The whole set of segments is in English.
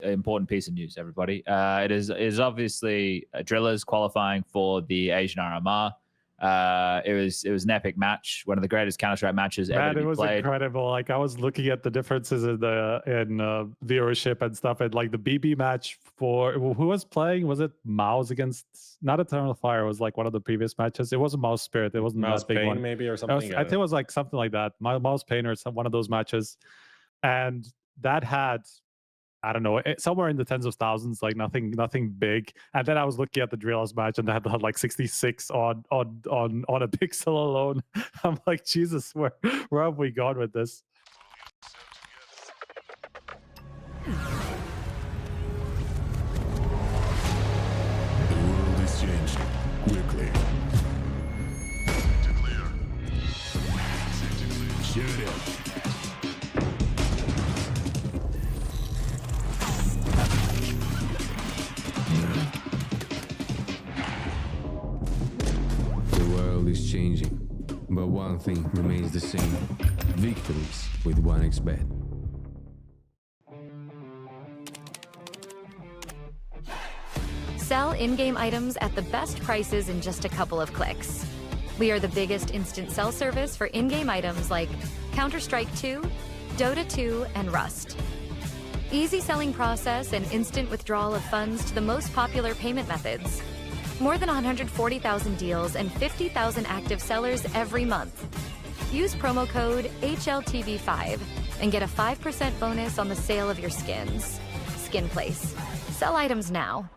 important piece of news, everybody. It is obviously DRILLAS qualifying for the Asian RMR. It was an epic match, one of the greatest Counter-Strike matches ever to be played. It was incredible. Like I was looking at the differences in viewership and stuff, and like the BB match for who was playing, was it Mouse against not Eternal Fire? It was like one of the previous matches. It wasn't Mouse Spirit. It wasn't Mouse that big Pain one, maybe, or something. I think it was like something like that. Mouse Pain or one of those matches, and that had, I don't know, somewhere in the tens of thousands, like nothing big. And then I was looking at the DRILLAS match, and they had like 66 on ohnePixel alone. I'm like, Jesus, where have we gone with this? The world is changing quickly. Shoot it. Is changing, but one thing remains the same: victories with 1xbet. Sell in-game items at the best prices in just a couple of clicks. We are the biggest instant sell service for in-game items like Counter-Strike 2, Dota 2, and Rust. Easy selling process and instant withdrawal of funds to the most popular payment methods. More than 140,000 deals and 50,000 active sellers every month. Use promo code HLTV5 and get a 5% bonus on the sale of your skins. Skin Place. Sell items now.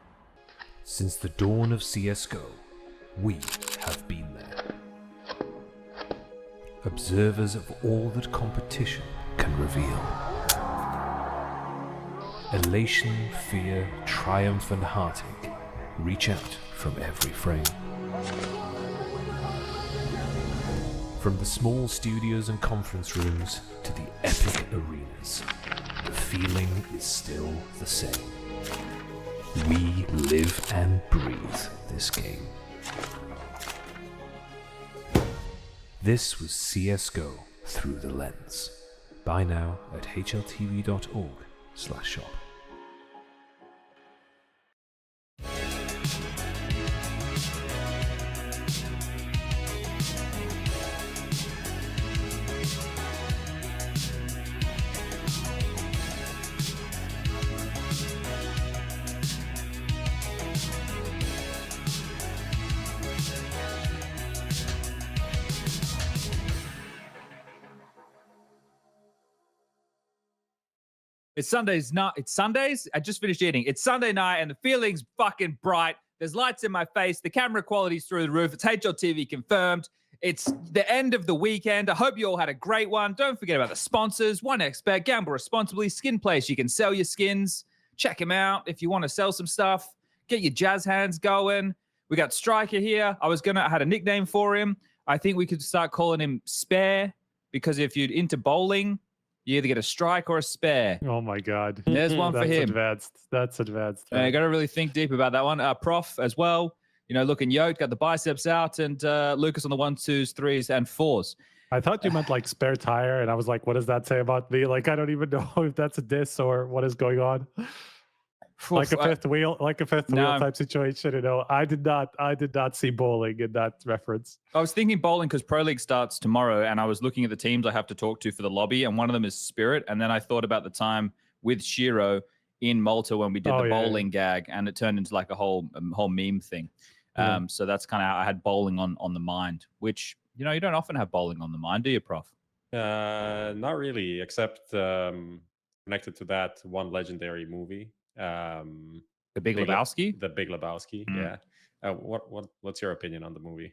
Since the dawn of CSGO, we have been there. Observers of all that competition can reveal. Elation, fear, triumph, and heartache reach out from every frame. From the small studios and conference rooms to the epic arenas, the feeling is still the same. We live and breathe this game. This was CSGO Through the Lens. Buy now at hltv.org/shop. It's Sundays. I just finished eating. It's Sunday night and the feeling's fucking bright. There's lights in my face. The camera quality's through the roof. It's HLTV confirmed. It's the end of the weekend. I hope you all had a great one. Don't forget about the sponsors. 1xbet, gamble responsibly. Skin Place. You can sell your skins. Check them out if you want to sell some stuff. Get your jazz hands going. We got Striker here. I had a nickname for him. I think we could start calling him Spare, because if you're into bowling, you either get a strike or a spare. Oh my God. There's one for him. That's advanced. You got to really think deep about that one. Prof as well. You know, looking yoked, got the biceps out, and Lucas on the 1s, 2s, 3s, and 4s. I thought you meant like spare tire, and I was like, what does that say about me? Like, I don't even know if that's a diss or what is going on. Like a fifth wheel type situation, you know. I did not see bowling in that reference. I was thinking bowling because Pro League starts tomorrow, and I was looking at the teams I have to talk to for the lobby, and one of them is Spirit. And then I thought about the time with Shiro in Malta when we did the bowling gag, and it turned into like a whole meme thing. So that's kind of how I had bowling on the mind, which, you know, you don't often have bowling on the mind, do you, Prof? Not really, except connected to that one legendary movie. The Big Lebowski. The Big Lebowski. Yeah. What's your opinion on the movie?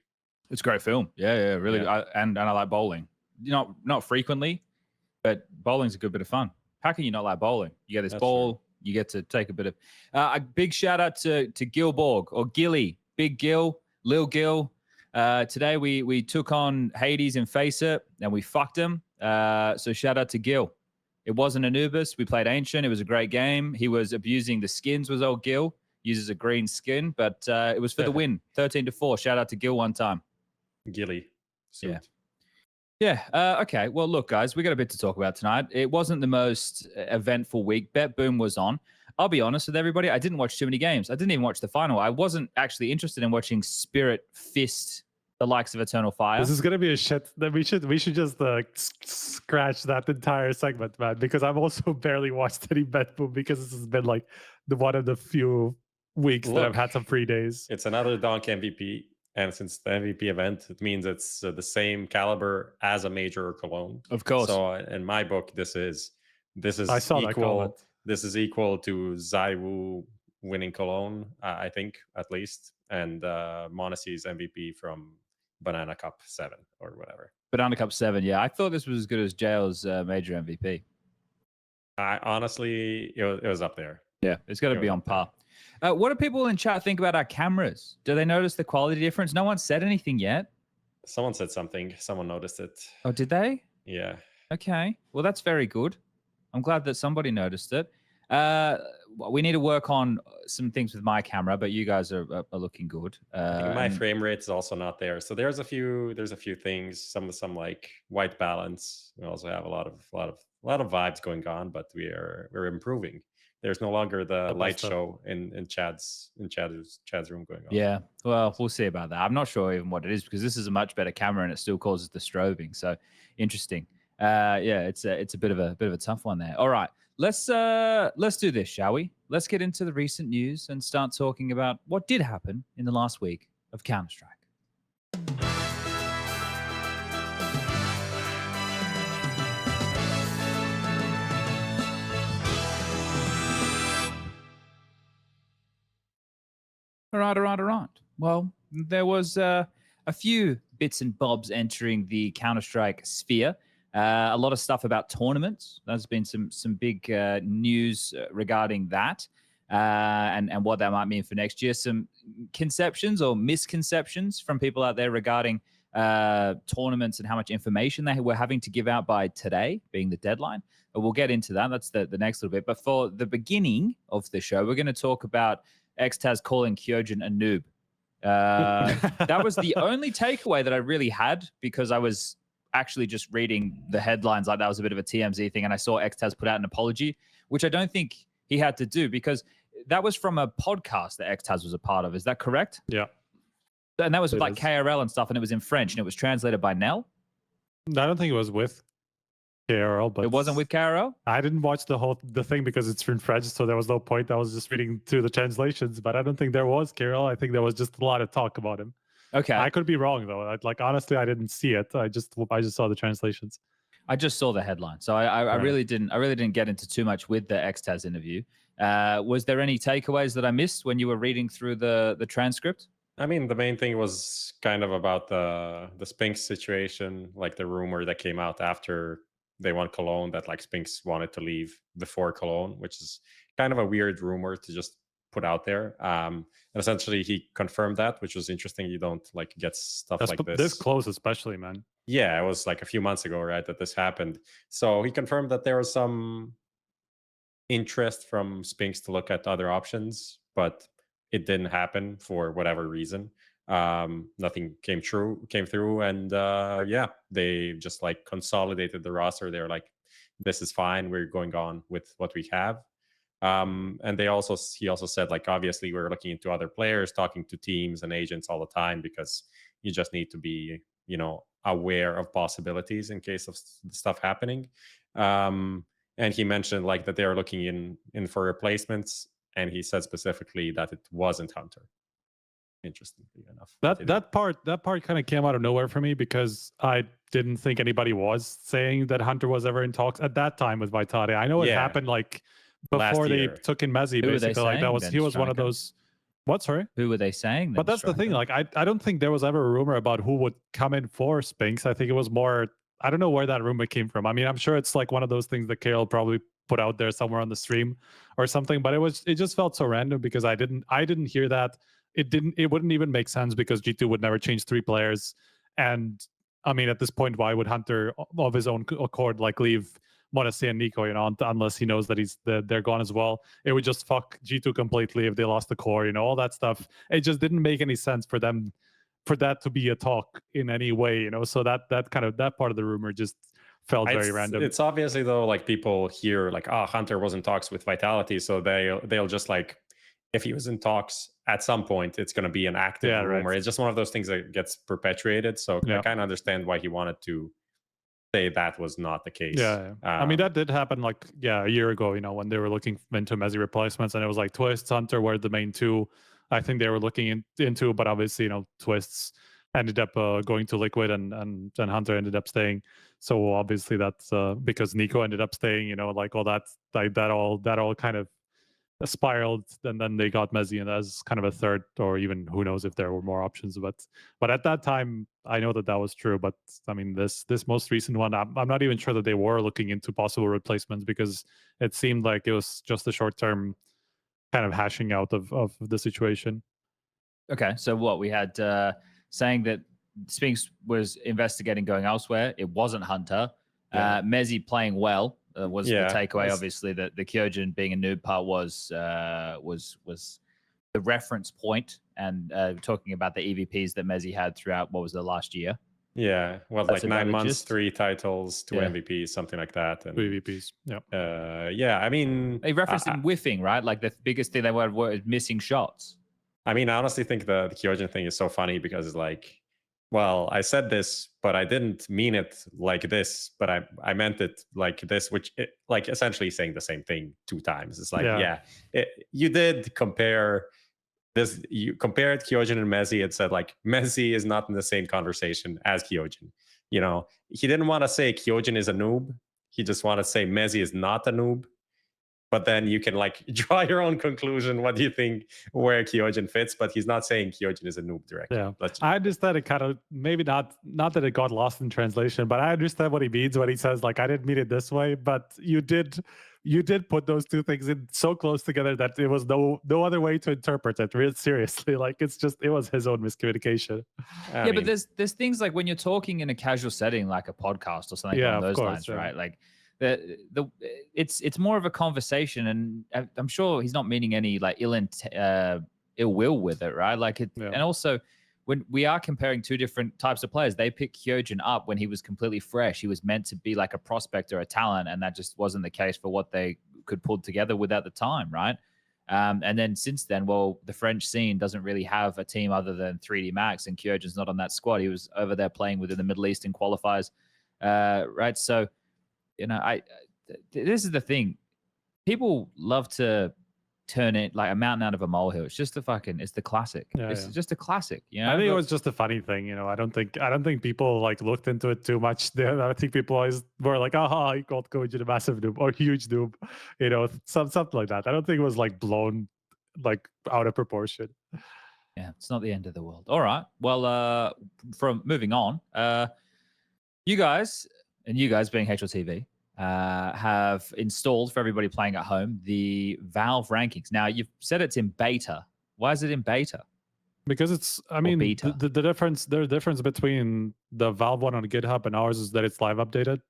It's a great film. Yeah, really. Yeah. And I like bowling. Not frequently, but bowling's a good bit of fun. How can you not like bowling? You get this ball, true. You get to take a bit of a big shout out to Gilborg or Gilly, Big Gil, Lil Gil. Today we took on Hades in Face It and we fucked him. So shout out to Gil. It wasn't Anubis. We played Ancient. It was a great game. He was abusing the skins, was old Gil. Uses a green skin, but it was for the win. 13-4. Shout out to Gil one time. Gilly. Suit. Yeah. Okay. Well, look, guys, we got a bit to talk about tonight. It wasn't the most eventful week. Bet Boom was on. I'll be honest with everybody. I didn't watch too many games. I didn't even watch the final. I wasn't actually interested in watching Spirit fist the likes of Eternal Fire. This is gonna be a shit. That we should just scratch that entire segment, man. Because I've also barely watched any Bet Boom because this has been like one of the few weeks that I've had some free days. It's another Donk MVP, and since the MVP event, it means it's the same caliber as a major or Cologne. Of course. So in my book, this is I saw that equal. comment. This is equal to Zaiwu winning Cologne, I think, at least, and Monacy's MVP from Banana Cup 7 or whatever. Banana Cup 7, yeah. I thought this was as good as Jail's major MVP. Honestly, it was up there. Yeah, it's got to be on par. What do people in chat think about our cameras? Do they notice the quality difference? No one said anything yet. Someone said something. Someone noticed it. Oh, did they? Yeah. Okay. Well, that's very good. I'm glad that somebody noticed it. We need to work on some things with my camera, but you guys are looking good. I think my frame rate is also not there. So there's a few things. Some like white balance. We also have a lot of vibes going on, but we're improving. There's no longer the light show in Chad's room going on. Yeah, well, we'll see about that. I'm not sure even what it is because this is a much better camera and it still causes the strobing. So interesting. Yeah, it's a bit of a tough one there. All right, let's do this, shall we? Let's get into the recent news and start talking about what did happen in the last week of Counter-Strike. All right. Well, there was a few bits and bobs entering the Counter-Strike sphere. A lot of stuff about tournaments. There's been some big news regarding that and what that might mean for next year. Some conceptions or misconceptions from people out there regarding tournaments and how much information they were having to give out by today being the deadline. But we'll get into that. That's the next little bit. But for the beginning of the show, we're going to talk about XTAZ calling Kyojin a noob. That was the only takeaway that I really had because I was actually just reading the headlines like that was a bit of a TMZ thing, and I saw XTAZ put out an apology, which I don't think he had to do because that was from a podcast that XTAZ was a part of. Is that correct? Yeah. And that was like KRL and stuff, and it was in French, and it was translated by Nell. I don't think it was with KRL, but it wasn't with KRL. I didn't watch the thing because it's in French, so there was no point. I was just reading through the translations, but I don't think there was KRL. I think there was just a lot of talk about him. Okay, I could be wrong though. Like honestly, I didn't see it. I just saw the translations. I just saw the headline, so I really didn't get into too much with the XTAZ interview. Was there any takeaways that I missed when you were reading through the transcript? I mean, the main thing was kind of about the Spinks situation, like the rumor that came out after they won Cologne that like Spinks wanted to leave before Cologne, which is kind of a weird rumor to just put out there. And essentially he confirmed that, which was interesting. You don't like get stuff like this close, especially, man. Yeah, it was like a few months ago, right, that this happened. So he confirmed that there was some interest from Spinks to look at other options, but it didn't happen for whatever reason. Nothing came through, and yeah, they just like consolidated the roster. They're like, this is fine, we're going on with what we have. And he also said, like, obviously we're looking into other players, talking to teams and agents all the time, because you just need to be, you know, aware of possibilities in case of stuff happening. And he mentioned like that they are looking in for replacements, and he said specifically that it wasn't Hunter. Interestingly enough, that part kind of came out of nowhere for me, because I didn't think anybody was saying that Hunter was ever in talks at that time with Vitality. I know it happened like before they took in Mezzi, basically. Like that was he was one of those. What? Sorry, who were they saying? But that's the thing. Like I don't think there was ever a rumor about who would come in for Spinks. I think it was more. I don't know where that rumor came from. I mean, I'm sure it's like one of those things that Carol probably put out there somewhere on the stream or something. But it just felt so random because I didn't hear that. It wouldn't even make sense because G2 would never change 3 players. And I mean, at this point, why would Hunter of his own accord like leave Monacy and Nico, you know, unless he knows that they're gone as well? It would just fuck G2 completely if they lost the core, you know, all that stuff. It just didn't make any sense for that to be a talk in any way, you know. So that part of the rumor just felt very random. It's obviously though, like people hear like, oh, Hunter was in talks with Vitality, so they'll just like, if he was in talks at some point, it's going to be an active rumor. Right. It's just one of those things that gets perpetuated. So I kind of understand why he wanted to say that was not the case. I mean, that did happen like a year ago, you know, when they were looking into Mezzi replacements, and it was like Twists, Hunter were the main two I think they were looking into, but obviously, you know, Twists ended up going to Liquid, and Hunter ended up staying. So obviously that's because Nico ended up staying, you know, like all that, like that all kind of spiraled, and then they got Mezzi and as kind of a third, or even who knows if there were more options. But at that time, I know that was true. But I mean, this most recent one, I'm not even sure that they were looking into possible replacements, because it seemed like it was just a short term kind of hashing out of the situation. Okay, so what we had saying that Spinks was investigating going elsewhere. It wasn't Hunter. Mezzi playing well was the takeaway. Obviously, the Kyojin being a noob part was the reference point, and talking about the EVPs that Mezzi had throughout what was the last year. Yeah, well, like 9 months, 3 titles, 2 MVPs, something like that. And 2 EVPs. Yeah, I mean, they referenced in whiffing, right? Like the biggest thing they were missing shots. I mean, I honestly think the Kyojin thing is so funny, because it's like, well, I said this, but I didn't mean it like this, but I meant it like this, which like essentially saying the same thing 2 times. It's like, you did compare this. You compared Kyojin and Mezzi and said like Mezzi is not in the same conversation as Kyojin. You know, he didn't want to say Kyojin is a noob. He just wanted to say Mezzi is not a noob. But then you can like draw your own conclusion. What do you think where Kyojin fits? But he's not saying Kyojin is a noob directly. Yeah, I understand it kind of, maybe not that it got lost in translation, but I understand what he means when he says like, I didn't mean it this way, but you did put those 2 things in so close together that it was no other way to interpret it. Really seriously, like it was his own miscommunication. I mean, but there's things like when you're talking in a casual setting, like a podcast or something along those lines, right? Like. It's more of a conversation, and I'm sure he's not meaning any like ill will with it, right? Like it, and also when we are comparing 2 different types of players, they picked Kyojin up when he was completely fresh. He was meant to be like a prospect or a talent, and that just wasn't the case for what they could pull together with at the time, right? And then since then, well, the French scene doesn't really have a team other than 3D Max, and Kyojin's not on that squad. He was over there playing within the Middle East in qualifiers, right? So. You know, this is the thing. People love to turn it like a mountain out of a molehill. It's just it's the classic. It's just a classic. You know, I think it was just a funny thing. You know, I don't think people like looked into it too much. I think people always were like, "Aha, he called Koji a massive noob or huge noob," you know, something like that. I don't think it was like blown like out of proportion. Yeah, it's not the end of the world. All right. Well, from moving on, you guys being HLTV, have installed for everybody playing at home the Valve rankings. Now, you've said it's in beta. Why is it in beta? Because it's, I mean, the difference between the Valve one on GitHub and ours is that it's live updated.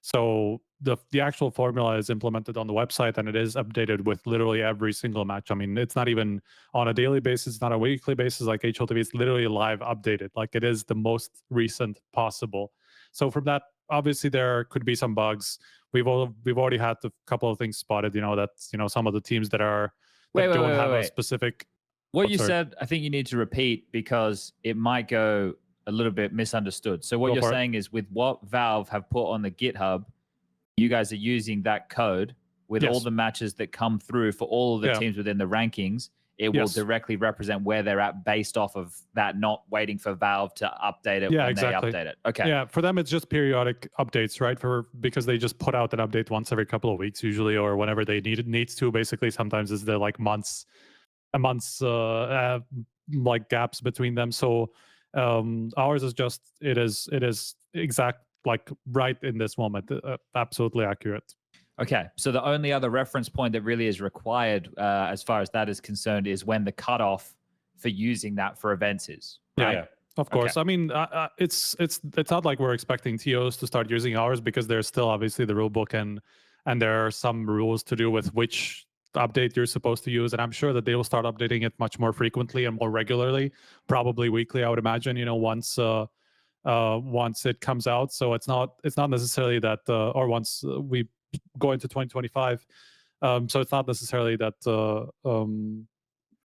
So the actual formula is implemented on the website, and it is updated with literally every single match. I mean, it's not even on a daily basis, not a weekly basis like HLTV. It's literally live updated. Like it is the most recent possible. So from that, obviously there could be some bugs. We've already had a couple of things spotted. You know that some of the teams that are don't have a specific. What you said, I think you need to repeat because it might go a little bit misunderstood. So what you're saying is with what Valve have put on the GitHub, you guys are using that code with all the matches that come through for all of the teams within the rankings. It will directly represent where they're at based off of that, not waiting for Valve to update it when they update it. Okay. Yeah, for them, it's just periodic updates, right? Because they just put out an update once every couple of weeks usually, or whenever they needs to. Basically, sometimes it's the like months like gaps between them. So ours is just, it is exact, like right in this moment, absolutely accurate. Okay, so the only other reference point that really is required as far as that is concerned is when the cutoff for using that for events is. Right? Yeah, of course. Okay. I mean, it's not like we're expecting TOs to start using ours, because there's still obviously the rule book and there are some rules to do with which update you're supposed to use, and I'm sure that they will start updating it much more frequently and more regularly, probably weekly, I would imagine. Once once it comes out. So it's not necessarily that, or once we go into 2025. So it's not necessarily that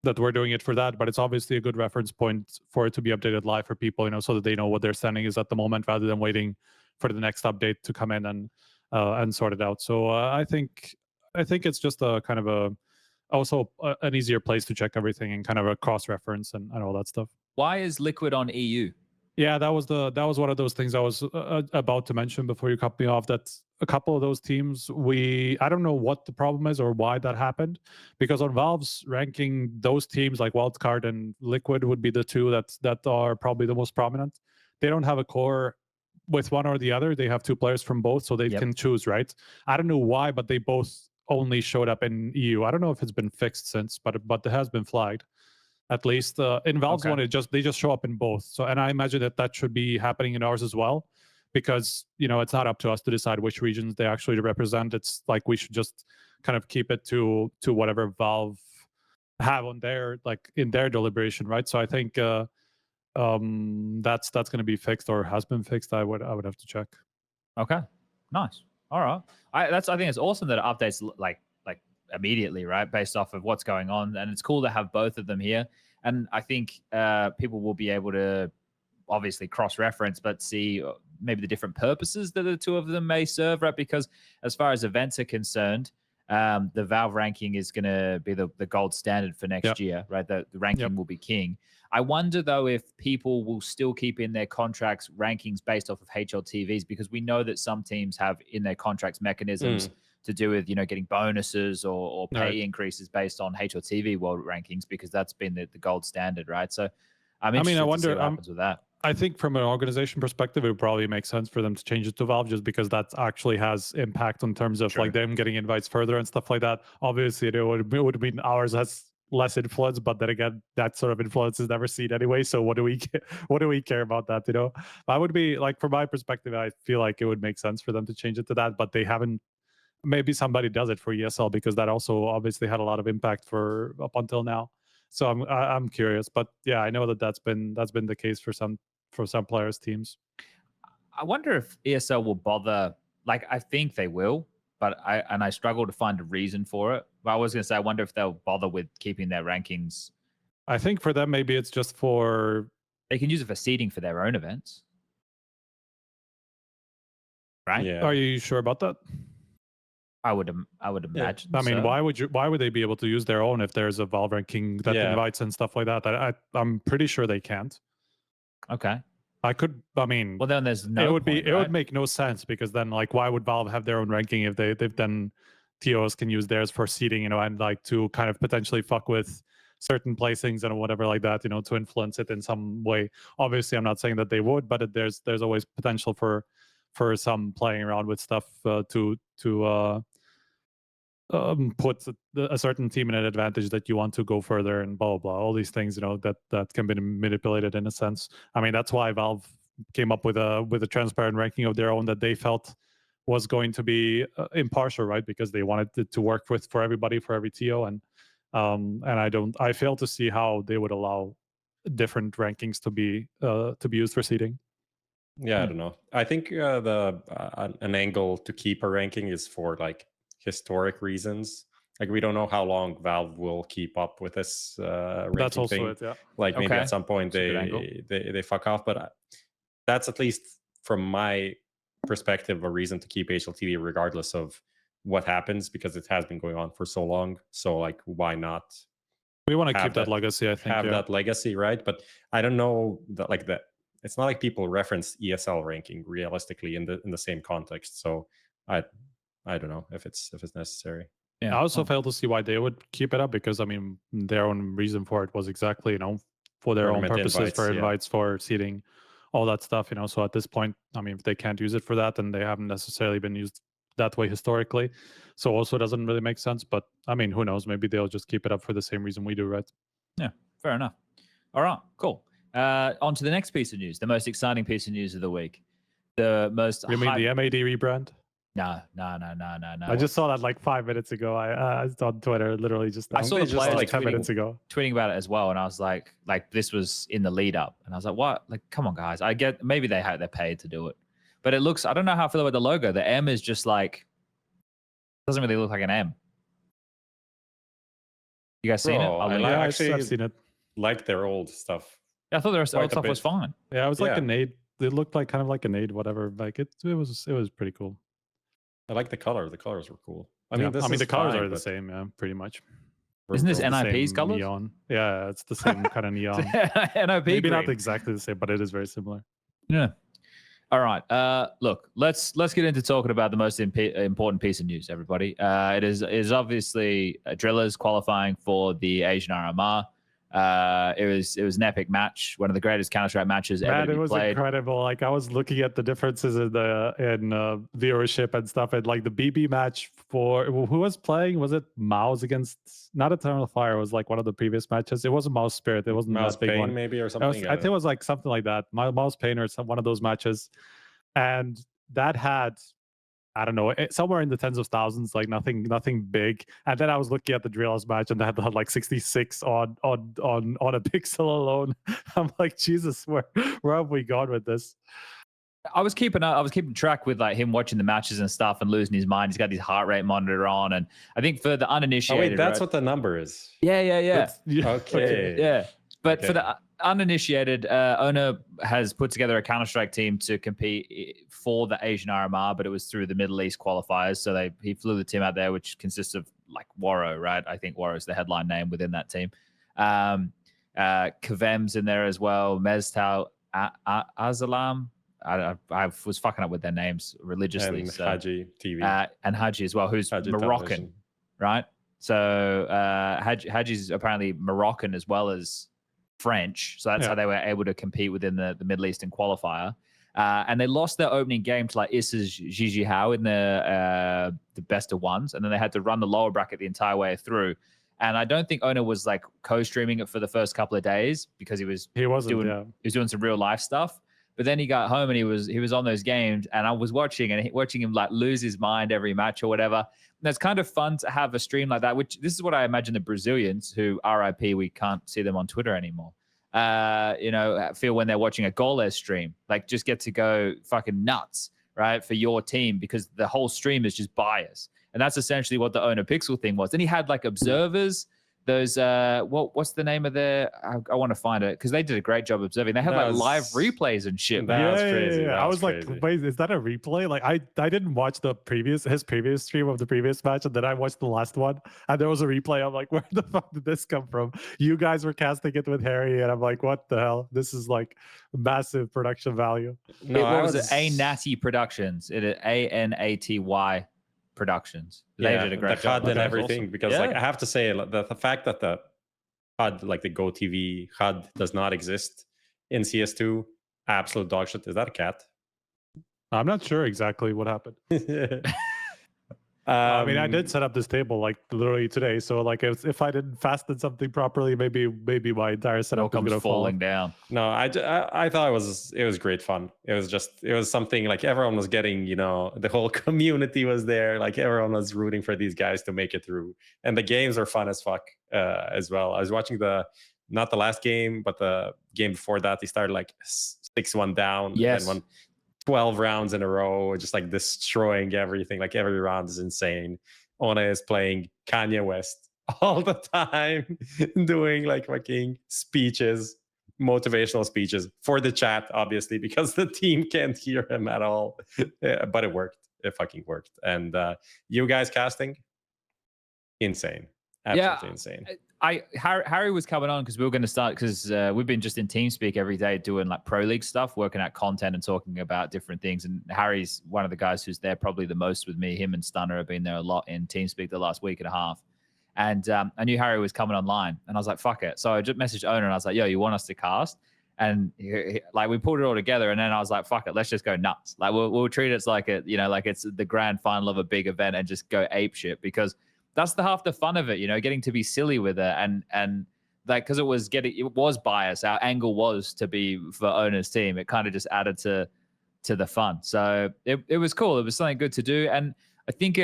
that we're doing it for that, but it's obviously a good reference point for it to be updated live for people, so that they know what their standing is at the moment, rather than waiting for the next update to come in and sort it out. So I think it's just a kind of an easier place to check everything and kind of a cross reference and all that stuff. Why is Liquid on EU? Yeah, that was one of those things I was about to mention before you cut me off. That a couple of those teams, I don't know what the problem is or why that happened, because on Valve's ranking, those teams like Wildcard and Liquid would be the two that are probably the most prominent. They don't have a core with one or the other. They have two players from both, so they can choose, right? I don't know why, but they both only showed up in EU. I don't know if it's been fixed since, but it has been flagged. At least in Valve's one, they just show up in both. So, and I imagine that should be happening in ours as well, because it's not up to us to decide which regions they actually represent. It's like we should just kind of keep it to whatever Valve have on their, like, in their deliberation, right? So I think that's going to be fixed, or has been fixed. I would have to check. Okay, nice. All right, I think it's awesome that it updates like immediately, right, based off of what's going on, and it's cool to have both of them here. And I think people will be able to obviously cross-reference, but see maybe the different purposes that the two of them may serve, right? Because as far as events are concerned, the Valve ranking is going to be the gold standard for next year, right? The ranking will be king. I wonder, though, if people will still keep in their contracts rankings based off of HLTVs, because we know that some teams have in their contracts mechanisms to do with, getting bonuses or pay increases based on HLTV world rankings, because that's been the gold standard, right? So I wonder what happens with that. I think from an organization perspective, it would probably make sense for them to change it to Valve, just because that actually has impact in terms of like them getting invites further and stuff like that. Obviously, it would mean ours has less influence, but then again, that sort of influence is never seen anyway. So what do we care about that? I would be like, from my perspective, I feel like it would make sense for them to change it to that, but they haven't. Maybe somebody does it for ESL, because that also obviously had a lot of impact for up until now. So I'm curious, but yeah, I know that's been the case for some players' teams. I wonder if ESL will bother. Like, I think they will, but I struggle to find a reason for it. But I was going to say, I wonder if they'll bother with keeping their rankings. I think for them, maybe it's just they can use it for seeding for their own events, right? Yeah. Are you sure about that? I would imagine. I mean, why would they be able to use their own if there's a Valve ranking that invites and stuff like that? I'm pretty sure they can't. Okay. Well, then there's no. It would make no sense, because then, like, why would Valve have their own ranking if they've done TOs can use theirs for seeding, and like to kind of potentially fuck with certain placings and whatever like that, to influence it in some way. Obviously, I'm not saying that they would, but there's always potential for some playing around with stuff to put a certain team in an advantage that you want to go further, and blah, blah, blah. All these things, that can be manipulated in a sense. I mean, that's why Valve came up with a transparent ranking of their own that they felt was going to be impartial, right? Because they wanted it to work for everybody, for every TO. And I fail to see how they would allow different rankings to be used for seeding. Yeah, I don't know. I think an angle to keep a ranking is for like historic reasons. Like, we don't know how long Valve will keep up with this ranking That's also thing. it, yeah. Like, maybe at some point they fuck off, but that's, at least from my perspective, a reason to keep HLTV regardless of what happens, because it has been going on for so long. So, like, why not? We want to keep that legacy, I think. That legacy, right? But I don't know that it's not like people reference ESL ranking realistically in the same context. So I don't know if it's necessary. Yeah, I also fail to see why they would keep it up, because I mean, their own reason for it was exactly, for their own purposes, invites, for invites, for seeding, all that stuff, So at this point, I mean, if they can't use it for that, then they haven't necessarily been used that way historically. So also doesn't really make sense. But I mean, who knows? Maybe they'll just keep it up for the same reason we do, right? Yeah, fair enough. All right, cool. On to the next piece of news, the most exciting piece of news of the week. The most. You mean the MAD rebrand? No. I just saw that like 5 minutes ago. I it's on Twitter, literally just. I saw the just players like 10 tweeting, minutes ago. tweeting about it as well, and I was like this was in the lead up, and I was like, what? Like, come on, guys. I get maybe they're paid to do it, but it looks. I don't know how I feel about the logo. The M is just like doesn't really look like an M. You guys seen it? Bro, I Yeah, actually I've seen it. like their old stuff. I thought the rest of quite the a stuff was bit. fine. Yeah, it was like Yeah. a nade. It looked like kind of like a nade, whatever. Like it was pretty cool. I like the color. The colors were cool. I Yeah, mean, this the colors fine, are the but same, yeah, pretty much. Isn't this Bro, The NIP's same colors? Neon. Yeah, it's the same kind of neon. NIP Maybe not green. exactly the same, but it is very similar. Yeah. All right. Look, let's get into talking about the most important piece of news, everybody. It is obviously DRILLAS qualifying for the Asian RMR. It was an epic match, one of the greatest Counter-Strike matches ever Man, to it be was played. incredible. Like I was looking at the differences in viewership and stuff, and like the BB match for who was playing, was it Mouse against not Eternal Fire? It was like one of the previous matches. It wasn't Mouse Spirit. It wasn't Mouse that big Pain one. maybe or I something. think it was like something like that. Mouse Pain or one of those matches, and that had, I don't know, somewhere in the tens of thousands, like nothing big. And then I was looking at the DRILLAS match, and they had like 66 on a pixel alone. I'm like, Jesus, where have we gone with this? I was keeping track with like him watching the matches and stuff and losing his mind. He's got his heart rate monitor on, and I think for the Oh uninitiated, wait, that's right? what the number is. Yeah. Okay. Yeah, but for Okay. the uninitiated, ohne has put together a Counter-Strike team to compete for the Asian RMR, but it was through the Middle East qualifiers. So he flew the team out there, which consists of like WATO, right? I think WATO is the headline name within that team. Kavem's in there as well. Meztal Azalam. I was fucking up with their names religiously. And so. Haji TV. And Haji as well, who's Haji Moroccan, television. right? So Haji's apparently Moroccan as well as French. So that's how they were able to compete within the Middle Eastern qualifier. And they lost their opening game to like Issa's Gigi Hao in the best of ones. And then they had to run the lower bracket the entire way through. And I don't think ohne was like co-streaming it for the first couple of days because he was doing some real life stuff. But then he got home and he was on those games, and I was watching him like lose his mind every match or whatever. And it's kind of fun to have a stream like that, which this is what I imagine the Brazilians, who RIP, we can't see them on Twitter anymore, feel when they're watching a goalless stream. Like just get to go fucking nuts, right, for your team, because the whole stream is just bias. And that's essentially what the ohnePixel thing was. Then he had like observers. Those what's the name of their? I want to find it because they did a great job observing. They had like live replays and shit. That was crazy. Yeah. That I was was like, wait, is that a replay? Like I didn't watch his previous stream of the previous match, and then I watched the last one, and there was a replay. I'm like, where the fuck did this come from? You guys were casting it with Harry, and I'm like, what the hell? This is like massive production value. No, What was it? A-Natty Productions. ANATY Productions. They did a great the job. HUD and That was everything, awesome. because like I have to say the fact that the HUD, like the Go TV HUD, does not exist in CS2, absolute dog shit. Is that a cat? I'm not sure exactly what happened. I mean, I did set up this table like literally today, so like if I didn't fasten something properly, maybe my entire It all setup is comes gonna fall. falling down. No, I thought it was great fun. It was something like everyone was getting, the whole community was there. Like everyone was rooting for these guys to make it through, and the games are fun as fuck as well. I was watching not the last game, but the game before that. They started like 6-1 down, Yes. and won 12 rounds in a row, just like destroying everything. Like every round is insane. ohne is playing Kanye West all the time, doing like fucking speeches, motivational speeches for the chat, obviously, because the team can't hear him at all. Yeah, but it worked. It fucking worked. And you guys casting, insane. Absolutely insane. Harry was coming on because we were going to start, because we've been just in TeamSpeak every day doing like Pro League stuff, working out content and talking about different things. And Harry's one of the guys who's there probably the most with me. Him and Stunner have been there a lot in TeamSpeak the last week and a half. And I knew Harry was coming online, and I was like, fuck it. So I just messaged ohne and I was like, yo, you want us to cast? And like we pulled it all together, and then I was like, fuck it, let's just go nuts. Like we'll treat it as like like it's the grand final of a big event and just go ape shit, because that's half the fun of it, getting to be silly with it. And like, because it was biased. Our angle was to be for ohne's team. It kind of just added to to the fun. So it was cool. It was something good to do, and I think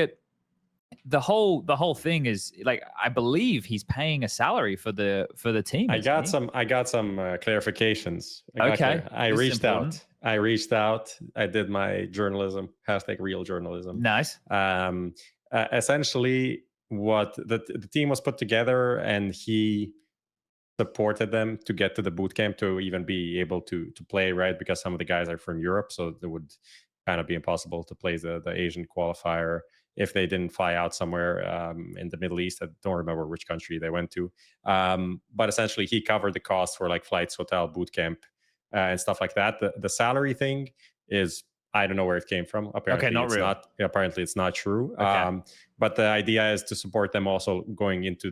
the whole thing is like, I believe he's paying a salary for the team. I got some clarifications. Okay, I reached out. I did my journalism, #real journalism. Nice. Essentially, what the team was put together, and he supported them to get to the boot camp to even be able to play, right? Because some of the guys are from Europe, so it would kind of be impossible to play the Asian qualifier if they didn't fly out somewhere in the Middle East. I don't remember which country they went to. But essentially, he covered the cost for like flights, hotel, boot camp, and stuff like that. The salary thing is, I don't know where it came from. Apparently, not real. Apparently, it's not true. Okay. But the idea is to support them also going into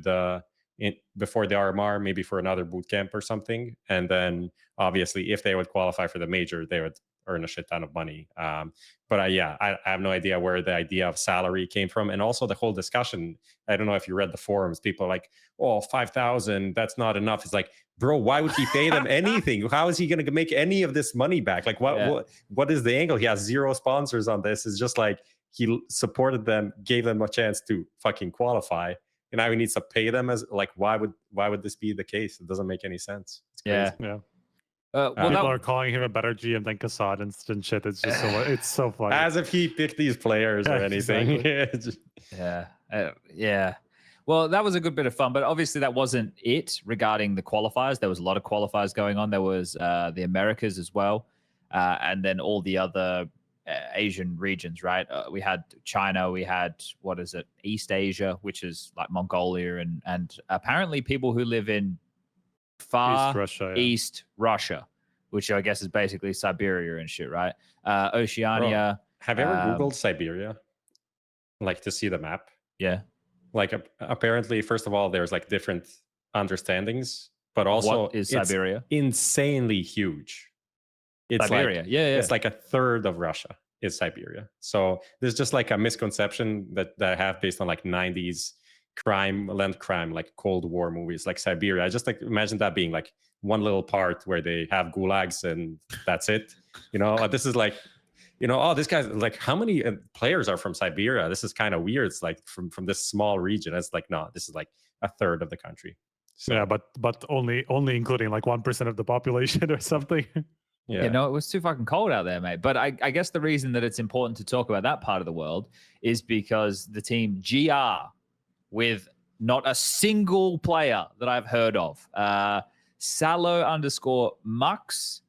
before the RMR, maybe for another boot camp or something. And then obviously, if they would qualify for the major, they would earn a shit ton of money. But I have no idea where the idea of salary came from. And also the whole discussion, I don't know if you read the forums, people are like, oh, 5,000, that's not enough. It's like, bro, why would he pay them anything? How is he going to make any of this money back? Like, what is the angle? He has 0 sponsors on this. It's just like, he supported them, gave them a chance to fucking qualify. And now he needs to pay them. As like, why would this be the case? It doesn't make any sense. It's crazy. Yeah. Well, People are calling him a better GM than Kassad and shit. It's just it's so funny. As if he picked these players or anything. Exactly. Yeah. Well, that was a good bit of fun, but obviously that wasn't it regarding the qualifiers. There was a lot of qualifiers going on. There was the Americas as well, and then all the other Asian regions, right? We had China, we had, East Asia, which is like Mongolia, and apparently people who live in far East Russia, which I guess is basically Siberia and shit, right? Oceania. Bro, have you ever Googled Siberia? Like, to see the map? Yeah. Like, apparently, first of all, there's like different understandings, but also what is Siberia? Insanely huge. It's Siberia, like, yeah. It's like a third of Russia is Siberia. So there's just like a misconception that I have based on like 90s land crime, like Cold War movies, like Siberia. I just like imagine that being like one little part where they have gulags and that's it. This is like, oh, this guy's like, how many players are from Siberia? This is kind of weird. It's like from this small region. It's like, no, this is like a third of the country. So, yeah, but only including like 1% of the population or something. Yeah. It was too fucking cold out there, mate. But I guess the reason that it's important to talk about that part of the world is because the team GR, with not a single player that I've heard of, Salo_Mux,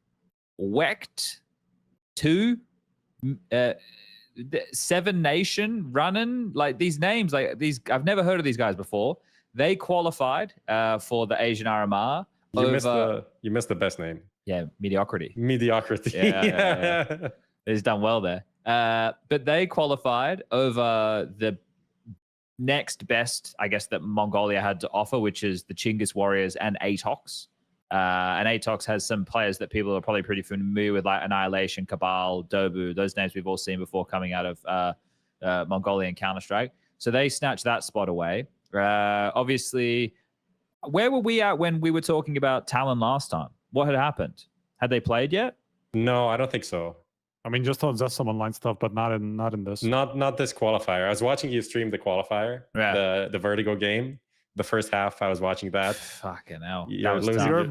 Wecht 2, 7 Nation, Runnin', like these names, like these, I've never heard of these guys before. They qualified for the Asian RMR. You missed the best name. Yeah, Mediocrity. Yeah. He's done well there. But they qualified over the next best, I guess, that Mongolia had to offer, which is the Chinggis Warriors and Atox. And Atox has some players that people are probably pretty familiar with, like Annihilation, Cabal, Dobu. Those names we've all seen before coming out of Mongolian Counter-Strike. So they snatched that spot away. Obviously, where were we at when we were talking about TALON last time? What had happened? Had they played yet? No, I don't think so. I mean, just some online stuff, but not in this. Not this qualifier. I was watching you stream the qualifier, the Vertigo game. The first half, I was watching that. Fucking hell. You're losing. You're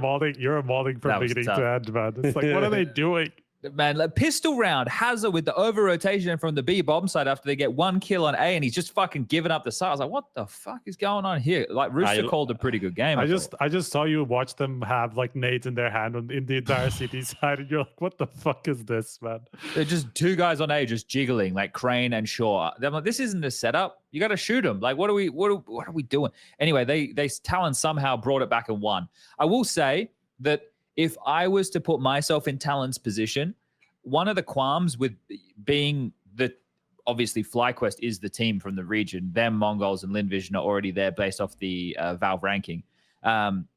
molding from beginning to end, man. It's like, what are they doing? Man, like pistol round, Hazard with the over rotation from the B bomb side after they get 1 kill on A, and he's just fucking giving up the side. I was like, what the fuck is going on here? Like, Rooster called a pretty good game. I just saw you watch them have like nades in their hand in the entire CT side, and you're like, what the fuck is this, man? They're just 2 guys on A just jiggling, like Crane and Shaw. I'm like, this isn't a setup. You got to shoot them. Like, what are we doing? Anyway, they TALON somehow brought it back and won. I will say that if I was to put myself in TALON's position, one of the qualms with being that obviously FlyQuest is the team from the region, them, Mongols, and LinVision are already there based off the Valve ranking, and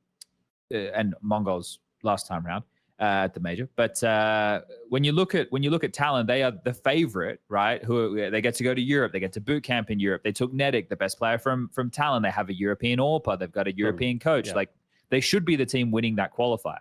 Mongols last time round at the major. But when you look at TALON, they are the favorite, right? They get to go to Europe, they get to boot camp in Europe. They took Nedic, the best player from TALON. They have a European AWPA. They've got a European coach. Yeah. Like, they should be the team winning that qualifier.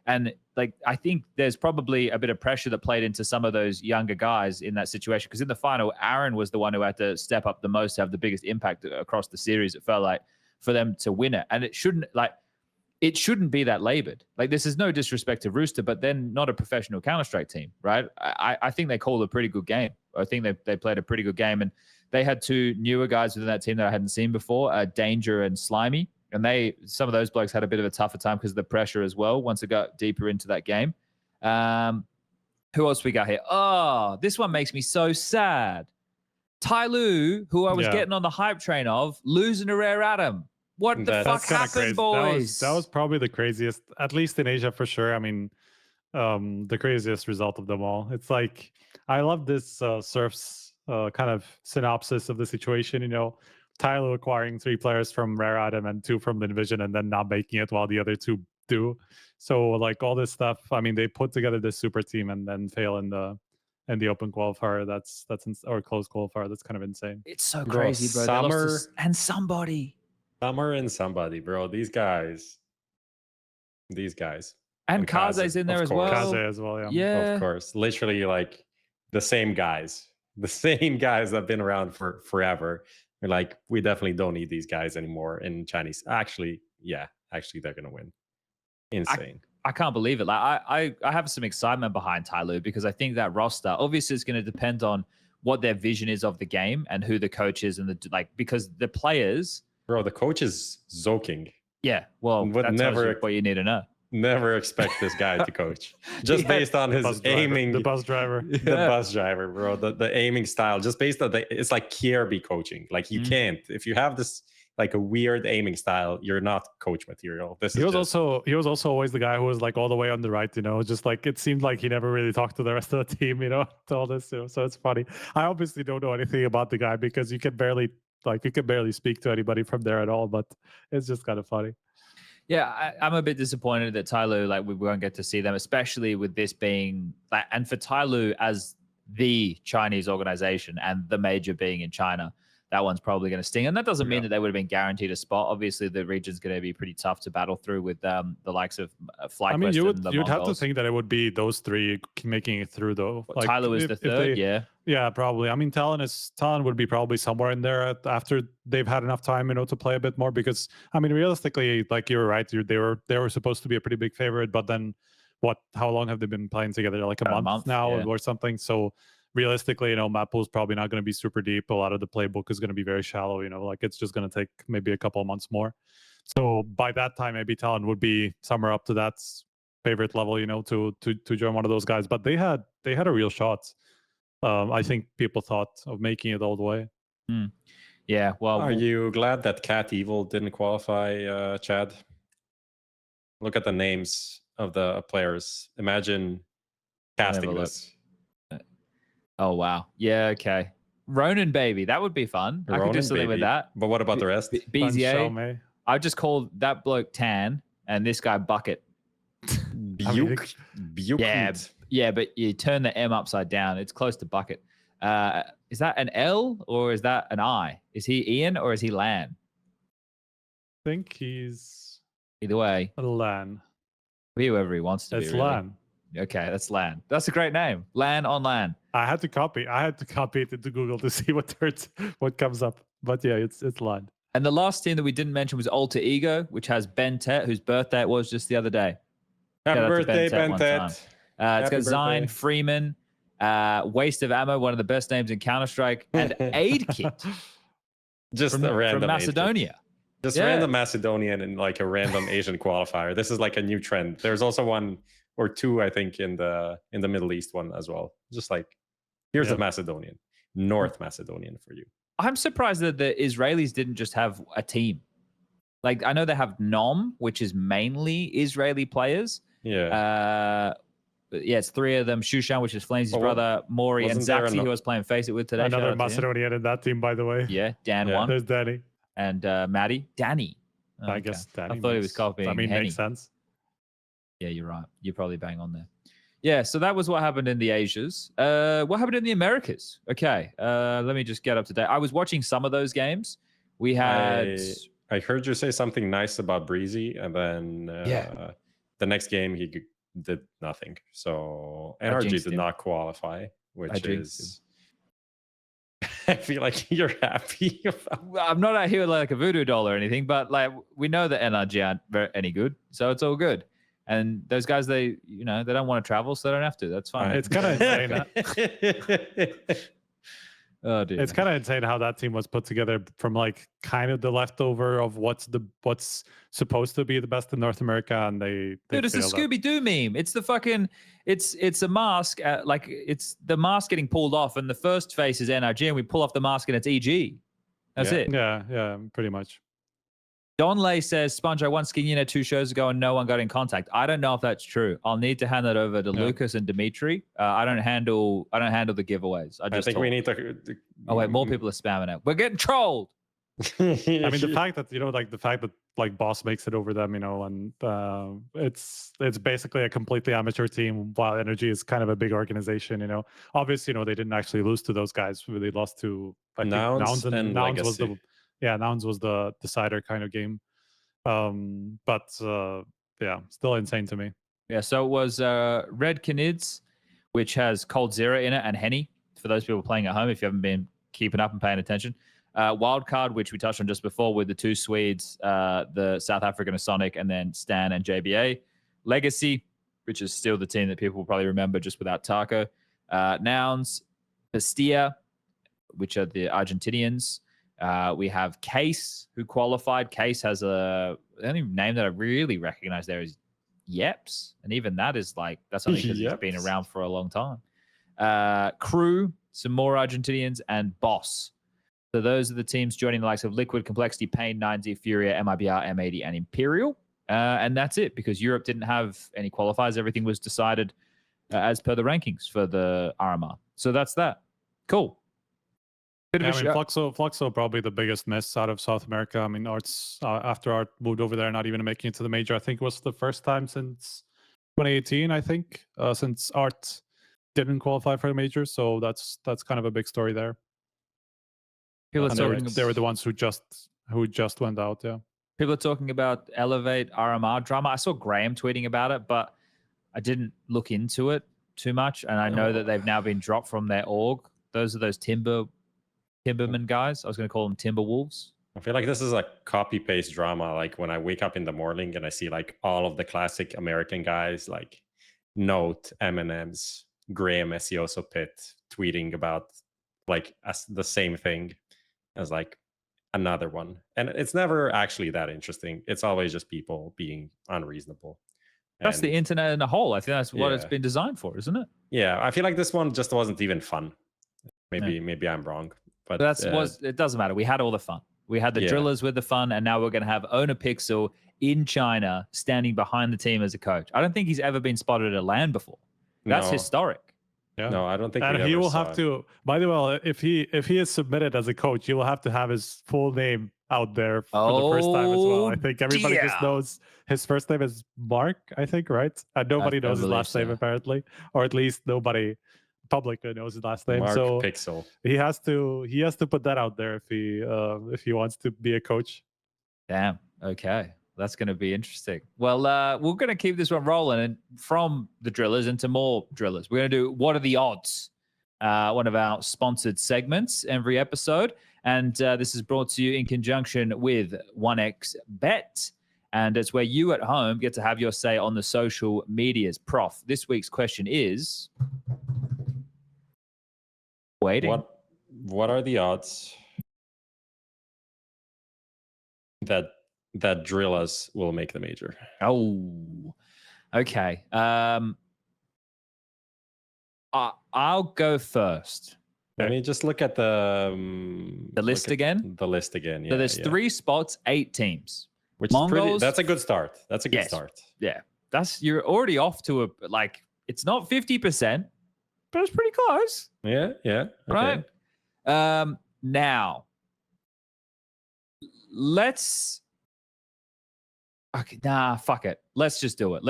And like, I think there's probably a bit of pressure that played into some of those younger guys in that situation. Because in the final, Aaron was the one who had to step up the most to have the biggest impact across the series. It felt like for them to win it. And it shouldn't be that labored. Like, this is no disrespect to Rooster, but they're not a professional Counter-Strike team, right? I think they called a pretty good game. I think they played a pretty good game. And they had two newer guys within that team that I hadn't seen before, Danger and Slimy. And some of those blokes had a bit of a tougher time because of the pressure as well once it got deeper into that game. Who else we got here? Oh, this one makes me so sad. TYLOO, who I was getting on the hype train of, losing a rare atom. What the fuck happened, boys? That was probably the craziest, at least in Asia for sure. I mean, the craziest result of them all. It's like, I love this Surf's kind of synopsis of the situation, you know, TYLOO acquiring 3 players from Rare Atom and 2 from the division and then not making it while the other 2 do. So like all this stuff, I mean, they put together this super team and then fail in the open qualifier. Or closed qualifier. That's kind of insane. It's so crazy, bro. Summer and somebody. Summer and somebody, bro. These guys. And Kaze's in there as well. Kaze as well, yeah. Of course. Literally like the same guys. The same guys that have been around for forever. We're like, we definitely don't need these guys anymore in Chinese. Actually, they're gonna win. Insane. I can't believe it. Like I have some excitement behind TYLOO because I think that roster obviously is going to depend on what their vision is of the game and who the coach is and because the players. Bro, the coach is Zoking. Yeah, well, that tells you what you need to know. Never expect this guy to coach just based on his aiming. The bus driver. The bus driver, bro. The aiming style, just based on it's like Kierby coaching. Like you can't, if you have this like a weird aiming style, you're not coach material. He was also always the guy who was like all the way on the right, you know, just like it seemed like he never really talked to the rest of the team, you know, to all this, you know, so it's funny. I obviously don't know anything about the guy because you can barely speak to anybody from there at all, but it's just kind of funny. Yeah, I'm a bit disappointed that TYLOO, like, we won't get to see them, especially with this being, like, and for TYLOO as the Chinese organization and the major being in China, that one's probably going to sting. And that doesn't mean that they would have been guaranteed a spot. Obviously, the region's going to be pretty tough to battle through with the likes of FlyQuest. I mean, you'd have to think that it would be those 3 making it through, though. Like, TYLOO is the third, Yeah, probably. I mean, Talon would be probably somewhere in there after they've had enough time, you know, to play a bit more. Because I mean, realistically, like you're right, they were supposed to be a pretty big favorite, but then how long have they been playing together? Like a month now or something. So realistically, you know, map pool is probably not going to be super deep. A lot of the playbook is going to be very shallow, you know, like it's just going to take maybe a couple of months more. So by that time, maybe Talon would be somewhere up to that favorite level, you know, to join one of those guys. But they had a real shot. I think people thought of making it all the way. Yeah, well. Are you glad that Cat Evil didn't qualify, Chad? Look at the names of the players. Imagine casting this. Oh, wow. Yeah, okay. Ronan, baby. That would be fun. I could do something with that. But what about the rest? BZA. I just called that bloke Tan and this guy Bucket. Buke. Yeah, but you turn the M upside down. It's close to Bucket. Is that an L or is that an I? Is he Ian or is he Lan? I think he's either way. Lan. Whoever he wants to be. It's really. Lan. Okay, that's Lan. That's a great name. Lan on Lan. I had to copy it into Google to see what comes up. But yeah, it's Lan. And the last team that we didn't mention was Alter Ego, which has Ben Tet, whose birthday it was just the other day. Happy birthday, Ben Tet. It's got Zine, Freeman, Waste of Ammo, one of the best names in Counter-Strike, and Aid Kit. Just a random from Macedonia. Just random Macedonian and like a random Asian qualifier. This is like a new trend. There's also one or two, I think, in the Middle East one as well. Just like, here's a Macedonian, North Macedonian for you. I'm surprised that the Israelis didn't just have a team. Like, I know they have Nom, which is mainly Israeli players. Yeah. But yeah, it's three of them. Shushan, which is Flames' brother, Maury, and Zaxi, who I was playing Face It with today. Another Macedonian in that team, by the way. Yeah, Dan won. There's Danny. And Maddie. Danny. Oh, I guess Danny. I thought he was copying Henny. Makes sense. Yeah, you're right. You're probably bang on there. Yeah, so that was what happened in the Asias. What happened in the Americas? Okay, let me just get up to date. I was watching some of those games. We had... I heard you say something nice about Breezy, and then the next game he did nothing. So I NRG jinxed did him. not qualify, which jinxed is. I feel like you're happy about. Well, I'm not out here like a voodoo doll or anything, but like we know that NRG aren't any good, so it's all good. And those guys, they don't want to travel, so they don't have to. That's fine. It's kind of insane. Oh, dude. It's kind of insane how that team was put together from like kind of the leftover of what's supposed to be the best in North America, and they Dude, it's a failed at- Scooby-Doo meme. It's the fucking, it's a mask, like it's the mask getting pulled off, and the first face is NRG, and we pull off the mask and it's EG. That's Yeah. it. Yeah, pretty much. Don Lay says, Sponge, I won Skinionaire 2 shows ago and no one got in contact. I don't know if that's true. I'll need to hand that over to Lucas and Dimitri. I don't handle the giveaways. I think we need to. Oh wait, more people are spamming it. We're getting trolled. I mean, the fact that like Boss makes it over them, and it's basically a completely amateur team, while Energy is kind of a big organization. Obviously, they didn't actually lose to those guys. They lost to Nouns and was Legacy. Nouns was the decider kind of game. But still insane to me. Yeah, so it was Red Canids, which has Cold Zero in it, and Henny, for those people playing at home, if you haven't been keeping up and paying attention. Wildcard, which we touched on just before with the two Swedes, the South African Sonic, and then Stan and JBA. Legacy, which is still the team that people will probably remember just without Taco. Nouns, Bastia, which are the Argentinians. We have Case, who qualified. Case has the only name that I really recognize there is Yeps. And even that is that's only because he's been around for a long time. Crew, some more Argentinians, and Boss. So those are the teams joining the likes of Liquid, Complexity, Pain, 9Z, Furia, MIBR, M80, and Imperial. And that's it, because Europe didn't have any qualifiers. Everything was decided as per the rankings for the RMR. So that's that. Cool. Fluxo probably the biggest miss out of South America. I mean, Art's after Art moved over there, not even making it to the major. I think it was the first time since 2018. I think since Art didn't qualify for the major, so that's kind of a big story there. People are And talking. they were the ones who just went out. Yeah. People are talking about Elevate RMR drama. I saw Graham tweeting about it, but I didn't look into it too much. And I know that they've now been dropped from their org. Those are those Timberman guys. I was going to call them Timberwolves. I feel like this is a copy-paste drama. Like when I wake up in the morning and I see like all of the classic American guys like Note, M&M's, Graham Esioso Pitt tweeting about like the same thing as like another one. And it's never actually that interesting. It's always just people being unreasonable. That's the internet in a whole. I think that's what it's been designed for, isn't it? Yeah, I feel like this one just wasn't even fun. Maybe I'm wrong. But it doesn't matter. We had all the fun. We had the drillers with the fun, and now we're going to have ohnePixel in China standing behind the team as a coach. I don't think he's ever been spotted at LAN before. That's historic. Yeah. No, I don't think. And he will have to. By the way, if he is submitted as a coach, he will have to have his full name out there for the first time as well. I think everybody just knows his first name is Mark. I think, right? And nobody knows his last name apparently, or at least nobody publicly knows his last name. Mark so Pixel. he has to put that out there if he wants to be a coach. Damn. Okay. That's going to be interesting. Well, we're going to keep this one rolling, and from the drillers into more drillers. We're going to do What Are the Odds? One of our sponsored segments every episode. And this is brought to you in conjunction with 1xBet. And it's where you at home get to have your say on the social medias. Prof, this week's question is... Waiting. What are the odds that DRILLAS will make the major? Oh, okay. I'll go first. Let me just look at the list again. The list again. Yeah, so there's 3 spots, 8 teams. Which is pretty. That's a good start. That's a good start. Yeah, you're already off to it's not 50%, but it's pretty close. Yeah. Okay. Right. Now, let's. Okay, fuck it. Let's just do it.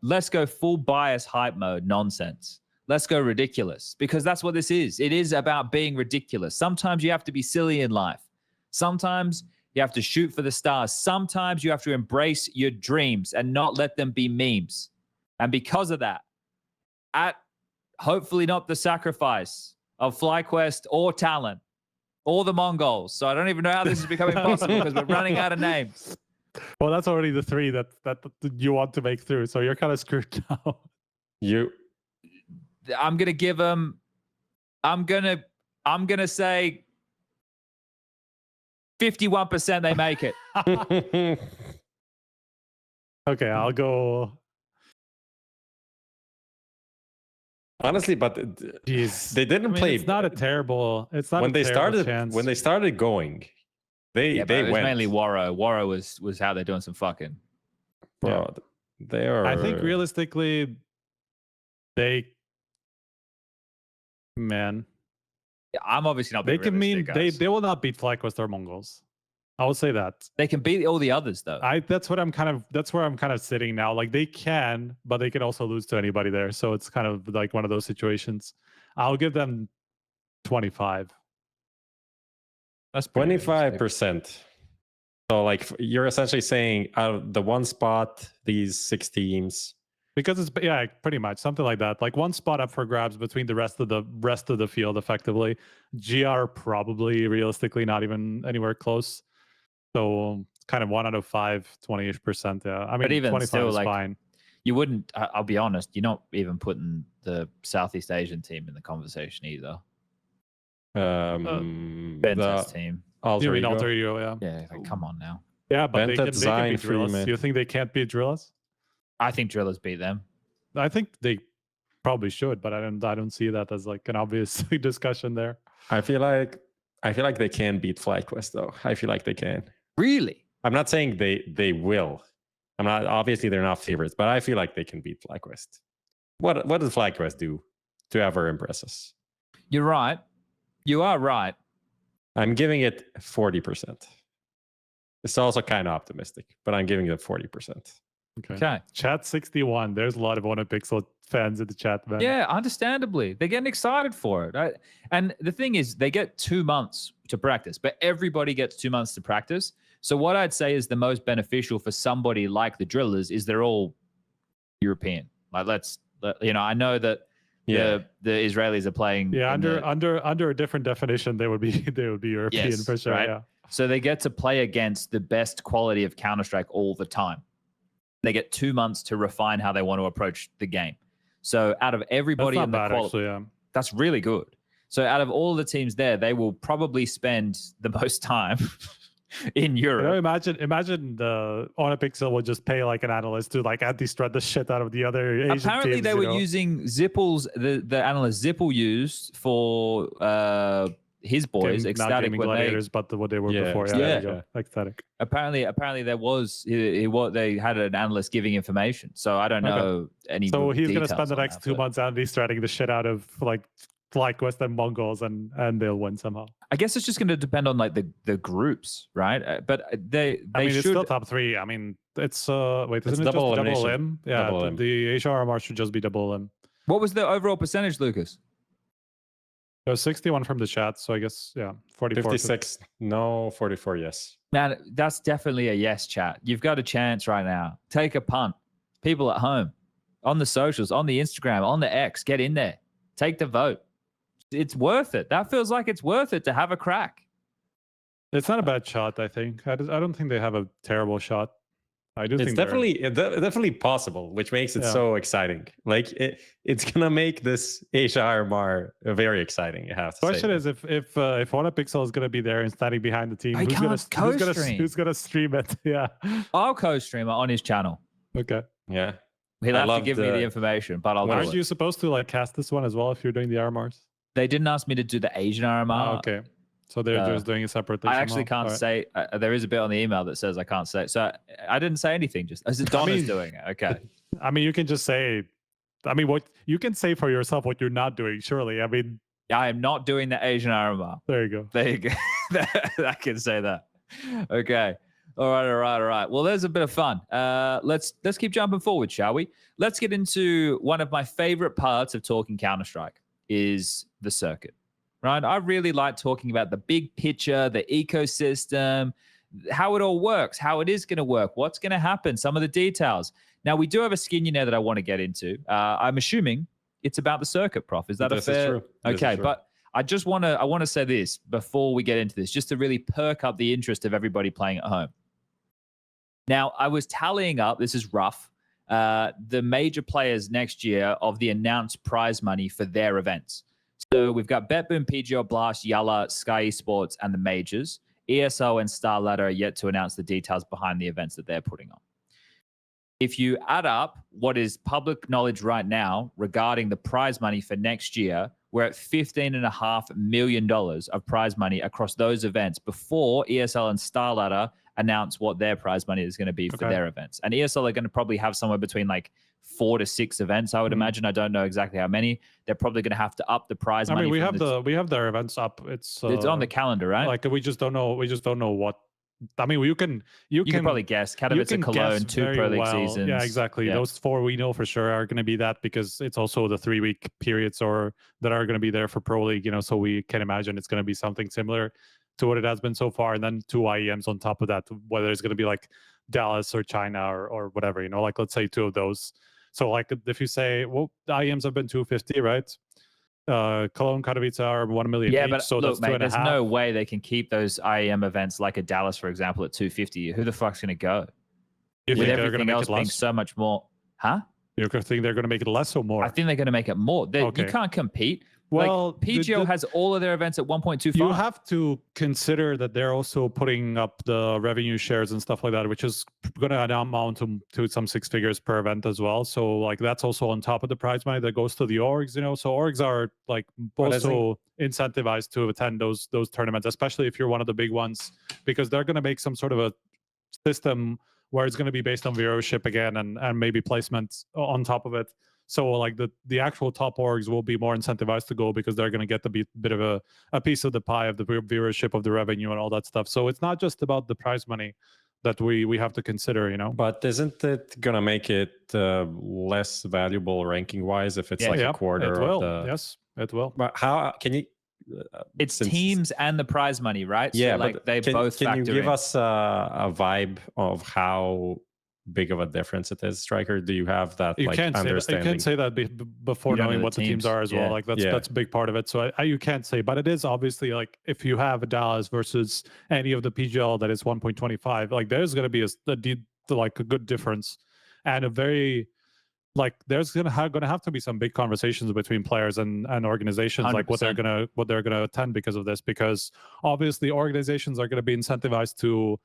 Let's go full bias hype mode nonsense. Let's go ridiculous, because that's what this is. It is about being ridiculous. Sometimes you have to be silly in life. Sometimes you have to shoot for the stars. Sometimes you have to embrace your dreams and not let them be memes. And because of that, at hopefully not the sacrifice of FlyQuest or Talon or the Mongols. So I don't even know how this is becoming possible because we're running out of names. Well, that's already the 3 that you want to make through. So you're kind of screwed now. I'm gonna give them. I'm gonna say 51% they make it. Okay, I'll go. Honestly, but Jeez. they didn't play. It's not a terrible. It's not when a they terrible started. chance. When they started going, they It was went. mainly WATO. WATO was how they're doing some fucking. Bro, they are. I think realistically, man, I'm obviously not. they Being can mean realistic, they will not beat FlyQuest or Mongols. I would say that. They can beat all the others though. That's where I'm kind of sitting now. Like they can, but they can also lose to anybody there. So it's kind of like one of those situations. I'll give them 25. That's pretty 25%. So like you're essentially saying out of the one spot, these 6 teams. Because it's pretty much something like that. Like one spot up for grabs between the rest of the field, effectively. GR probably realistically not even anywhere close. So it's kind of 1 out of 5, 20-ish%. Yeah, I mean, but even 25 still, is like, fine. You wouldn't. I'll be honest. You're not even putting the Southeast Asian team in the conversation either. Ben's team. You mean Alter Ego? Yeah. Yeah, like, come on now. Yeah, but they can beat Design DRILLAS. You think they can't beat DRILLAS? I think DRILLAS beat them. I think they probably should, but I don't see that as like an obvious discussion there. I feel like they can beat FlyQuest though. I feel like they can. Really? I'm not saying they will. I'm not. Obviously, they're not favorites, but I feel like they can beat FlyQuest. What does FlyQuest do to ever impress us? You're right. You are right. I'm giving it 40%. It's also kind of optimistic, but I'm giving it 40%. Okay. Chat 61. There's a lot of ohnePixel fans in the chat, man. Yeah, understandably. They're getting excited for it. And the thing is, they get 2 months to practice, but everybody gets 2 months to practice. So what I'd say is the most beneficial for somebody like the DRILLAS is they're all European. Like I know that the Israelis are playing. Yeah, under a different definition, they would be European for sure. Right? Yeah. So they get to play against the best quality of Counter-Strike all the time. They get 2 months to refine how they want to approach the game. So out of everybody in the quality, that's really good. So out of all the teams there, they will probably spend the most time in Europe. You know, imagine the ohnePixel would just pay like an analyst to like anti-strut the shit out of the other Asian Apparently teams, they were using Zippel's, the analyst Zippel used for his boys, Ecstatic Gladiators, but what they were before. Yeah. Ecstatic. Apparently there was they had an analyst giving information. So I don't know any. So he's going to spend the on next that, 2 months anti-stratting the shit out of like FlyQuest and Mongols, and they'll win somehow. I guess it's just going to depend on like the groups, right? But they it's should. still top 3. I mean, it's isn't it just double limb? Yeah, the HRMR should just be double limb. What was the overall percentage, Lucas? There was 61 from the chat, so I guess 44. 56, no, 44, yes. Man, that's definitely a yes, chat. You've got a chance right now. Take a punt. People at home, on the socials, on the Instagram, on the X, get in there. Take the vote. It's worth it. That feels like it's worth it to have a crack. It's not a bad shot, I think. I don't think they have a terrible shot. I do It's think definitely possible, which makes it so exciting. Like it's gonna make this HRMR very exciting. I have to Question say. is if ohnePixel is gonna be there and standing behind the team, who's gonna stream it? Yeah, I'll co-stream it on his channel. Okay. Yeah. He'll have to give me the information, but I'll do Aren't it. you supposed to like cast this one as well if you're doing the RMRs? They didn't ask me to do the Asian RMR. Oh, okay. So they're just doing it separately. I actually can't say. There is a bit on the email that says I can't say. So I didn't say anything. Just as Donna's doing it. Okay. I mean, you can just say. I mean, what you can say for yourself what you're not doing. Surely, I mean, I am not doing the Asian RMR. There you go. There you go. I can say that. Okay. All right. Well, there's a bit of fun. Let's keep jumping forward, shall we? Let's get into one of my favorite parts of talking Counter-Strike is the circuit. Right? I really like talking about the big picture, the ecosystem, how it all works, how it is going to work, what's going to happen, some of the details. Now, we do have a Skinionaire that I want to get into. I'm assuming it's about the circuit, Prof. Is that This a fair? is true. This is Okay, true. but I want to say this before we get into this, just to really perk up the interest of everybody playing at home. Now, I was tallying up, this is rough, the major players next year of the announced prize money for their events. So we've got BetBoom, PGL Blast, Yalla, Sky Esports, and the majors. ESL and Star Ladder are yet to announce the details behind the events that they're putting on. If you add up what is public knowledge right now regarding the prize money for next year, we're at $15.5 million of prize money across those events before ESL and Star Ladder announce what their prize money is going to be for their events. And ESL are going to probably have somewhere between like 4 to 6 events, I would imagine. I don't know exactly how many. They're probably going to have to up the prize money. I mean, we have their events up. It's on the calendar, right? Like we just don't know what. I mean, you can probably guess. Katowice and Cologne, 2 Pro League seasons. Yeah, exactly. Yeah. Those 4 we know for sure are going to be that, because it's also the 3-week periods that are going to be there for Pro League. So we can imagine it's going to be something similar to what it has been so far, and then 2 IEMs on top of that, whether it's going to be like Dallas or China or whatever. Like let's say 2 of those. So like if you say, well, the IEMs have been 250, right? Cologne, Katowice are 1 million each, but so look, that's mate, there's no way they can keep those IEM events like a Dallas, for example, at 250. Who the fuck's going to go? You With think they're going to everything make else it being less? so much more. Huh? You think they're going to make it less or more? I think they're going to make it more. Okay. You can't compete. Well, like, PGO has all of their events at 1.25. You have to consider that they're also putting up the revenue shares and stuff like that, which is going to amount to some 6 figures per event as well. So like that's also on top of the prize money that goes to the orgs. So orgs are like also incentivized to attend those tournaments, especially if you're one of the big ones, because they're going to make some sort of a system where it's going to be based on viewership again and maybe placements on top of it. So like the actual top orgs will be more incentivized to go, because they're going to get a bit of a piece of the pie of the viewership, of the revenue and all that stuff. So it's not just about the prize money that we have to consider, But isn't it going to make it less valuable ranking wise if it's a quarter it will. of the... Yes, it will. But how can you... It's teams and the prize money, right? Yeah, so, like but they both can you factor give in. us a vibe of how big of a difference it is, Striker? Do you have that understanding? You can't say that before knowing what the teams are as well. Like that's a big part of it. So you can't say, but it is obviously like if you have a Dallas versus any of the PGL that is 1.25, like there's going to be a good difference, and a very like there's gonna have to be some big conversations between players and organizations, 100%. Like what they're gonna attend because of this, because obviously organizations are going to be incentivized to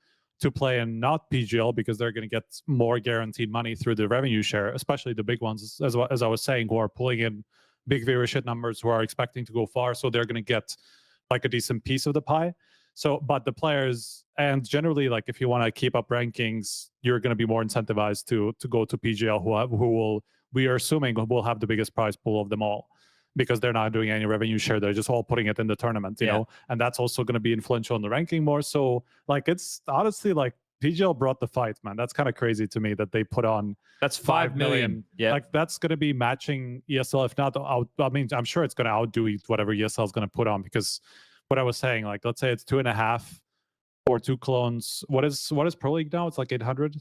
play and not PGL, because they're going to get more guaranteed money through the revenue share, especially the big ones, as I was saying, who are pulling in big viewership numbers, who are expecting to go far. So they're going to get like a decent piece of the pie. So, but the players, and generally, like if you want to keep up rankings, you're going to be more incentivized to go to PGL, we are assuming will have the biggest prize pool of them all, because they're not doing any revenue share. They're just all putting it in the tournament, you know, and that's also going to be influential in the ranking more. So like, it's honestly like PGL brought the fight, man. That's kind of crazy to me that they put on. That's 5 million. Yeah. Like that's going to be matching ESL. If not, I mean, I'm sure it's going to outdo whatever ESL is going to put on, because what I was saying, like, let's say it's 2.5 or 2 clones. What is Pro League now? It's like 800.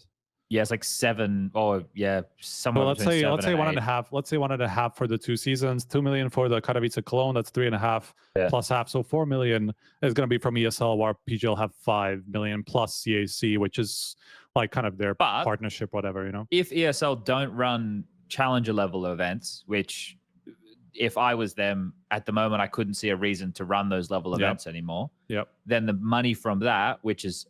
Yeah, it's like 7. Oh, yeah, somewhere. Well, let's say 1.5. Let's say 1.5 for the 2 seasons. 2 million for the Katowice clone. That's 3.5 plus half. So 4 million is going to be from ESL, while PGL have 5 million plus CAC, which is like kind of their partnership, whatever, you know. If ESL don't run challenger level events, which if I was them at the moment, I couldn't see a reason to run those level events anymore. Yep. Then the money from that, which is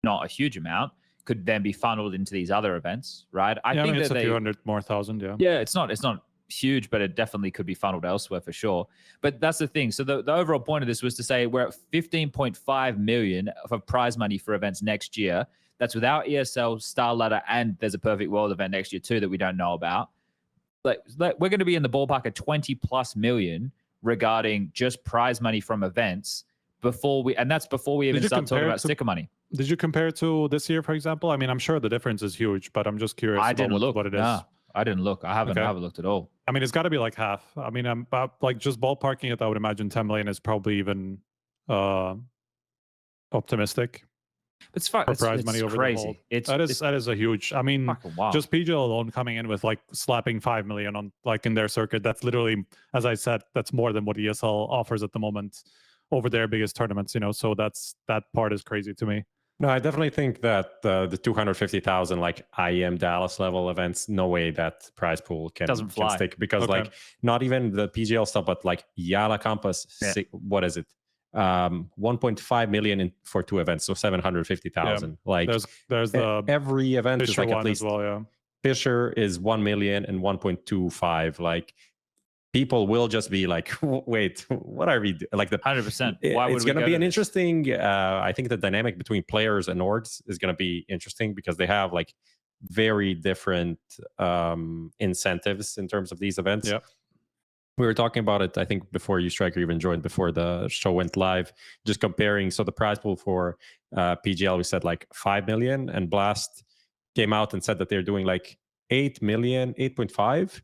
not a huge amount, could then be funneled into these other events, right? I think it's that a few hundred more thousand, Yeah, it's not huge, but it definitely could be funneled elsewhere for sure. But that's the thing. So the overall point of this was to say we're at 15.5 million of prize money for events next year. That's without ESL, Star Ladder, and there's a Perfect World event next year too that we don't know about. Like we're going to be in the ballpark of 20+ million regarding just prize money from events that's before we even start talking about sticker money. Did you compare it to this year, for example? I mean, I'm sure the difference is huge, but I'm just curious what it is. Nah, I didn't look. I haven't looked at all. I mean, it's got to be like half. I mean, I'm like just ballparking it. I would imagine 10 million is probably even optimistic. It's for prize money over crazy. the whole. It's That is a huge. I mean, fucking wild. just PGL alone coming in with like slapping 5 million on like in their circuit. That's literally, as I said, that's more than what ESL offers at the moment over their biggest tournaments. So that part is crazy to me. No, I definitely think that the 250,000 like IEM Dallas level events, no way that prize pool can stick, because like not even the PGL stuff, but like Yala Campus, what is it? 1.5 million for 2 events, so 750,000. Like there's the every event Fisher is like at least as well, yeah. Fisher is 1 million and 1.25. Like people will just be like, wait, what are we doing? Like the 100%. Why would it's we going to go be to an this? interesting. I think the dynamic between players and orgs is going to be interesting because they have like very different incentives in terms of these events. Yeah. We were talking about it, I think, before you, Striker, even joined, before the show went live, just comparing. So the prize pool for PGL, we said like 5 million, and Blast came out and said that they're doing like 8 million, 8.5.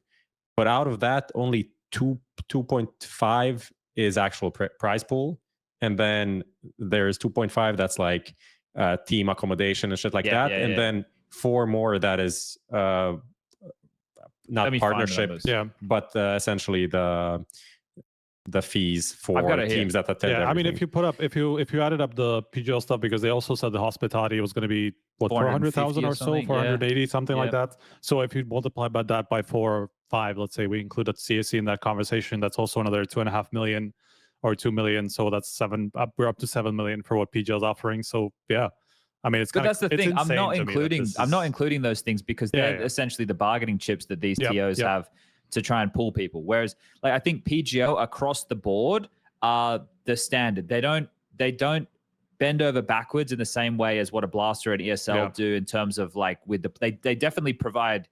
But out of that, only 2.5 is actual prize pool. And then there's 2.5 that's like team accommodation and shit like that. And then 4 more that is not partnership, but essentially the fees for teams that attend. Yeah, I mean, if you added up the PGL stuff, because they also said the hospitality was going to be what 400,000 or so, 480 something like that. So if you multiply by that by 4 or 5, let's say we included CSC in that conversation, that's also another 2.5 million or 2 million. So that's we're up to 7 million for what PGL is offering. So yeah. I mean, but that's the thing. I'm not including those things because they're essentially the bargaining chips that these TOs have to try and pull people. Whereas, like, I think PGL across the board are the standard. They don't bend over backwards in the same way as what a Blaster and ESL do in terms of like they definitely provide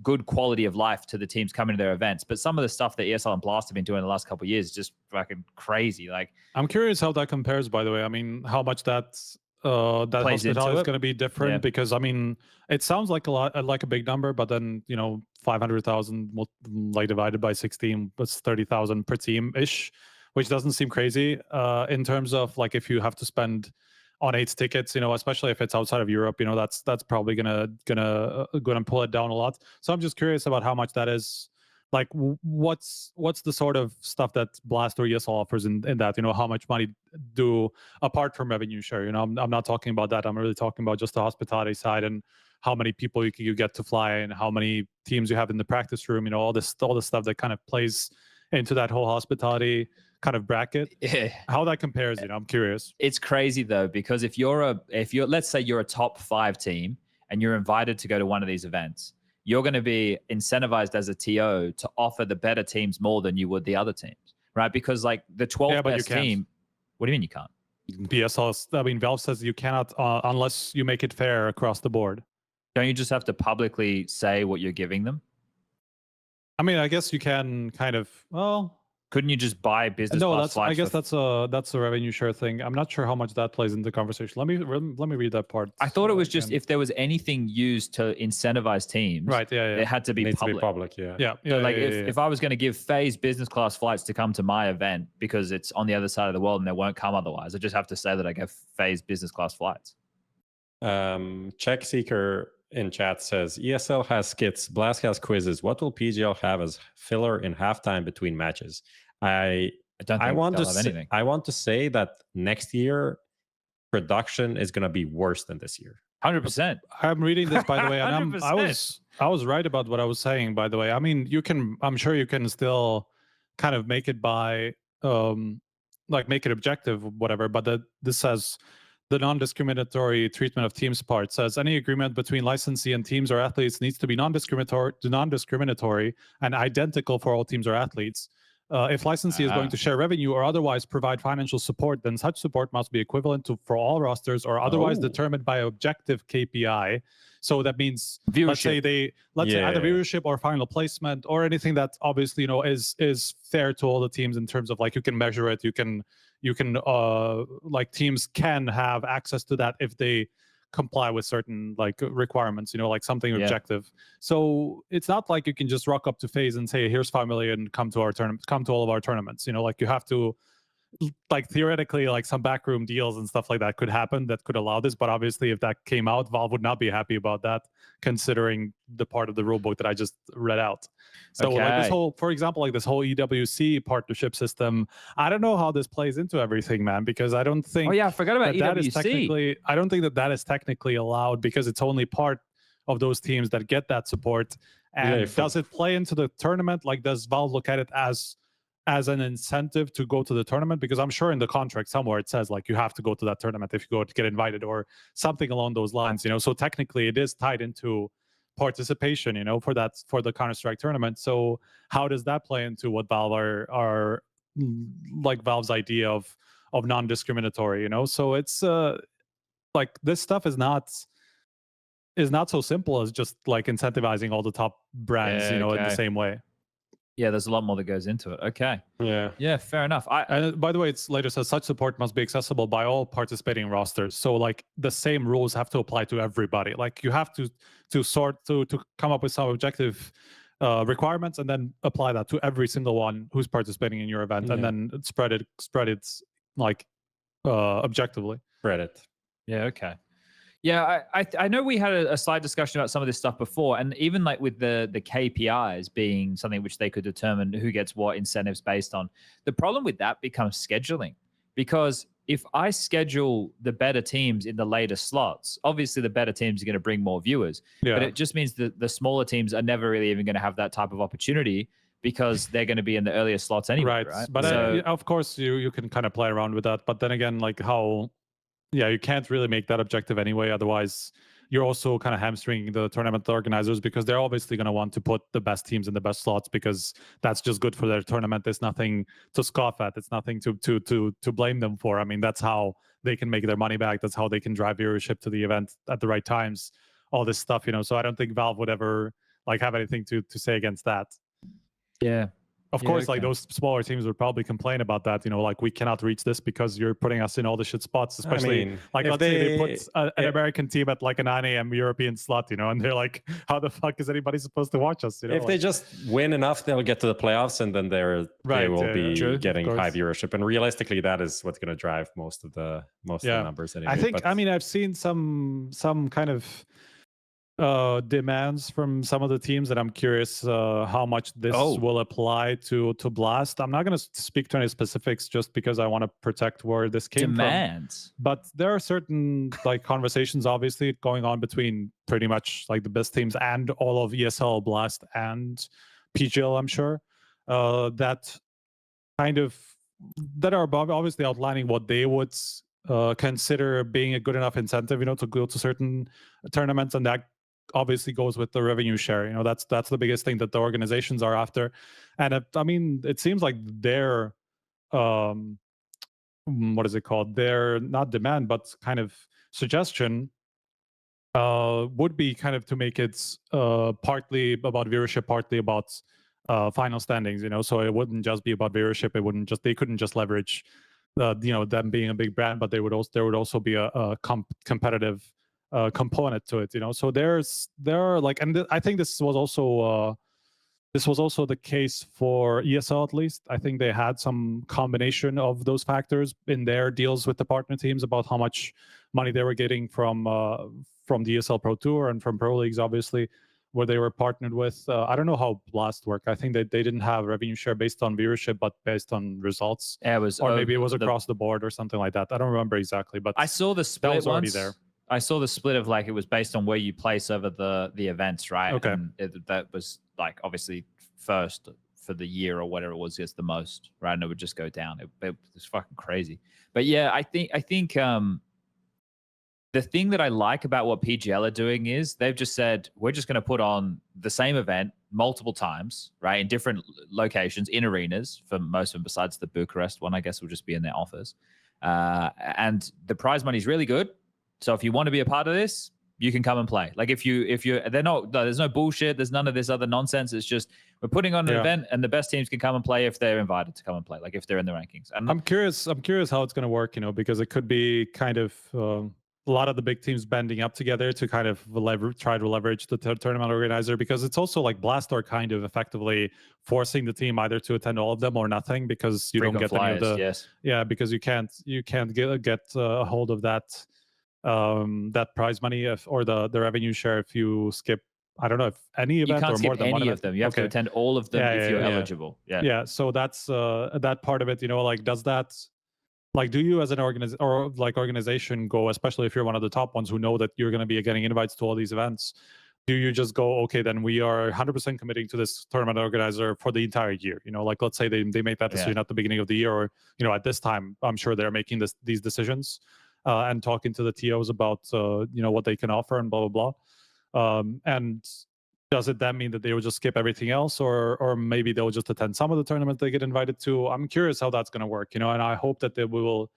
good quality of life to the teams coming to their events. But some of the stuff that ESL and Blast have been doing in the last couple of years is just fucking crazy. Like, I'm curious how that compares, by the way. I mean, how much that hospitality is going to be different, because I mean, it sounds like a lot, like a big number, but then 500,000 like divided by 16 was 30,000 per team ish, which doesn't seem crazy in terms of like if you have to spend on 8 tickets, especially if it's outside of Europe, that's probably gonna pull it down a lot. So I'm just curious about how much that is. Like, what's the sort of stuff that Blast or ESL offers in that? How much money do, apart from revenue share? I'm not talking about that. I'm really talking about just the hospitality side and how many people you get to fly and how many teams you have in the practice room. All the stuff that kind of plays into that whole hospitality kind of bracket. How that compares, I'm curious. It's crazy though, because if you're let's say you're a top 5 team and you're invited to go to one of these events, you're going to be incentivized as a TO to offer the better teams more than you would the other teams, right? Because like the 12th best team, what do you mean you can't? Valve says you cannot unless you make it fair across the board. Don't you just have to publicly say what you're giving them? I mean, I guess you can kind of, couldn't you just buy business class flights? I guess that's a revenue share thing. I'm not sure how much that plays into the conversation. Let me read that part. I thought it was just if there was anything used to incentivize teams, right? Yeah, it had to be public. If I was going to give FaZe business class flights to come to my event because it's on the other side of the world and they won't come otherwise, I just have to say that I give FaZe business class flights. Check Seeker in chat says ESL has skits, Blast has quizzes. What will PGL have as filler in halftime between matches? I want to say that next year production is going to be worse than this year. 100%. I'm reading this, by the way, and I was right about what I was saying, by the way. I mean, I'm sure you can still kind of make it by make it objective, whatever, but this says the non-discriminatory treatment of teams part says any agreement between licensee and teams or athletes needs to be non-discriminatory and identical for all teams or athletes. If licensee is going to share revenue or otherwise provide financial support, then such support must be equivalent for all rosters or otherwise determined by objective KPI. So that means, let's say either viewership or final placement or anything that obviously is fair to all the teams in terms of like you can measure it, you can like teams can have access to that if they comply with certain like requirements, like something objective. So it's not like you can just rock up to FaZe and say, here's 5 million, come to our tournament, come to all of our tournaments. Like you have to like theoretically, like some backroom deals and stuff like that could happen that could allow this. But obviously, if that came out, Valve would not be happy about that, considering the part of the rulebook that I just read out. So like this Okay. whole, for example, like this whole EWC partnership system, I don't know how this plays into everything, man, because I don't think Oh yeah, I forgot about that is EWC. technically, I don't think that that is technically allowed because it's only part of those teams that get that support. And if- does it play into the tournament? Like, does Valve look at it as an incentive to go to the tournament? Because I'm sure in the contract somewhere it says like you have to go to that tournament if you go to get invited or something along those lines, you know. So technically it is tied into participation, you know, for the Counter-Strike tournament. So how does that play into what Valve are like Valve's idea of non-discriminatory, you know? So it's like this stuff is not so simple as just like incentivizing all the top brands, Yeah, you know, in the okay. same way. Yeah, there's a lot more that goes into it. Okay. Yeah. Yeah, fair enough. And by the way, it's later says such support must be accessible by all participating rosters. So like the same rules have to apply to everybody. Like you have to come up with some objective requirements and then apply that to every single one who's participating in your event, and Yeah. then spread it like objectively. Credit. Yeah, okay. Yeah, I know we had a slight discussion about some of this stuff before, and even like with the KPIs being something which they could determine who gets what incentives based on. The problem with that becomes scheduling, because if I schedule the better teams in the later slots, obviously the better teams are going to bring more viewers, Yeah. but it just means that the smaller teams are never really even going to have that type of opportunity because they're going to be in the earlier slots anyway, right? But So- of course you can kind of play around with that, but then again, like how, yeah, you can't really make that objective anyway. Otherwise, you're also kind of hamstringing the tournament organizers, because they're obviously going to want to put the best teams in the best slots because that's just good for their tournament. There's nothing to scoff at. It's nothing to blame them for. I mean, that's how they can make their money back. That's how they can drive viewership to the event at the right times. All this stuff, you know. So I don't think Valve would ever like have anything to say against that. yeah. Of Yeah, course, like okay. those smaller teams would probably complain about that, you know, like we cannot reach this because you're putting us in all the shit spots, especially mean, like if let's say they put an if- American team at like a 9 a.m. European slot, you know, and they're like, how the fuck is anybody supposed to watch us? You know, If they just win enough, they'll get to the playoffs, and then they Right, will yeah, be true, of getting high course. viewership. And realistically, that is what's going to drive most of the Yeah. numbers. Anyway. I think, But I mean, I've seen some kind of demands from some of the teams that I'm curious how much this will apply to Blast. I'm not going to speak to any specifics just because I want to protect where this came from. Demands. But there are certain like conversations obviously going on between pretty much like the best teams and all of ESL, Blast, and PGL, I'm sure, that kind of that are obviously outlining what they would consider being a good enough incentive, you know, to go to certain tournaments, and that obviously goes with the revenue share. You know, that's the biggest thing that the organizations are after. And I mean, it seems like their what is it called? Their not demand, but kind of suggestion would be kind of to make it partly about viewership, partly about final standings. You know, so it wouldn't just be about viewership. It wouldn't just, they couldn't just leverage you know, them being a big brand, but there would also be a competitive component to it, you know. So there are like, and I think this was also the case for ESL, at least. I think they had some combination of those factors in their deals with the partner teams about how much money they were getting from the ESL Pro Tour and from Pro Leagues, obviously, where they were partnered with. I don't know how Blast worked. I think that they didn't have revenue share based on viewership, but based on results. Yeah, it was, Or maybe it was across the board or something like that. I don't remember exactly, but I saw the split was already once. there. I saw the split of like it was based on where you place over the events, right? Okay. And that was like obviously first for the year or whatever it was, gets the most, right? And it would just go down. It was fucking crazy. But yeah, I think the thing that I like about what PGL are doing is they've just said, we're just going to put on the same event multiple times, right? In different locations, in arenas for most of them, besides the Bucharest one, I guess will just be in their office. And the prize money is really good. So if you want to be a part of this, you can come and play. Like if you're, there's no bullshit. There's none of this other nonsense. It's just, we're putting on an event and the best teams can come and play if they're invited to come and play, like if they're in the rankings. And I'm curious how it's going to work, you know, because it could be kind of a lot of the big teams banding up together to kind of try to leverage the tournament organizer, because it's also like Blastor kind of effectively forcing the team either to attend all of them or nothing, because you don't get any of the because you can't get a hold of that that prize money or the revenue share if you skip. I don't know if any event or more than one event. Of them. You have to attend all of them if you're eligible. Yeah. So that's that part of it. Like, does that, like, do you as an organization go, especially if you're one of the top ones who know that you're going to be getting invites to all these events, do you just go, okay, then we are 100% committing to this tournament organizer for the entire year? Like, let's say they make that decision at the beginning of the year, or at this time, I'm sure they're making these decisions and talking to the TOs about what they can offer and blah blah blah. And does it then mean that they will just skip everything else, or maybe they'll just attend some of the tournaments they get invited to? I'm curious how that's going to work, and I hope that we will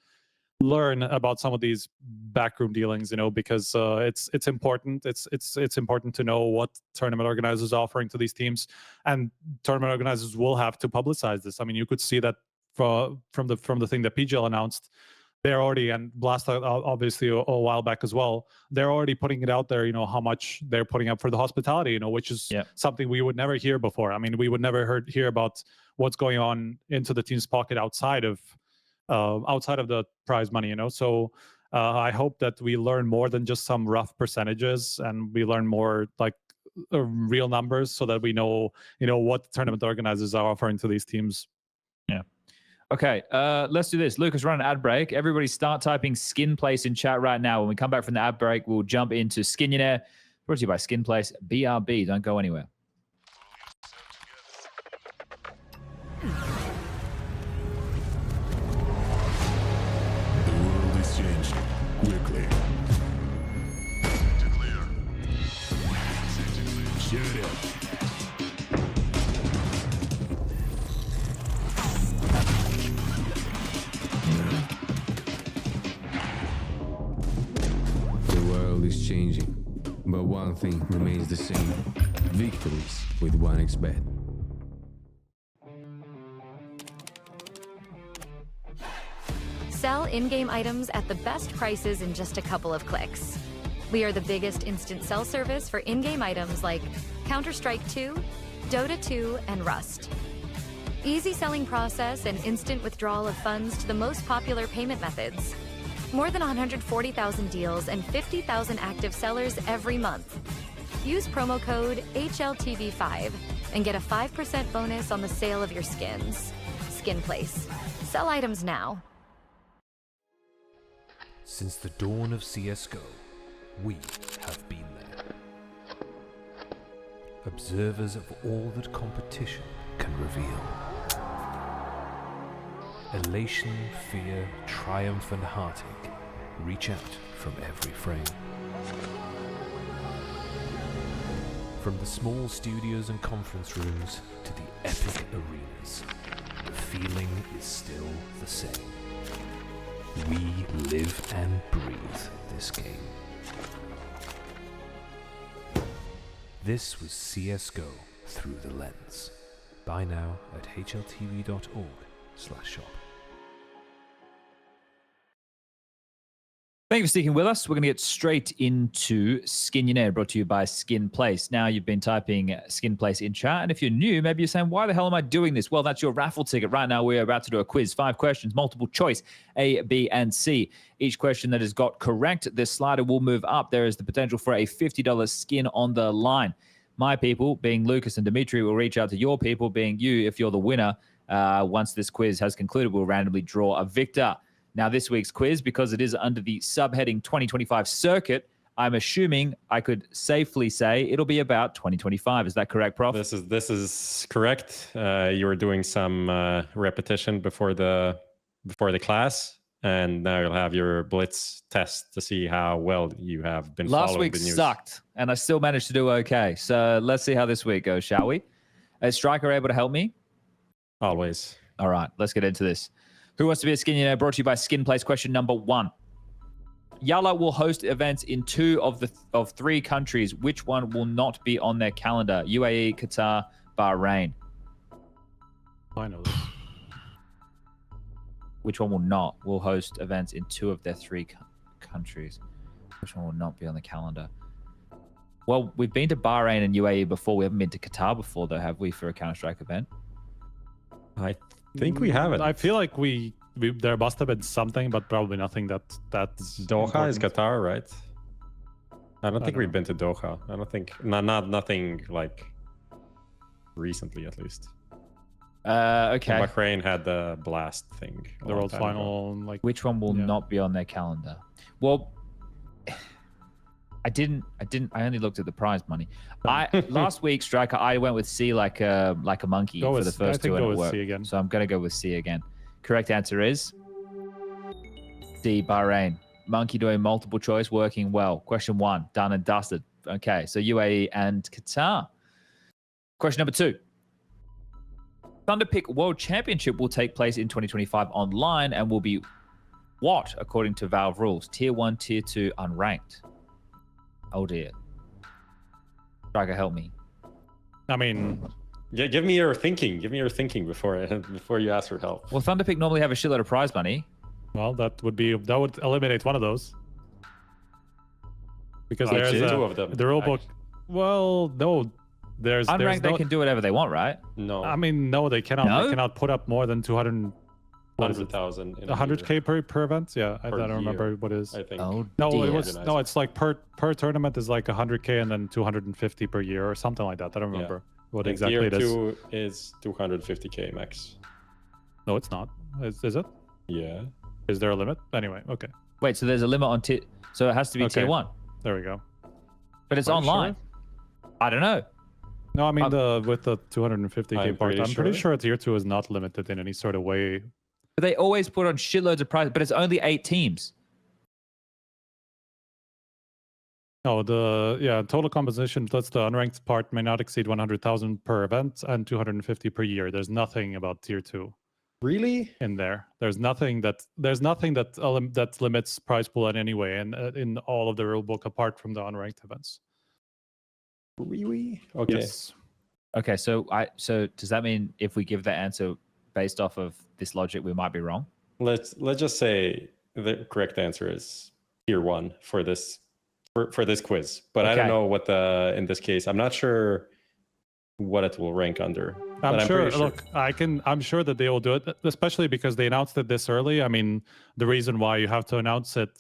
learn about some of these backroom dealings, because it's important. It's important to know what tournament organizers are offering to these teams, and tournament organizers will have to publicize this. I mean, you could see that from the thing that PGL announced. They're already, and Blast obviously a while back as well, they're already putting it out there, how much they're putting up for the hospitality, which is something we would never hear before. I mean, we would never hear about what's going on into the team's pocket outside of the prize money, So I hope that we learn more than just some rough percentages, and we learn more like real numbers, so that we know, what the tournament organizers are offering to these teams. Yeah. Okay, let's do this. Lucas, run an ad break. Everybody start typing Skin Place in chat right now. When we come back from the ad break, we'll jump into Skinionaire, brought to you by Skin Place. BRB, don't go anywhere. The world is changing quickly. Shut up. Is changing, but one thing remains the same: victories with 1xbet. Sell in-game items at the best prices in just a couple of clicks. We are the biggest instant sell service for in-game items like Counter-Strike 2, Dota 2, and Rust. Easy selling process and instant withdrawal of funds to the most popular payment methods. More than 140,000 deals and 50,000 active sellers every month. Use promo code HLTV5 and get a 5% bonus on the sale of your skins. Skin Place. Sell items now. Since the dawn of CSGO, we have been there. Observers of all that competition can reveal. Elation, fear, triumph, and heartache reach out from every frame. From the small studios and conference rooms to the epic arenas, the feeling is still the same. We live and breathe this game. This was CSGO Through the Lens. Buy now at hltv.org/shop. Thank you for sticking with us. We're going to get straight into Skinionaire, brought to you by Skin Place. Now, you've been typing Skin Place in chat, and if you're new, maybe you're saying, why the hell am I doing this? Well, that's your raffle ticket. Right now, we're about to do a quiz. 5 questions, multiple choice, A, B, and C. Each question that is got correct, this slider will move up. There is the potential for a $50 skin on the line. My people, being Lucas and Dimitri, will reach out to your people, being you, if you're the winner. Once this quiz has concluded, we'll randomly draw a victor. Now, this week's quiz, because it is under the subheading 2025 circuit, I'm assuming I could safely say it'll be about 2025. Is that correct, Prof? This is correct. You were doing some repetition before the class, and now you'll have your blitz test to see how well you have been following the news. Last week sucked, and I still managed to do okay. So let's see how this week goes, shall we? Is Striker able to help me? Always. All right, let's get into this. Who wants to be a Skinionaire? Brought to you by Skin Place. Question number 1. Yalla will host events in 2 of 3 countries. Which one will not be on their calendar? UAE, Qatar, Bahrain. I know this. Which one will not? Will host events in 2 of their 3 countries. Which one will not be on the calendar? Well, we've been to Bahrain and UAE before. We haven't been to Qatar before, though, have we, for a Counter-Strike event? I think we haven't. I feel like we there must have been something, but probably nothing that's Doha is important. Qatar, right? I don't think don't we've know. been to Doha. I don't think nothing like recently, at least. Okay. Bahrain had the blast thing. a The long world time ago. final, like Which one will Yeah. not be on their calendar? Well, I only looked at the prize money. Last week, Striker, I went with C like a monkey Go for with- the first I think two, and go it with worked. C again. So I'm gonna go with C again. Correct answer is D, Bahrain. Monkey doing multiple choice, working well. Question 1, done and dusted. Okay, so UAE and Qatar. Question number 2. Thunderpick World Championship will take place in 2025 online and will be what, according to Valve rules? Tier 1, Tier 2, unranked. Oh dear. Striker, help me. I mean, Yeah, give me your thinking. Give me your thinking before you ask for help. Well, Thunderpick normally have a shitload of prize money. well, that would eliminate one of those. Because Actually, there's two of them, the rule book. Well, no, there's Unranked, they no, can do whatever they want, right? No, I mean, no, they cannot. No? They cannot put up more than 200. What is it? 100,000. 100k per event? Yeah, I Per don't remember year. what it is. I think. Oh, No, dear. it was Organizer. it's like per tournament is like 100k and then 250 per year or something like that. I don't Yeah. remember what And exactly tier it is. 2 is 250k max. No, it's not. Is it? Yeah. Is there a limit? Anyway, okay, Wait, so there's a limit on tier, so it has to be Okay. tier 1, there we go. but it's Are you online. I don't know. No, I mean Um, with the 250k I'm part, pretty I'm pretty sure. sure tier 2 is not limited in any sort of way. But they always put on shitloads of prizes, but it's only 8 teams. No, total composition plus the unranked part may not exceed 100,000 per event and 250 per year. There's nothing about tier 2 Really? in there. There's nothing that that limits prize pool in any way and in all of the rule book apart from the unranked events. Really? Okay. Yes. Okay, so does that mean if we give that answer based off of this logic, we might be wrong? Let's just say the correct answer is tier 1 for this quiz. But I don't Okay. know what in this case, I'm not sure what it will rank under. I'm but sure. pretty sure. Look, I'm sure that they will do it, especially because they announced it this early. I mean, the reason why you have to announce it,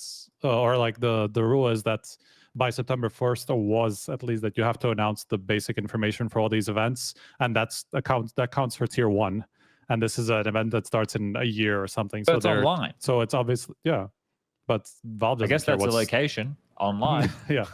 or like the rule is that by September 1st, or was at least that you have to announce the basic information for all these events, and that counts for tier 1. And this is an event that starts in a year or something. But it's online. So it's obviously but Valve I doesn't guess care that's a what's location online. yeah.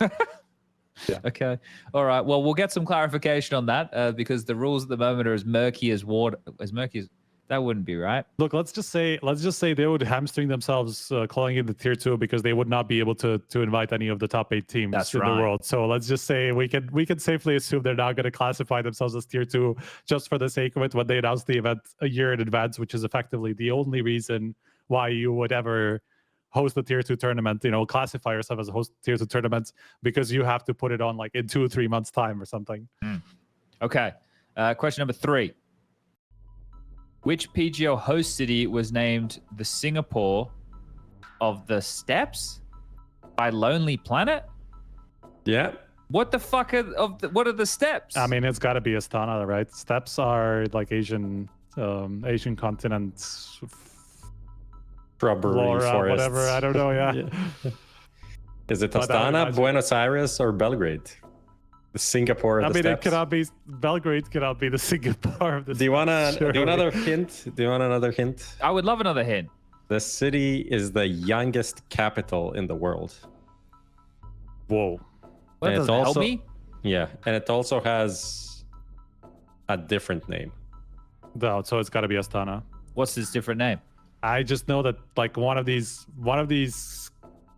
Okay. All right. Well, we'll get some clarification on that because the rules at the moment are as murky as water. As murky as that wouldn't be right. Look, let's just say they would hamstring themselves calling it the tier 2 because they would not be able to invite any of the top 8 teams That's in right. the world. So let's just say we can safely assume they're not going to classify themselves as tier 2 just for the sake of it when they announce the event a year in advance, which is effectively the only reason why you would ever host a tier 2 tournament, classify yourself as a host tier 2 tournament, because you have to put it on like in 2 or 3 months time or something. Okay. Question number 3. Which PGL host city was named the Singapore of the Steppes by Lonely Planet? Yeah. What the fuck what are the steps? I mean, it's got to be Astana, right? Steps are like Asian continent Shrubbery flora, forests. whatever. I don't know. Yeah. Is it But I would Astana, imagine- Buenos Aires, or Belgrade? The Singapore of I the mean, steppes. it cannot be Belgrade. Cannot be the Singapore of the. Do you want Surely. another hint? Do you want another hint? I would love another hint. The city is the youngest capital in the world. Whoa. Well, And that it's doesn't help also- me. Yeah, and it also has a different name. No, so it's got to be Astana. What's his different name? I just know that like one of these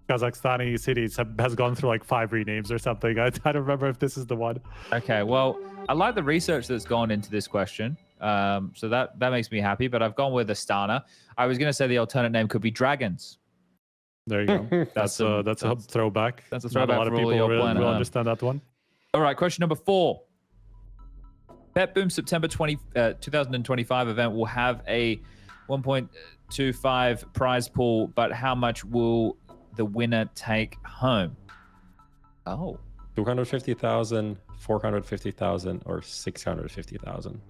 Kazakhstani cities has gone through like 5 renames or something. I don't remember if this is the one. Okay, well, I like the research that's gone into this question. So that makes me happy, but I've gone with Astana. I was going to say the alternate name could be Dragons. There you go. That's a throwback. That's a Not throwback a lot of for all people your will Planet Earth. understand that one. All right, question number 4. Pet Boom September 2025 event will have a 1.25 prize pool, but how much will the winner take home? Oh, 250,000, 450,000, or 650,000.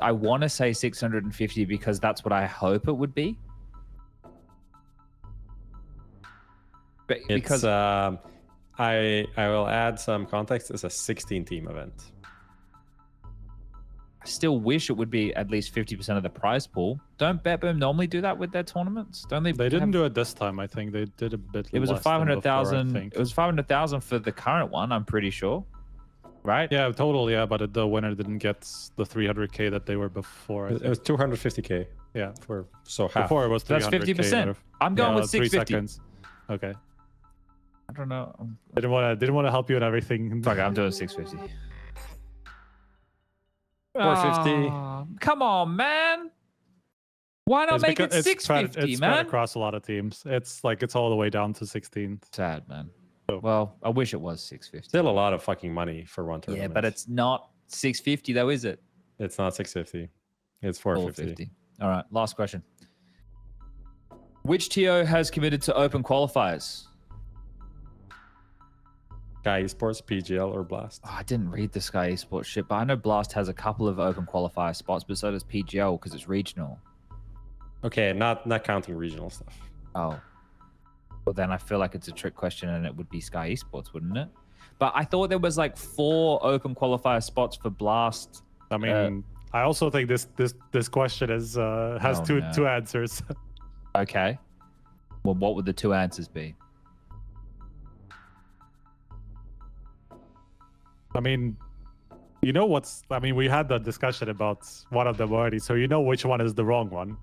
I want to say 650 because that's what I hope it would be. But It's, because I will add some context. It's a 16-team event. I still wish it would be at least 50% of the prize pool. Don't BetBoom normally do that with their tournaments? Don't they? They didn't do it this time. I think they did a bit. It was a less than 500,000. before, I think. It was 500,000 for the current one. I'm pretty sure. Right? Yeah, total. Yeah, but the winner didn't get the 300k that they were before. I It think. was 250k. Yeah, For so half. before it was 300k. That's 50%. I'm going with 3 650. seconds. Okay. I don't know. Didn't want to help you and everything. Fuck it, I'm doing 650. 450. Ah, come on, man. Why not make it it's 650, it's spread man? across a lot of teams. It's like it's all the way down to 16th. Sad, man. Oh. Well, I wish it was 650. Still a lot of fucking money for one Yeah, tournament. but it's not 650 though, is it? It's not 650. It's 450. 450. All right, last question. Which TO has committed to open qualifiers? Sky Esports, PGL, or Blast. Oh, I didn't read the Sky Esports shit, but I know Blast has a couple of open qualifier spots, but so does PGL because it's regional. Okay, not counting regional stuff. Oh. Well, then I feel like it's a trick question and it would be Sky Esports, wouldn't it? But I thought there was like 4 open qualifier spots for Blast. I mean, I also think this question is has Oh, two no. two answers. Okay. Well, what would the 2 answers be? I mean, you know we had that discussion about one of them already, so you know which one is the wrong one.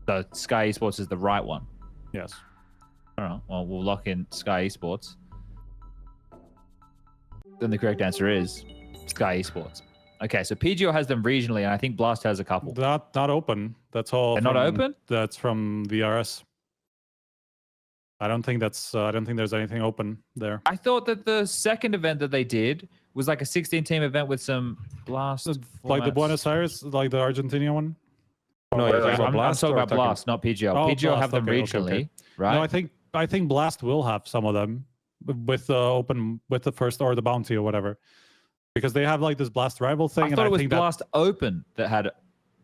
So Sky Esports is the right one. Yes. All right. Well, we'll lock in Sky Esports. Then the correct answer is Sky Esports. Okay, so PGL has them regionally, and I think Blast has a couple. Not open. That's all. They're not open? That's from VRS. I don't think there's anything open there. I thought that the second event that they did was like a 16-team event with some Blast. Like the formats. Buenos Aires, like the Argentina one. No, you're talking I'm about Blast. talking or about Blast, not PGL. Oh, PGL Blast, have them okay, regionally, okay. right? No, I think Blast will have some of them with the open with the first or the bounty or whatever, because they have like this Blast rival thing. I and thought it was think Blast Open that had.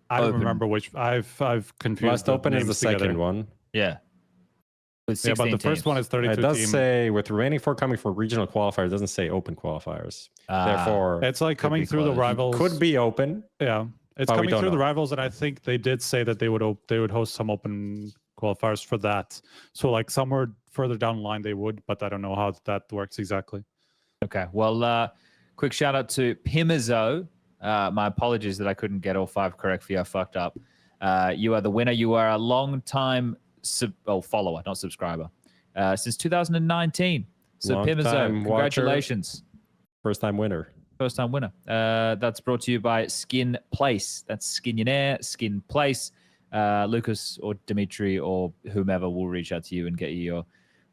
I don't open. remember which. I've confused. Blast Open is the names second together. one. Yeah. With Yeah, but 16 the first teams. one is 32 It does team. say with remaining 4 coming for regional qualifiers. It doesn't say open qualifiers. Ah. Therefore, It's like Could coming be through the closed. rivals. could be open. Yeah, it's but we coming don't through the know. rivals, and I think they did say that they would host some open qualifiers for that. So like somewhere further down the line they would, but I don't know how that works exactly. Okay. Well, quick shout out to Pimizo. My apologies that I couldn't get all 5 correct for you. I fucked up. You are the winner. You are a long time follower, not subscriber, since 2019. So Long Pimizo, time watcher. congratulations. First time winner. First time winner. That's brought to you by Skin Place. That's Skinionaire, Skin Place. Lucas or Dimitri or whomever will reach out to you and get you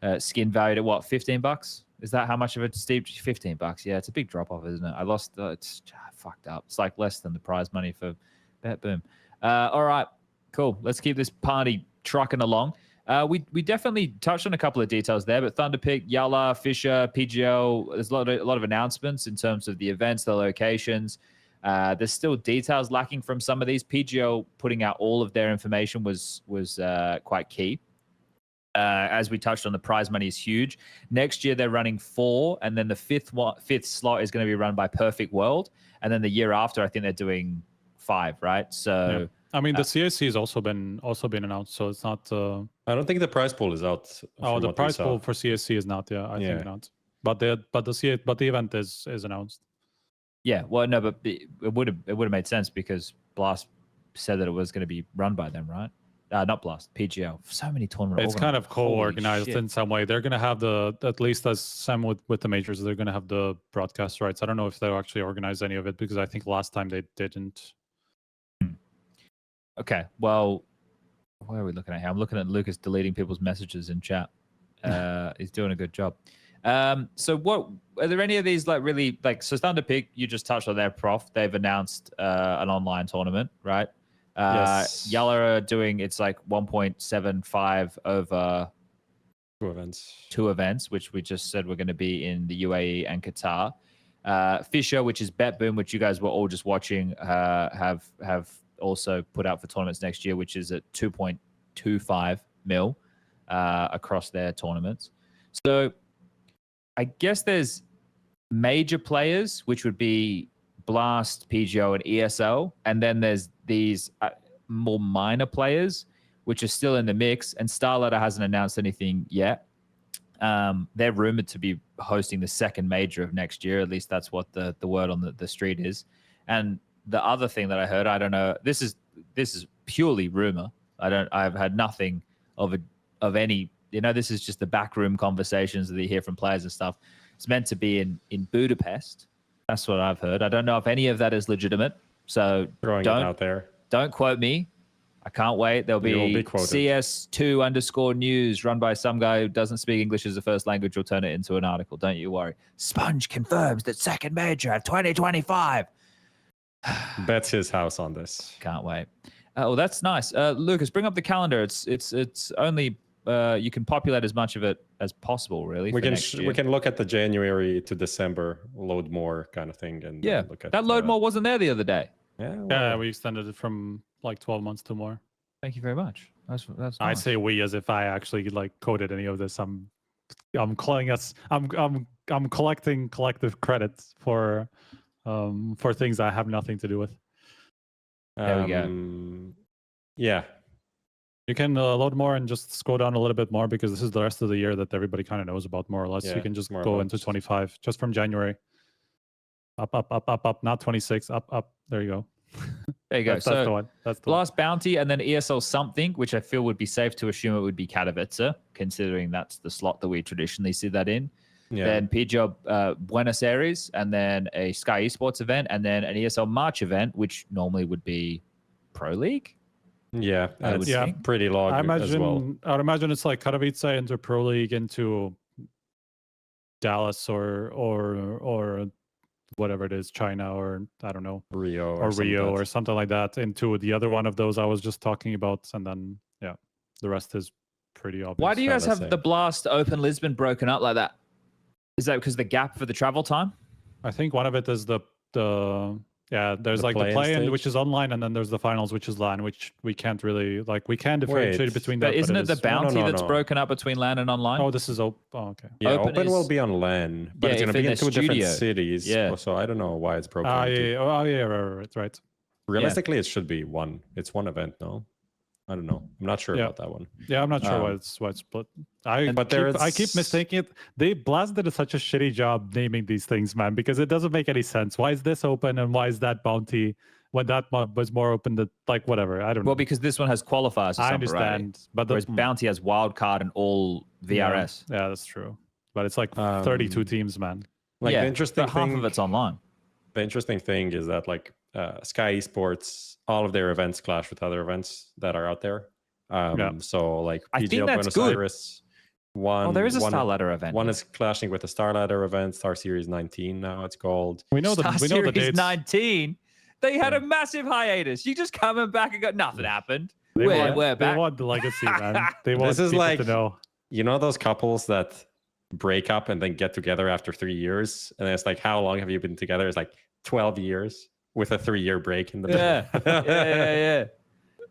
your skin valued at what, $15? Is that how much of a steep? $15? Yeah, it's a big drop off, isn't it? I lost. It's fucked up. It's like less than the prize money for BetBoom. All right, cool. Let's keep this party trucking along. We definitely touched on a couple of details there, but Thunderpick, Yalla, Fisher, PGL, there's a lot of announcements in terms of the events, the locations. There's still details lacking from some of these. PGL putting out all of their information was quite key. As we touched on, the prize money is huge. Next year they're running 4, and then the fifth slot is going to be run by Perfect World, and then the year after I think they're doing 5, right? So. Yeah. I mean, the CAC has also been announced, so it's not. I don't think the prize pool is out. Oh, from the what we prize saw. pool for CAC is not. Yeah, I think not. But the event is announced. Yeah, well, no, but it would have made sense because Blast said that it was going to be run by them, right? Not Blast, PGL. So many tournaments. It's kind of co-organized Holy shit. in some way. They're going to have at least as some with the majors, they're going to have the broadcast rights. I don't know if they'll actually organize any of it because I think last time they didn't. Okay, well, where are we looking at here? I'm looking at Lucas deleting people's messages in chat. He's doing a good job. So what are there any of these so Thunderpick, you just touched on their prof. They've announced an online tournament, right? Yes. Yalla are doing it's like 1.75 over 2 events, which we just said we're going to be in the UAE and Qatar. Fisher, which is BetBoom, which you guys were all just watching, have also put out for tournaments next year, which is at 2.25 mil across their tournaments. So I guess there's major players, which would be Blast, PGO, and ESL, and then there's these more minor players, which are still in the mix, and Starladder hasn't announced anything yet. They're rumored to be hosting the second major of next year. At least that's what the word on the street is. And the other thing that I heard, I don't know, this is purely rumor. I've had nothing of any, this is just the backroom conversations that you hear from players and stuff. It's meant to be in Budapest. That's what I've heard. I don't know if any of that is legitimate. So Throwing it out there. Don't quote me. I can't wait. There'll be CS2_news run by some guy who doesn't speak English as a first language. Will turn it into an article. Don't you worry. Sponge confirms that second major of 2025. Bets his house on this. Can't wait. Oh, that's nice. Lucas, bring up the calendar. It's only you can populate as much of it as possible, really. We can look at the January to December load more kind of thing, and look at that load more wasn't there the other day. Yeah, we extended it from like 12 months to more. Thank you very much. That's nice. I say we as if I actually like coded any of this. I'm collecting collective credits for things I have nothing to do with. There we go. Yeah. You can load more and just scroll down a little bit more because this is the rest of the year that everybody kind of knows about more or less. Yeah, you can just go into 25 just from January. Up, not 26, up. There you go. There you go. That's the one. That's the Blast Bounty and then ESL something, which I feel would be safe to assume it would be Katowice, considering that's the slot that we traditionally see that in. Yeah. Then PGO Buenos Aires, and then a Sky Esports event, and then an ESL March event, which normally would be Pro League. Yeah, I would think. pretty long as well. I'd imagine it's like Katowice into Pro League into Dallas or whatever it is, China, or I don't know, Rio or something like that, into the other one of those I was just talking about, and then the rest is pretty obvious. Why do you guys have the Blast Open Lisbon broken up like that? Is that because the gap for the travel time? I think one of it is there's The like the play-in play-in, stage? which is online, and then there's the finals, which is LAN, which we can't really we can differentiate between that. But isn't it the is- bounty No. that's broken up between LAN and online? Oh, this is open. Oh, okay. Yeah, Open Open will is- be on LAN, but Yeah, it's going if to be in in the two different studio. cities. Yeah. So I don't know why it's broken. Ah, into- yeah, right. Realistically, it should be one. It's one event, no? I don't know. I'm not sure Yeah. about that one. Yeah, I'm not sure why it's split. I keep mistaking it. They Blast did such a shitty job naming these things, man, because it doesn't make any sense. Why is this open and why is that bounty when that was more open to whatever? I don't know. Well, because this one has qualifiers. I understand, but whereas bounty has wild card and all VRS. Yeah, that's true. But it's like 32 teams, man. Like yeah, the interesting but half thing, of it's online. the interesting thing is that Sky Esports, all of their events clash with other events that are out there. So like I think PGL that's Buenos good. Aires, one. There is a one, Star Ladder event. One is clashing with the Star Ladder event, Star Series 19 now it's called. We know Star the Series dates. 19. They had a massive hiatus. You just coming back and go, nothing happened. They We're back. want the legacy, man. They want This is people like- to know. You know those couples that break up and then get together after 3 years? And then it's like, how long have you been together? It's like 12 years with a 3-year break in the middle. Yeah.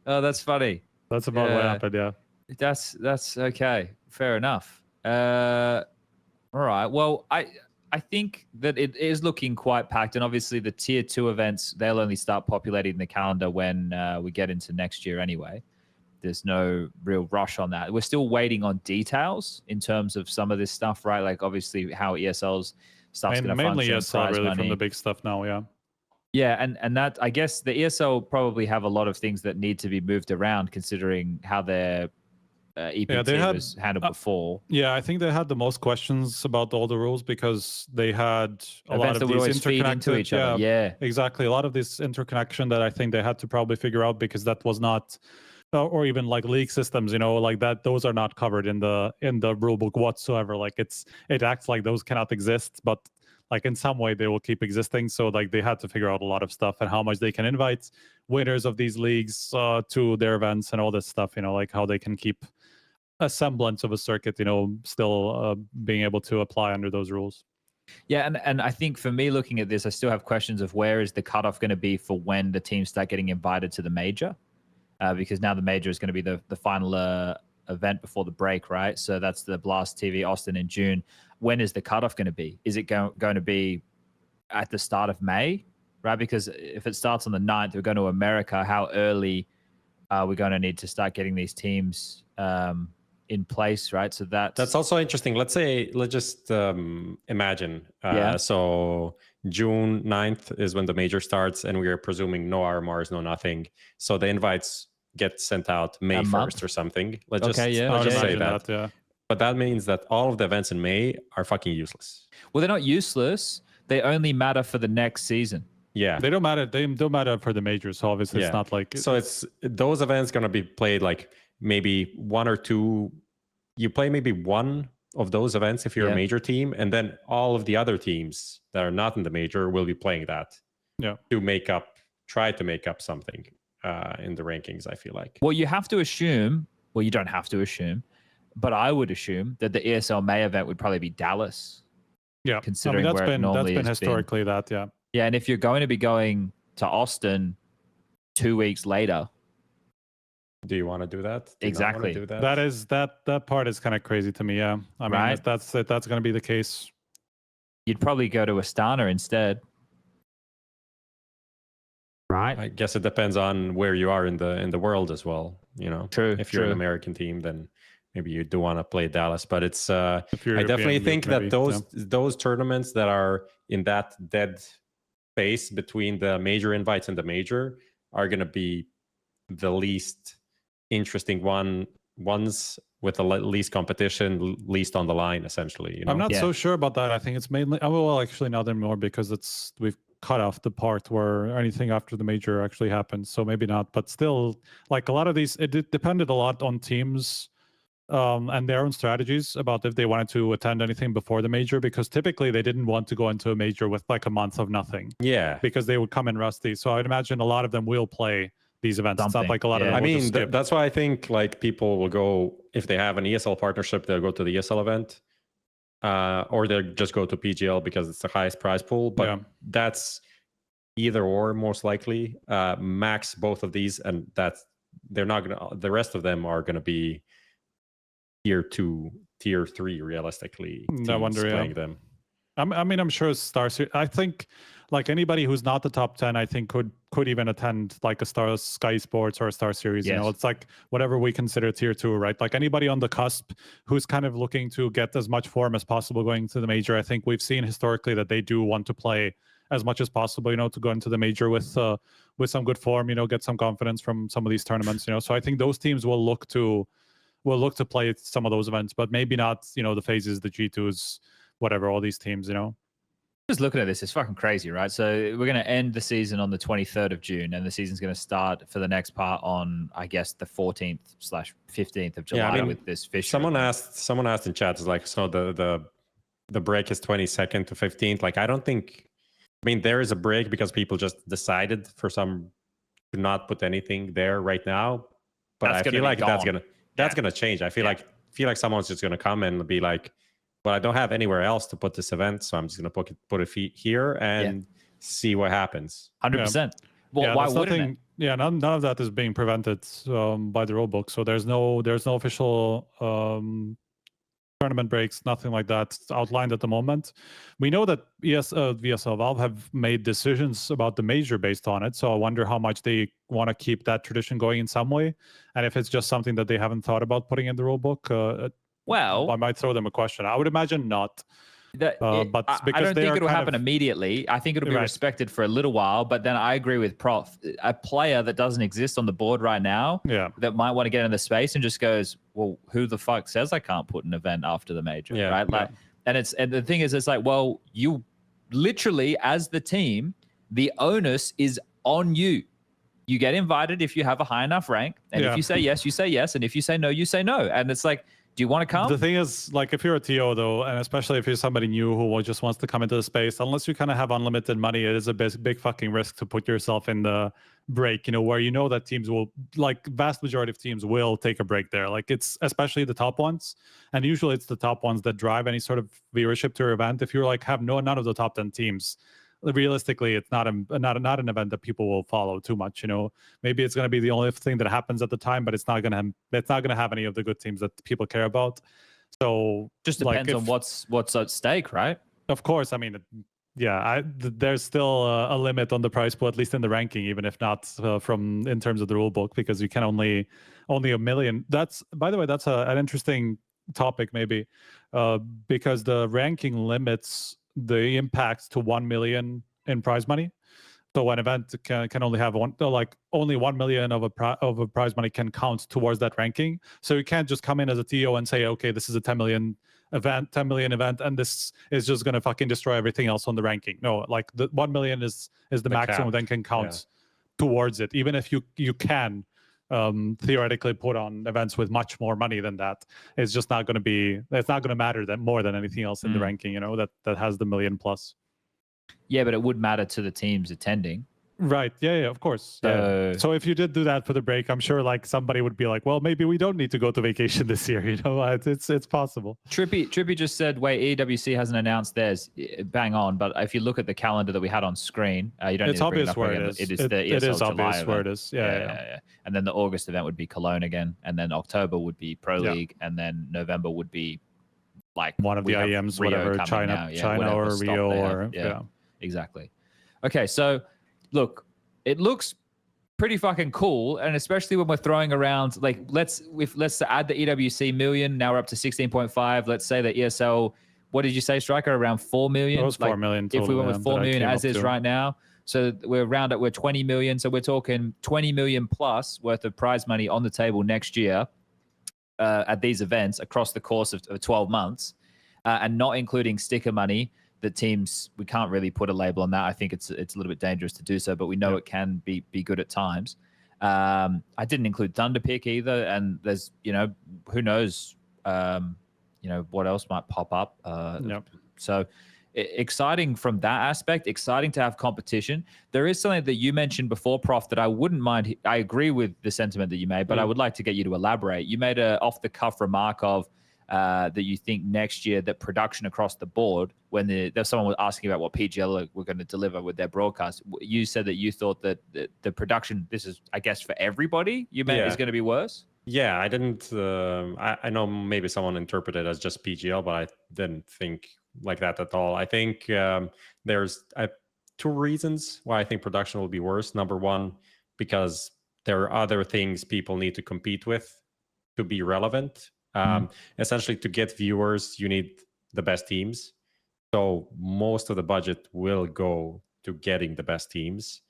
Oh, that's funny. That's about what happened, yeah. That's okay. Fair enough. All right. Well, I think that it is looking quite packed, and obviously the tier 2 events, they'll only start populating the calendar when we get into next year anyway. There's no real rush on that. We're still waiting on details in terms of some of this stuff, right? Like obviously how ESL's stuff's going to function. Mainly ESL prize really money. from the big stuff now, yeah. Yeah, and that, I guess the ESL probably have a lot of things that need to be moved around considering how their EPT was handled before. Yeah, I think they had the most questions about all the rules because they had a lot Events that of would these always feed into interconnected. each other. Yeah. Exactly. A lot of this interconnection that I think they had to probably figure out because that was not, or even like league systems, like that. Those are not covered in the rule book whatsoever. Like it acts like those cannot exist, but like in some way they will keep existing. So like they had to figure out a lot of stuff and how much they can invite winners of these leagues to their events and all this stuff, you know, like how they can keep a semblance of a circuit, you know, still being able to apply under those rules. Yeah, and I think for me looking at this, I still have questions of where is the cutoff going to be for when the teams start getting invited to the major, because now the major is going to be the final event before the break, right? So that's the Blast TV Austin in June. When is the cutoff going to be? Is it going to be at the start of May, right? Because if it starts on the 9th, we're going to America. How early are we going to need to start getting these teams in place, right? So that's also interesting. Let's just imagine. So June 9th is when the major starts, and we are presuming no RMRs, no nothing. So the invites get sent out May 1st or something. Let's just say that. Yeah. But that means that all of the events in May are fucking useless. Well, they're not useless. They only matter for the next season. Yeah. They don't matter. They don't matter for the majors. So obviously it's not like... So it's those events going to be played like maybe one or two. You play maybe one of those events if you're a major team, and then all of the other teams that are not in the major will be playing that to try to make up something in the rankings, I feel like. Well, you have to assume, well, you don't have to assume, but I would assume that the ESL May event would probably be Dallas. Yeah, considering that's where it normally been historically that, yeah. Yeah, and if you're going to be going to Austin 2 weeks later, do you want to do that? Exactly. Do that? That part is kind of crazy to me. Yeah, I mean, if that's going to be the case, you'd probably go to Astana instead. Right. I guess it depends on where you are in the world as well. You know, true. If you're an American team, then maybe you do want to play Dallas. But it's I European, definitely think that those tournaments that are in that dead space between the major invites and the major are going to be the least interesting ones with the least competition, least on the line, essentially. You know? I'm not so sure about that. I think it's mainly well, actually not anymore, because we've cut off the part where anything after the major actually happens. So maybe not, but still, like a lot of these, it depended a lot on teams and their own strategies about if they wanted to attend anything before the major, because typically they didn't want to go into a major with like a month of nothing. Yeah, because they would come in rusty. So I'd imagine a lot of them will play these events. It's not like a lot of them. I mean, that's why I think like people will go, if they have an ESL partnership, they'll go to the ESL event, or they'll just go to PGL because it's the highest prize pool. But that's either or, most likely. Max both of these, and that's they're not gonna. The rest of them are gonna be tier 2, tier 3, realistically. No wonder, playing them. I mean, I'm sure Star Series. I think like anybody who's not the top 10, I think could even attend like a Sky Sports or a Star Series. You know, it's like whatever we consider tier 2, right? Like anybody on the cusp who's kind of looking to get as much form as possible going to the major. I think we've seen historically that they do want to play as much as possible, you know, to go into the major with some good form, you know, get some confidence from some of these tournaments, you know. So I think those teams will look to play some of those events, but maybe not, you know, the phases, the G2s, whatever, all these teams, you know. Just looking at this, it's fucking crazy, right? So we're going to end the season on the 23rd of June, and the season's going to start for the next part on, I guess, the 14th/15th of July. I mean, with this fish. Someone asked in chat, is like, so the break is 22nd to 15th. Like, I don't think, I mean, there is a break because people just decided to not put anything there right now. But I feel like that's gonna change. I feel like someone's just gonna come and be like, well, I don't have anywhere else to put this event, so I'm just going to put it here and see what happens. 100%. Well, why wouldn't it? Yeah, none of that is being prevented by the rulebook. So there's no official tournament breaks, nothing like that outlined at the moment. We know that VSL Valve have made decisions about the major based on it. So I wonder how much they want to keep that tradition going in some way, and if it's just something that they haven't thought about putting in the rulebook. Well, I might throw them a question. I would imagine not. But I don't think it'll happen immediately. I think it'll be respected for a little while, but then I agree with Prof. A player that doesn't exist on the board right now that might want to get in the space and just goes, well, who the fuck says I can't put an event after the major, right? Like, and the thing is, it's like, well, you literally, as the team, the onus is on you. You get invited if you have a high enough rank, and if you say yes, you say yes, and if you say no, you say no. And it's like, Do you want to come? The thing is, like, if you're a TO though, and especially if you're somebody new who just wants to come into the space, unless you kind of have unlimited money, it is a big fucking risk to put yourself in the break, you know, where you know that teams will, like, vast majority of teams will take a break there. Like, it's especially the top ones, and usually it's the top ones that drive any sort of viewership to your event. If you're like have none of the top 10 teams, realistically, it's not an event that people will follow too much. You know, maybe it's going to be the only thing that happens at the time, but it's not going to have any of the good teams that people care about. So just depends on what's at stake, right? Of course, I mean, yeah, there's still a limit on the price pool, at least in the ranking, even if not from in terms of the rule book, because you can only $1 million. That's, by the way, that's an interesting topic, maybe, because the ranking limits the impacts to 1 million in prize money. So an event can only have only 1 million of a prize money can count towards that ranking. So you can't just come in as a TO and say, okay, this is a 10 million event, and this is just going to fucking destroy everything else on the ranking. No, like the 1 million is the maximum, then can count towards it. Even if you can theoretically put on events with much more money than that, it's just not going to be, it's not going to matter that more than anything else in the ranking, you know, that has the million plus. Yeah, but it would matter to the teams attending. Right. Yeah, of course. So if you did do that for the break, I'm sure like somebody would be like, well, maybe we don't need to go to vacation this year. You know, it's possible. Trippy just said, wait, EWC hasn't announced theirs. Bang on. But if you look at the calendar that we had on screen, you don't need to bring it up again. It is the ESL July event. Where it is. Yeah. And then the August event would be Cologne again. And then October would be Pro League. And then November would be like one of the IEMs, whatever, China or Rio or exactly. Okay, so look, it looks pretty fucking cool, and especially when we're throwing around, like, let's add the EWC million. Now we're up to 16.5. Let's say the ESL, what did you say, Striker? Around 4 million. It was 4 million. If we went with 4 million as is right now, so we're 20 million. So we're talking 20 million plus worth of prize money on the table next year at these events across the course of 12 months, and not including sticker money. The teams, we can't really put a label on that. I think it's a little bit dangerous to do so, but we know it can be good at times. I didn't include Thunderpick either, and there's, you know, who knows, you know, what else might pop up. So exciting from that aspect, exciting to have competition. There is something that you mentioned before, Prof, that I wouldn't mind. I agree with the sentiment that you made, but I would like to get you to elaborate. You made a off-the-cuff remark of, that you think next year that production across the board, when there's someone was asking about what PGL were going to deliver with their broadcast, you said that you thought that the production, this is, I guess, for everybody, you meant is going to be worse? Yeah, I didn't, I know maybe someone interpreted it as just PGL, but I didn't think like that at all. I think there's two reasons why I think production will be worse. Number one, because there are other things people need to compete with to be relevant. Essentially, to get viewers, you need the best teams. So most of the budget will go to getting the best teams,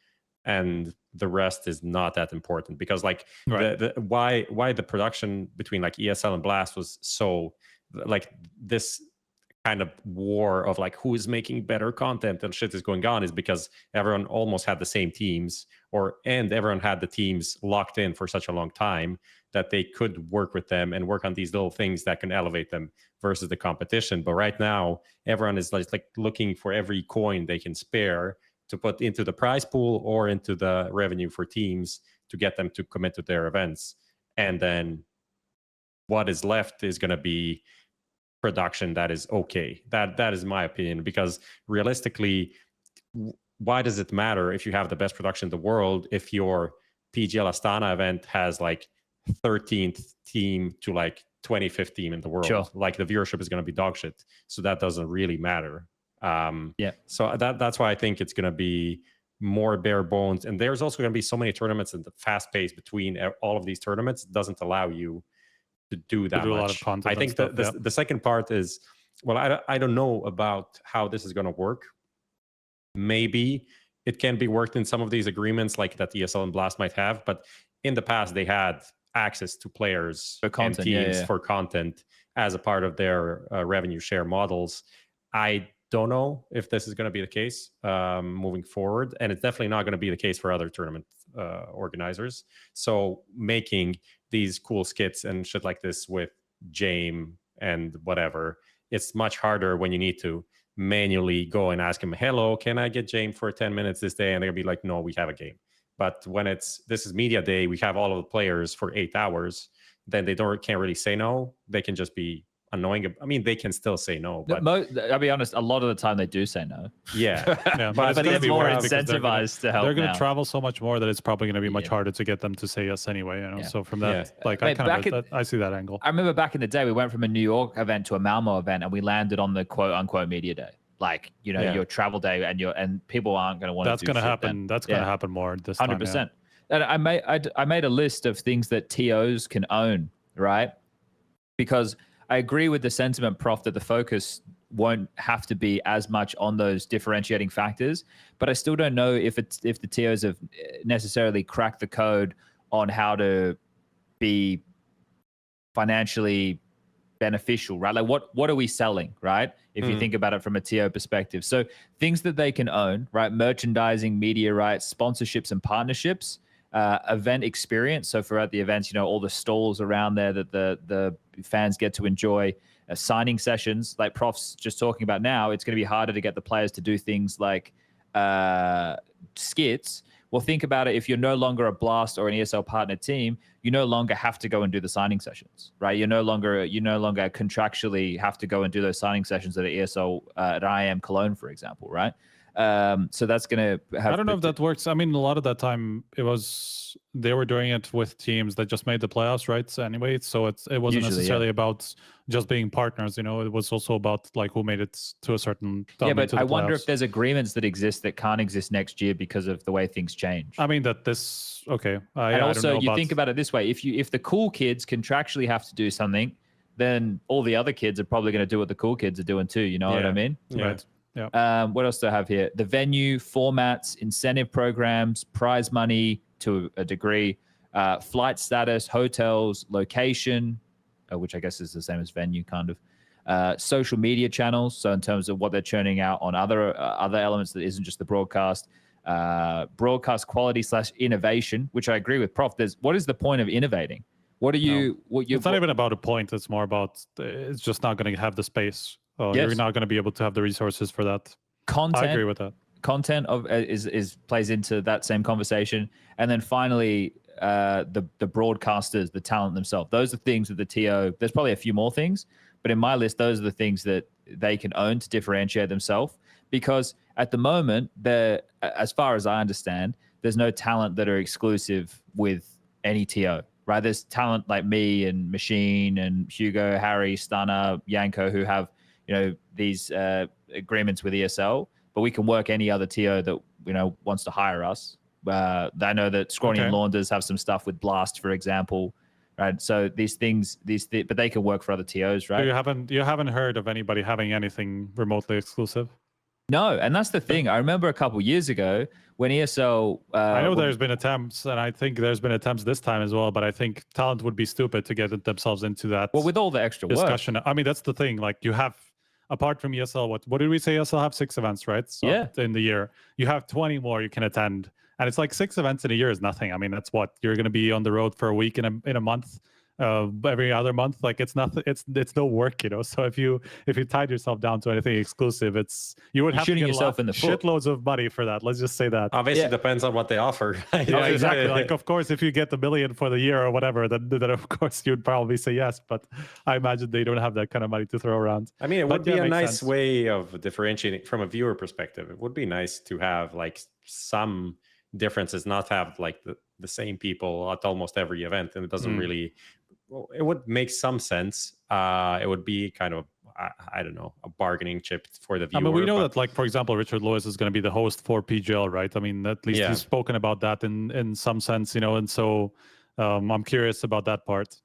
and the rest is not that important, because like why the production between like ESL and Blast was so like this kind of war of like who is making better content and shit is going on is because everyone almost had the same teams, and everyone had the teams locked in for such a long time that they could work with them and work on these little things that can elevate them versus the competition. But right now, everyone is like looking for every coin they can spare to put into the prize pool or into the revenue for teams to get them to commit to their events. And then what is left is going to be production that is okay. That is my opinion, because realistically, why does it matter if you have the best production in the world if your PGL Astana event has like 13th team to like 25th team in the world? Sure. Like the viewership is going to be dog shit, so that doesn't really matter. So that's why I think it's going to be more bare bones, and there's also going to be so many tournaments, and the fast pace between all of these tournaments doesn't allow you to do that much. A lot of content. I think the second part is, well, I don't know about how this is going to work. Maybe it can be worked in some of these agreements like that ESL and Blast might have, but in the past they had access to players for content, and teams for content as a part of their revenue share models. I don't know if this is going to be the case moving forward, and it's definitely not going to be the case for other tournament organizers. So making these cool skits and shit like this with Jame and whatever. It's much harder when you need to manually go and ask him, hello, can I get Jame for 10 minutes this day? And they'll be like, no, we have a game. But when this is media day, we have all of the players for 8 hours, then they can't really say no. They can just be annoying. I mean, they can still say no, but I'll be honest, a lot of the time they do say no. yeah. Yeah, But But gonna it's be more rough because incentivized to help. They're going now. to travel so much more that it's probably going to be much Yeah. harder to get them to say yes anyway. You know, Yeah. so from that, Yeah. like Mate, I see that angle. I remember back in the day, we went from a New York event to a Malmo event, and we landed on the quote unquote media day. Like, you know, Yeah. your travel day, and people aren't going to want to. That's going to happen. That's going to happen more this time. 100%. And I made a list of things that TOs can own, right? Because I agree with the sentiment, Prof, that the focus won't have to be as much on those differentiating factors, but I still don't know if the TOs have necessarily cracked the code on how to be financially beneficial, right? Like what are we selling, right? If you think about it from a TO perspective. So things that they can own, right? Merchandising, media rights, sponsorships and partnerships, event experience. So throughout the events, you know, all the stalls around there that the fans get to enjoy, signing sessions like Prof's just talking about now. It's going to be harder to get the players to do things like skits. Well, think about it. If you're no longer a Blast or an ESL partner team, you no longer have to go and do the signing sessions, right? You no longer contractually have to go and do those signing sessions at an ESL at IM Cologne, for example, right? So that's going to have. I don't know if that works. I mean, a lot of that time they were doing it with teams that just made the playoffs, right? So anyway, so it wasn't Usually, necessarily about just being partners. You know, it was also about like who made it to a certain. Yeah, but I wonder if playoffs. there's agreements that exist that can't exist next year because of the way things change. I mean that this okay. And I also, don't know you about, think about it this way: if the cool kids contractually have to do something, then all the other kids are probably going to do what the cool kids are doing too. You know what I mean? Yeah. Right. Yeah. What else do I have here? The venue, formats, incentive programs, prize money to a degree, flight status, hotels, location, which I guess is the same as venue, kind of. Social media channels. So in terms of what they're churning out on other elements that isn't just the broadcast, broadcast quality / innovation, which I agree with Prof. What is the point of innovating? What are you? It's not even about a point. It's more about it's just not going to have the space. You're not going to be able to have the resources for that. Content. I agree with that. Content is plays into that same conversation, and then finally the broadcasters, the talent themselves. Those are things that the TO. There's probably a few more things, but in my list, those are the things that they can own to differentiate themselves. Because at the moment, as far as I understand, there's no talent that are exclusive with any TO. Right? There's talent like me and Machine and Hugo, Harry, Stunner, Yanko who have these agreements with ESL, but we can work any other TO that wants to hire us. I know that Scrawny and Launders have some stuff with Blast, for example, right? So these things, but they can work for other TOs, right? So you haven't heard of anybody having anything remotely exclusive? No, and that's the thing. I remember a couple years ago when ESL. I know there's been attempts, and I think there's been attempts this time as well. But I think talent would be stupid to get themselves into that. Well, with all the extra discussion, work. I mean, that's the thing. Like you have. Apart from ESL, what did we say? ESL have 6 events, right? So yeah. In the year, you have 20 more you can attend, and it's like 6 events in a year is nothing. I mean, that's what you're going to be on the road for a week in a month, every other month. Like it's nothing. It's no work, So if you tied yourself down to anything exclusive, you would have shooting to get yourself in the foot. shitloads of money for that. Let's just say that. Obviously, depends on what they offer. Yeah, exactly. Like, of course, if you get $1 million for the year or whatever, then of course you'd probably say yes. But I imagine they don't have that kind of money to throw around. I mean, it would be a nice sense. way of differentiating from a viewer perspective. It would be nice to have like some differences, not have like the same people at almost every event, and it doesn't really. Well, it would make some sense. It would be kind of, I don't know, a bargaining chip for the viewer. I mean, we know that, like, for example, Richard Lewis is going to be the host for PGL, right? I mean, at least he's spoken about that in some sense, and so I'm curious about that part.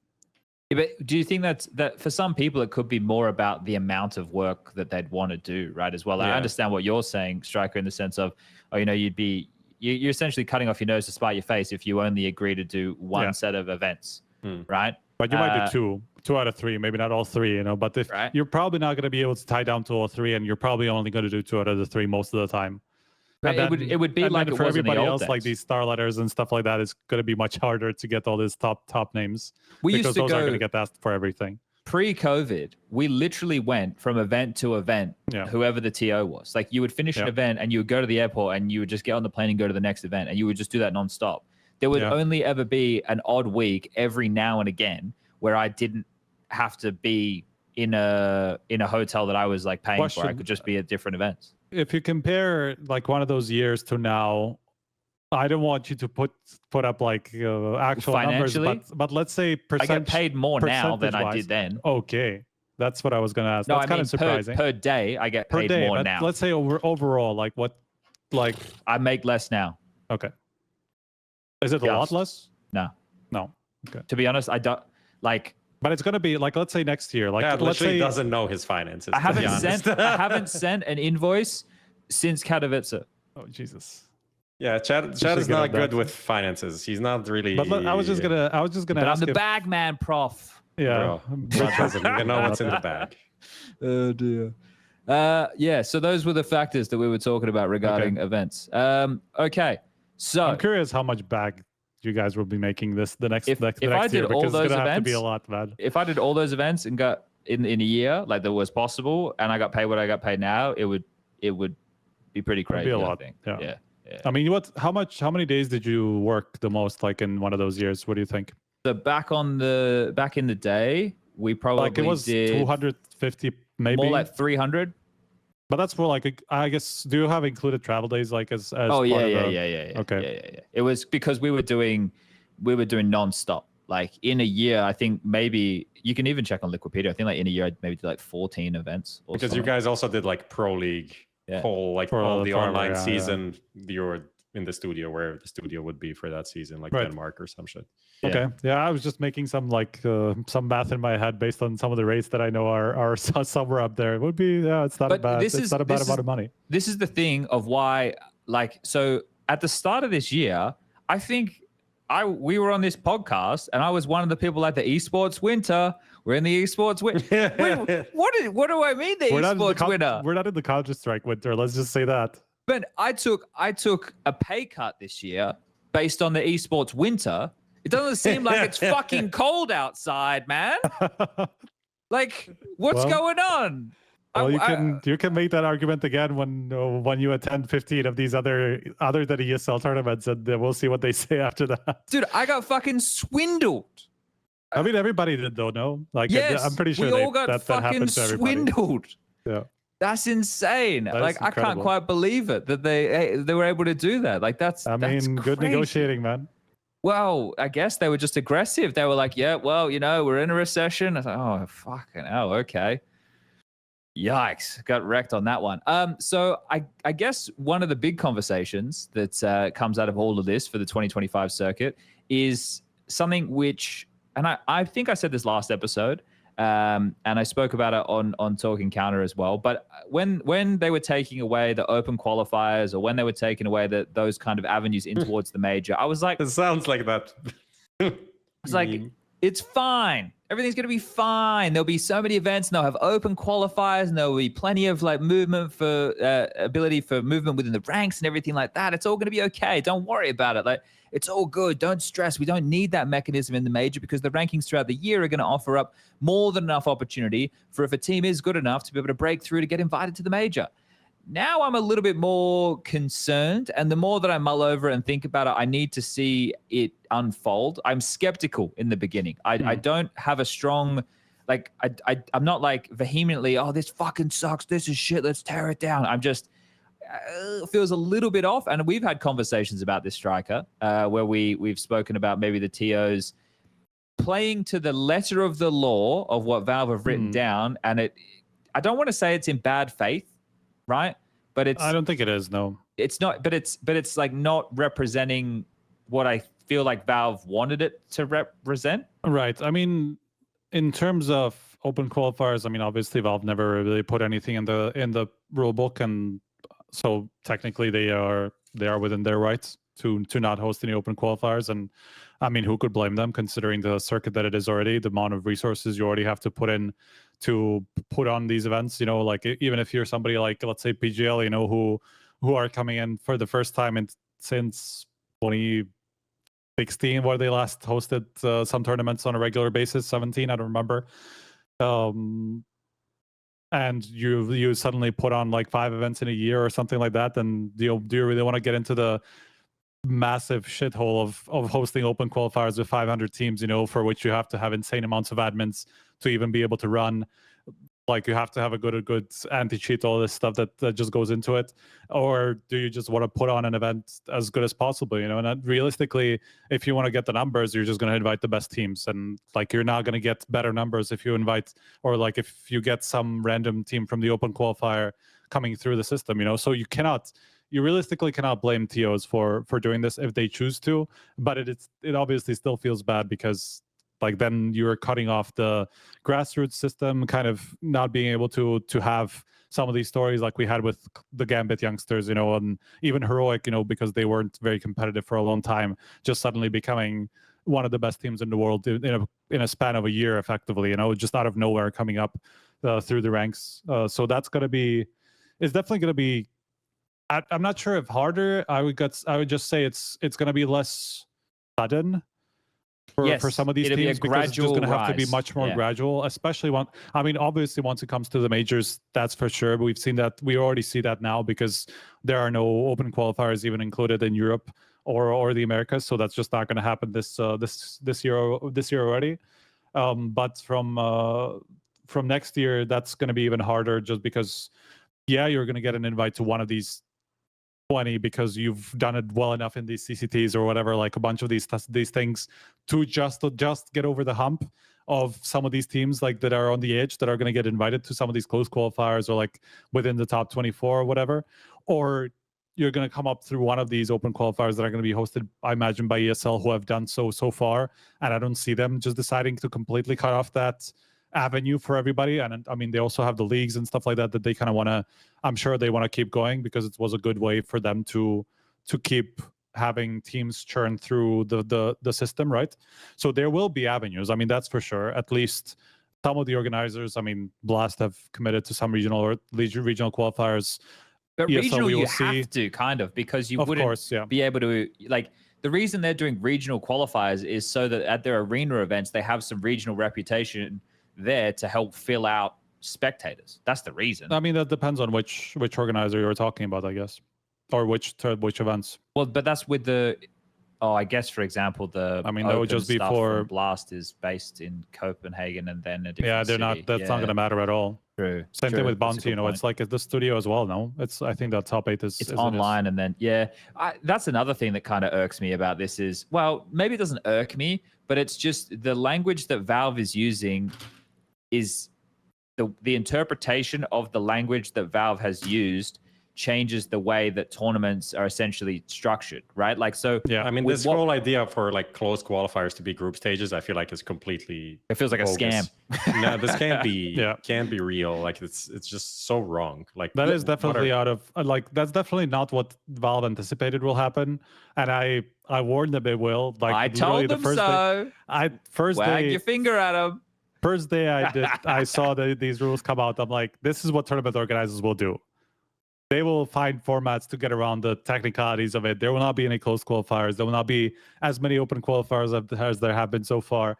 Yeah, but do you think that for some people, it could be more about the amount of work that they'd want to do, right, as well? I understand what you're saying, Striker, in the sense of, you're essentially cutting off your nose to spite your face if you only agree to do one set of events, right? But you might do two out of 3, maybe not all 3, But if you're probably not going to be able to tie down to all 3, and you're probably only going to do 2 out of the 3 most of the time. But it would be like it for was in the everybody old else, days. like these star letters and stuff like that, it's going to be much harder to get all these top names We because used to those are go. going to get asked for everything. pre-COVID, we literally went from event to event, whoever the TO was. Like you would finish an event and you would go to the airport and you would just get on the plane and go to the next event, and you would just do that nonstop. There would only ever be an odd week every now and again where I didn't have to be in a hotel that I was like paying for. I could just be at different events. If you compare like one of those years to now, I don't want you to put up like actual numbers, but let's say I get paid more now than I did then. Okay, that's what I was going to ask. No, that's I kind mean of surprising. Per day, I get paid more now. Let's say overall, like what, like I make less now. Okay. Is it a lot less? No. Okay. To be honest, I don't like. But it's gonna be like, let's say next year. Like, let's say he say doesn't know his finances. I haven't sent an invoice since Katowice. Oh Jesus. Yeah, Chad is not good with finances. He's not really. But I was just gonna But ask I'm the bag man, prof. Yeah. Bro doesn't even know what's in the bag. Oh dear. Yeah. So those were the factors that we were talking about regarding events. Okay. So I'm curious how much bag you guys will be making the next if next I did year, all because those it's gonna events, have to be a lot, man. If I did all those events and got in a year like that was possible, and I got paid what I got paid now, it would be pretty crazy. It'd be a lot. I think. Yeah. Yeah. I mean, how many days did you work the most, like in one of those years? What do you think? So back in the day, we probably like it was did 250, maybe more like 300. But that's more like I guess. Do you have included travel days, like as Oh part yeah. Okay. Yeah. It was because we were doing non-stop. Like in a year, I think maybe you can even check on Liquipedia. I think like in a year, I'd maybe do like 14 events. Because something. you guys also did like Pro League, whole like For all the online yeah, season. You're in the studio where the studio would be for that season, like Denmark or some shit. Okay. Yeah, I was just making some like some math in my head based on some of the rates that I know are somewhere up there. It would be it's not a bad amount of money. This is the thing of why, like, so at the start of this year, I think we were on this podcast and I was one of the people at the esports winter. We're in the esports winter. Wait, what do I mean the esports winter? We're not in the Counter-Strike winter. Let's just say that. But I took a pay cut this year based on the esports winter. It doesn't seem like it's fucking cold outside, man. Like, what's going on? Well, you can make that argument again when you attend 15 of these other than ESL tournaments, and we'll see what they say after that. Dude, I got fucking swindled. I mean, everybody did though, no? Like, yes, I'm pretty sure we all got fucking swindled. Yeah. That's insane. Like, I can't quite believe it that they were able to do that. Like, that's good negotiating, man. Well, I guess they were just aggressive. They were like, yeah, well, we're in a recession. I was like, oh, fucking hell, okay. Yikes, got wrecked on that one. So I guess one of the big conversations that comes out of all of this for the 2025 circuit is something which, and I think I said this last episode, and I spoke about it on Talking Counter as well. But when they were taking away the open qualifiers, or when they were taking away those kind of avenues in towards the major, I was like, it sounds like that. It's like, it's fine. Everything's going to be fine. There'll be so many events, and they'll have open qualifiers, and there'll be plenty of like movement for ability for movement within the ranks and everything like that. It's all going to be okay. Don't worry about it. Like, it's all good. Don't stress. We don't need that mechanism in the major, because the rankings throughout the year are going to offer up more than enough opportunity for, if a team is good enough, to be able to break through to get invited to the major. Now I'm a little bit more concerned, and the more that I mull over and think about it, I need to see it unfold. I'm skeptical in the beginning. I don't have a strong, like, I'm not like vehemently, oh, this fucking sucks, this is shit, let's tear it down. I'm just, it feels a little bit off. And we've had conversations about this, Striker, where we've spoken about maybe the TOs playing to the letter of the law of what Valve have written down. And I don't want to say it's in bad faith, right? But I don't think it is, no. It's not, but it's like not representing what I feel like Valve wanted it to represent. Right. I mean, in terms of open qualifiers, I mean, obviously Valve never really put anything in the rule book, and so technically they are within their rights to not host any open qualifiers. And I mean, who could blame them, considering the circuit that it is already, the amount of resources you already have to put in to put on these events, like even if you're somebody like, let's say PGL, who are coming in for the first time since 2016, where they last hosted some tournaments on a regular basis, 17, I don't remember. and you suddenly put on like 5 events in a year or something like that, then do you really want to get into the massive shithole of hosting open qualifiers with 500 teams, you know, for which you have to have insane amounts of admins to even be able to run? Like, you have to have a good anti-cheat, all this stuff that just goes into it. Or do you just want to put on an event as good as possible, you know? And realistically, if you want to get the numbers, you're just going to invite the best teams. And like, you're not going to get better numbers if you invite, or like if you get some random team from the open qualifier coming through the system, you know? So you realistically cannot blame TOs for doing this if they choose to, but it obviously still feels bad, because like then you're cutting off the grassroots system, kind of not being able to have some of these stories like we had with the Gambit youngsters, you know, and even Heroic, you know, because they weren't very competitive for a long time, just suddenly becoming one of the best teams in the world in a span of a year, effectively, you know, just out of nowhere coming up through the ranks. So it's definitely going to be, I'm not sure if harder. I would just say it's going to be less sudden for some of these teams, because it's just going to have to be much more gradual, especially obviously once it comes to the majors, that's for sure. But we've seen that, we already see that now, because there are no open qualifiers even included in Europe or the Americas, so that's just not going to happen this year already. But from next year, that's going to be even harder, just because you're going to get an invite to one of these 20 because you've done it well enough in these CCTs or whatever, like a bunch of these things, to just get over the hump of some of these teams like that are on the edge, that are going to get invited to some of these close qualifiers, or like within the top 24 or whatever. Or you're going to come up through one of these open qualifiers that are going to be hosted, I imagine, by ESL, who have done so far, and I don't see them just deciding to completely cut off that avenue for everybody. And I mean, they also have the leagues and stuff like that they kind of want to, I'm sure they want to keep going, because it was a good way for them to keep having teams churn through the system, right? So there will be avenues, I mean, that's for sure. At least some of the organizers, I mean, Blast have committed to some regional qualifiers. But regional, you have to, kind of, because you wouldn't be able to, like, the reason they're doing regional qualifiers is so that at their arena events, they have some regional reputation there to help fill out spectators. That's the reason. I mean, that depends on which organizer you're talking about, I guess, or which events. Well, but that's with the, I guess, for example, that would just be for Blast is based in Copenhagen, and then a different they're not. That's not going to matter at all. True. Same thing with Bounty. You know, it's like the studio as well. No, I think that top 8 is online, and then that's another thing that kind of irks me about this is, well, maybe it doesn't irk me, but it's just the language that Valve is using is the interpretation of the language that Valve has used changes the way that tournaments are essentially structured, right? Like, so I mean, this whole idea for like closed qualifiers to be group stages, I feel like is completely, it feels like bogus. A scam. No, this can't be real. Like, it's just so wrong. Like, that is definitely out of, like, that's definitely not what Valve anticipated will happen. And I warned them it will. Like, I told them so. Wag your finger at them. First day I saw these rules come out. I'm like, this is what tournament organizers will do. They will find formats to get around the technicalities of it. There will not be any close qualifiers. There will not be as many open qualifiers as there have been so far.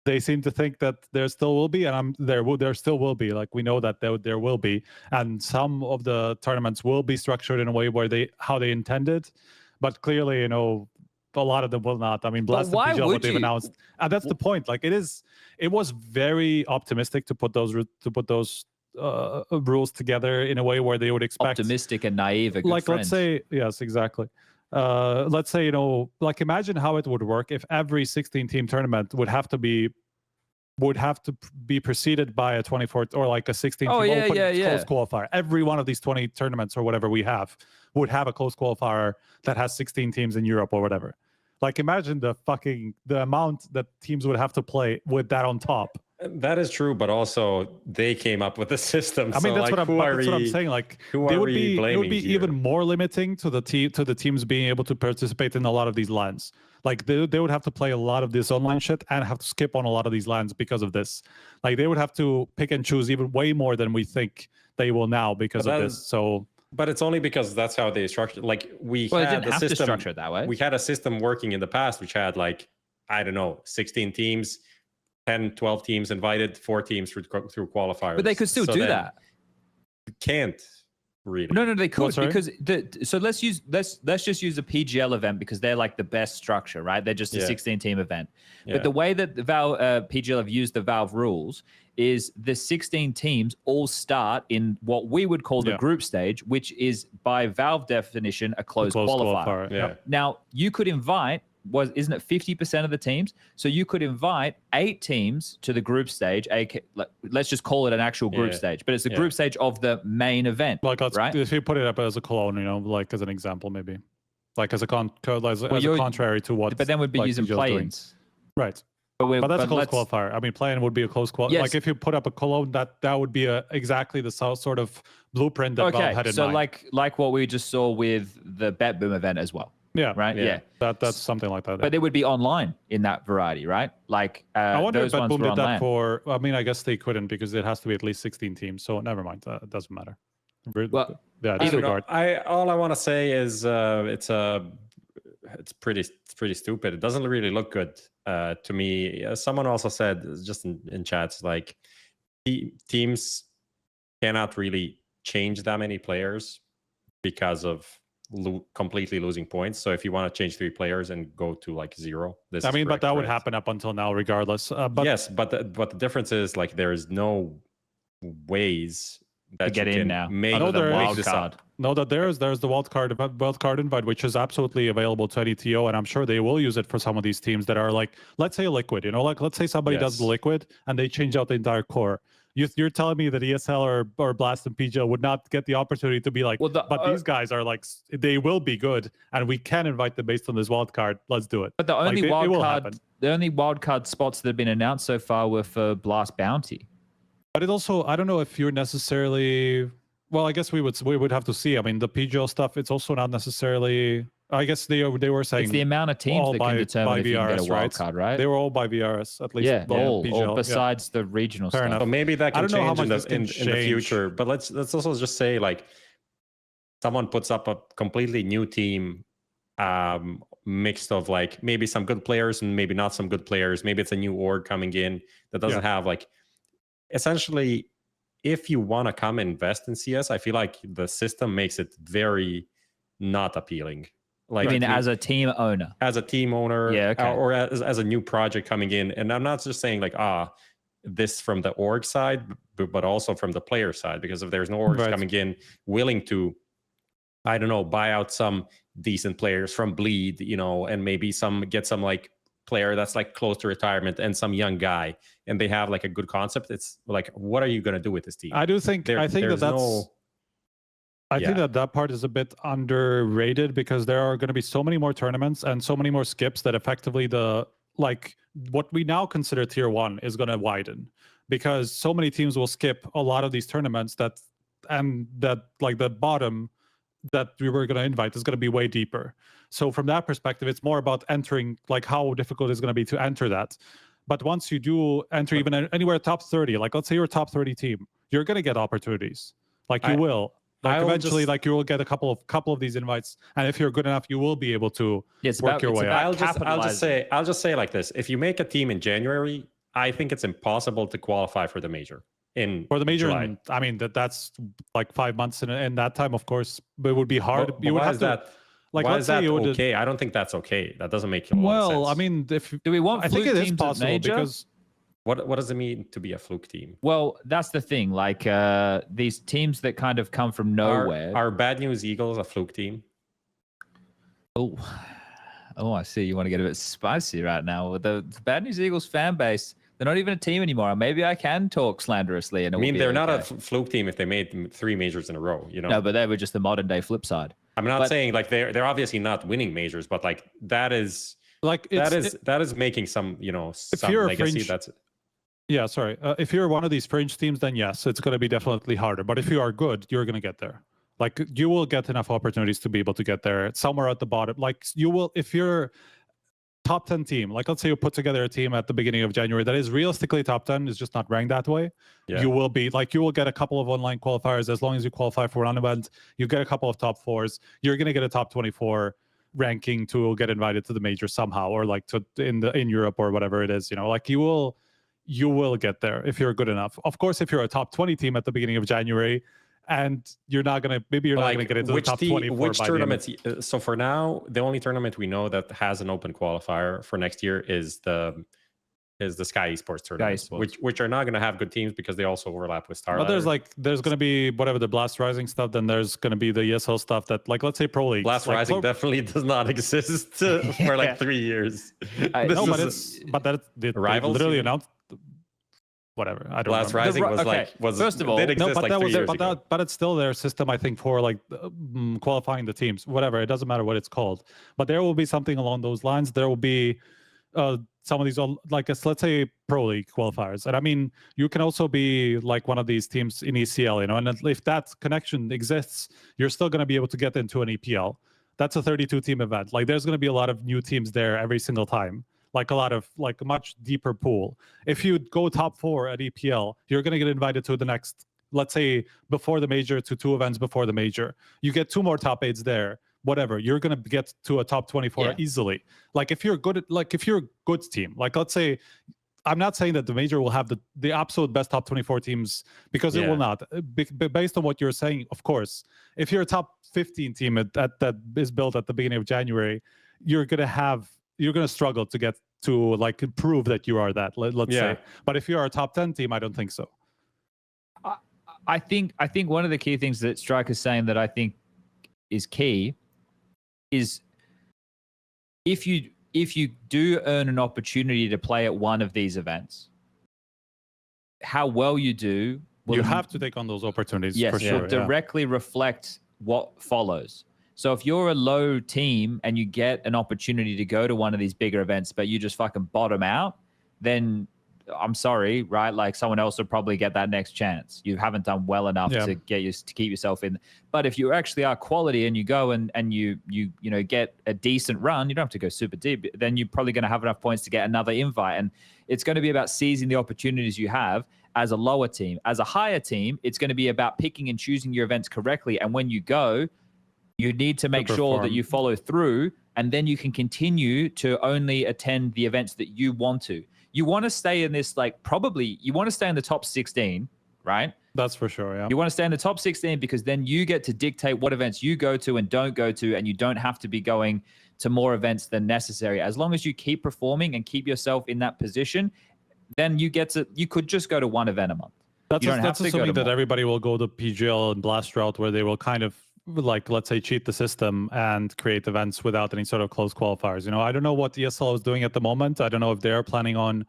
They seem to think that there still will be, and there still will be. Like, we know that there will be, and some of the tournaments will be structured in a way where how they intended, but clearly, you know, a lot of them will not. I mean, Blast and PGL, what they've announced, and that's the point. Like, it was very optimistic to put those rules together in a way where they would expect optimistic and naive. Let's say, yes, exactly. Let's say, you know, like, imagine how it would work if every 16-team tournament would have to be preceded by a 24 or like a 16-team close qualifier. Every one of these 20 tournaments or whatever we have would have a close qualifier that has 16 teams in Europe or whatever. Like, imagine the amount that teams would have to play with that on top. That is true, but also they came up with the system. I mean, that's what I'm saying. Like, it would be even more limiting to the teams being able to participate in a lot of these LANs. Like, they would have to play a lot of this online shit and have to skip on a lot of these LANs because of this. Like, they would have to pick and choose even way more than we think they will now because of this. So, but it's only because that's how they structured. Like, we had the system to structure it that way. We had a system working in the past, which had, like, I don't know, 16 teams. 10, 12 teams invited, 4 teams through qualifiers. But they could still So do then that. You can't really. No, they could sorry? because so let's just use a PGL event because they're like the best structure, right? They're just a 16-team event. Yeah. But the way that the Valve PGL have used the Valve rules is the 16 teams all start in what we would call the group stage, which is by Valve definition a closed qualifier. Yeah. Now you could invite isn't it 50% of the teams? So you could invite 8 teams to the group stage. Let's just call it an actual group stage, but it's the group stage of the main event. Like, right? If you put it up as a clone, you know, like as an example, maybe, like as a contrary to what. But then we'd be like, using PGL is play-ins, right? But that's a close qualifier. I mean, play-in would be a close qualifier. Yes. Like if you put up a clone, that would be exactly the sort of blueprint that Valve had in mind. like what we just saw with the Bet Boom event as well. Yeah. Right. Yeah. That's something like that. But they would be online in that variety, right? Like I wonder if those ones BetBoom were did that online. for. I mean, I guess they couldn't because it has to be at least 16 teams. So never mind. It doesn't matter. Well, yeah, I don't know. disregard. All I want to say is it's pretty stupid. It doesn't really look good to me. Someone also said just in chats like teams cannot really change that many players because of completely losing points. So if you want to change 3 players and go to like 0, this I is mean, correct, but that would right? happen up until now, regardless. But yes, but the difference is like there is no ways that To get you in can now. make I know the there is. wild card. no, that there's the wildcard invite, which is absolutely available to any TO, and I'm sure they will use it for some of these teams that are like, let's say Liquid, you know, like let's say somebody does the Yes. Liquid and they change out the entire core. You're telling me that ESL or Blast and PGL would not get the opportunity to be like, Well, but these guys are like, they will be good, and we can invite them based on this wild card. Let's do it. But the only Like, it will happen. the only wild card spots that have been announced so far were for Blast Bounty. But it also, I don't know if you're necessarily. Well, I guess we would have to see. I mean, the PGL stuff, it's also not necessarily. I guess they were saying It's the amount of teams all that can determine if you can get a VRS, wild card, right? They were all by VRS, at least. Yeah, all PGL, besides the regional Fair stuff. enough. So maybe that I can don't know how change much in this can the change. future. But let's also just say like someone puts up a completely new team, mixed of like maybe some good players and maybe not some good players. Maybe it's a new org coming in that doesn't have like essentially. If you want to come invest in CS, I feel like the system makes it very not appealing. Like I mean, as a team owner, as a team owner, Yeah, okay. or as a new project coming in, and I'm not just saying like this from the org side, but also from the player side, because if there's no orgs coming in willing to, I don't know, buy out some decent players from Bleed, you know, and maybe get some like player that's like close to retirement and some young guy, and they have like a good concept, it's like, what are you going to do with this team? I do think. I think that's. I think that part is a bit underrated because there are going to be so many more tournaments and so many more skips that effectively what we now consider tier 1 is going to widen because so many teams will skip a lot of these tournaments that like the bottom that we were going to invite is going to be way deeper. So from that perspective, it's more about entering, like how difficult it's going to be to enter that. But once you do enter even anywhere top 30, like let's say you're a top 30 team, you're going to get opportunities. Like you will. Like eventually, like you will get a couple of these invites, and if you're good enough, you will be able to work your way up. I'll just say like this: if you make a team in January, I think it's impossible to qualify for the major. For the major, July. I mean that's like 5 months in that time. Of course, but it would be hard. But you would why have is to. That? Like, why let's is that say you would. Okay, I don't think that's okay. That doesn't make a lot of sense. Well, I mean, do we want? I think it is possible major? because. What does it mean to be a fluke team? Well, that's the thing. Like these teams that kind of come from nowhere. Are Bad News Eagles a fluke team? Oh, I see. You want to get a bit spicy right now with the Bad News Eagles fan base. They're not even a team anymore. Maybe I can talk slanderously. And I mean, they're not a fluke team if they made 3 majors in a row. You know. No, but they were just the modern day flip side. I'm not saying like they're obviously not winning majors, but like that is like that is making some some legacy. That's yeah, sorry. If you're one of these fringe teams, then yes, it's going to be definitely harder. But if you are good, you're going to get there. Like you will get enough opportunities to be able to get there somewhere at the bottom. Like you will, if you're top 10 team, like let's say you put together a team at the beginning of January that is realistically top 10, is just not ranked that way. Yeah. You will be like, you will get a couple of online qualifiers as long as you qualify for an event. You get a couple of top 4s. You're going to get a top 24 ranking to get invited to the major somehow, or like in Europe or whatever it is. Like you you will get there if you're good enough. Of course, if you're a top 20 team at the beginning of January, and you're not gonna, maybe you're not gonna get into the top 24. Which tournaments? So for now, the only tournament we know that has an open qualifier for next year is the Sky Esports tournament, which are not going to have good teams because they also overlap with Star. But there's going to be whatever the Blast Rising stuff. Then there's going to be the ESL stuff that, like, let's say Pro League. Blast Rising definitely does not exist for like 3 years. No, but that's Rivals literally announced. Whatever, I don't know. Blast Rising was first of all, did exist like 3 years ago. But it's still their system, I think, for like qualifying the teams. Whatever, it doesn't matter what it's called. But there will be something along those lines. There will be some of these, like, let's say Pro League qualifiers. And I mean, you can also be like one of these teams in ECL, you know, and if that connection exists, you're still going to be able to get into an EPL. That's a 32 team event. Like, there's going to be a lot of new teams there every single time. Like a much deeper pool. If you go top 4 at EPL, you're going to get invited to the next, let's say before the major, to 2 events before the major. You get 2 more top 8s there. Whatever, you're going to get to a top 24 easily. Like, if you're good at, like, if you're a good team, like, let's say, I'm not saying that the major will have the absolute best top 24 teams, because it will not. Based on what you're saying, of course, if you're a top 15 team that is built at the beginning of January, you're going to struggle to get to, like, prove that you are that, let's say. But if you're a top 10 team, I don't think so. I think one of the key things that Striker's saying that I think is key is if you do earn an opportunity to play at one of these events, how well you do you have to take on those opportunities. For sure, will directly reflect what follows. So if you're a low team and you get an opportunity to go to one of these bigger events, but you just fucking bottom out, then I'm sorry, right? Like, someone else will probably get that next chance. You haven't done well enough to keep yourself in. But if you actually are quality and you go and you know, get a decent run, you don't have to go super deep, then you're probably going to have enough points to get another invite. And it's going to be about seizing the opportunities you have as a lower team. As a higher team, it's going to be about picking and choosing your events correctly. And when you go, you need to make sure that you follow through, and then you can continue to only attend the events that you want to. You want to stay in this, like, probably you want to stay in the top 16, right? That's for sure, yeah. You want to stay in the top 16 because then you get to dictate what events you go to and don't go to, and you don't have to be going to more events than necessary. As long as you keep performing and keep yourself in that position, then you could just go to one event a month. That's assuming that everybody will go the PGL and Blast route, where they will kind of, like, let's say, cheat the system and create events without any sort of close qualifiers. You know, I don't know what ESL is doing at the moment. I don't know if they're planning on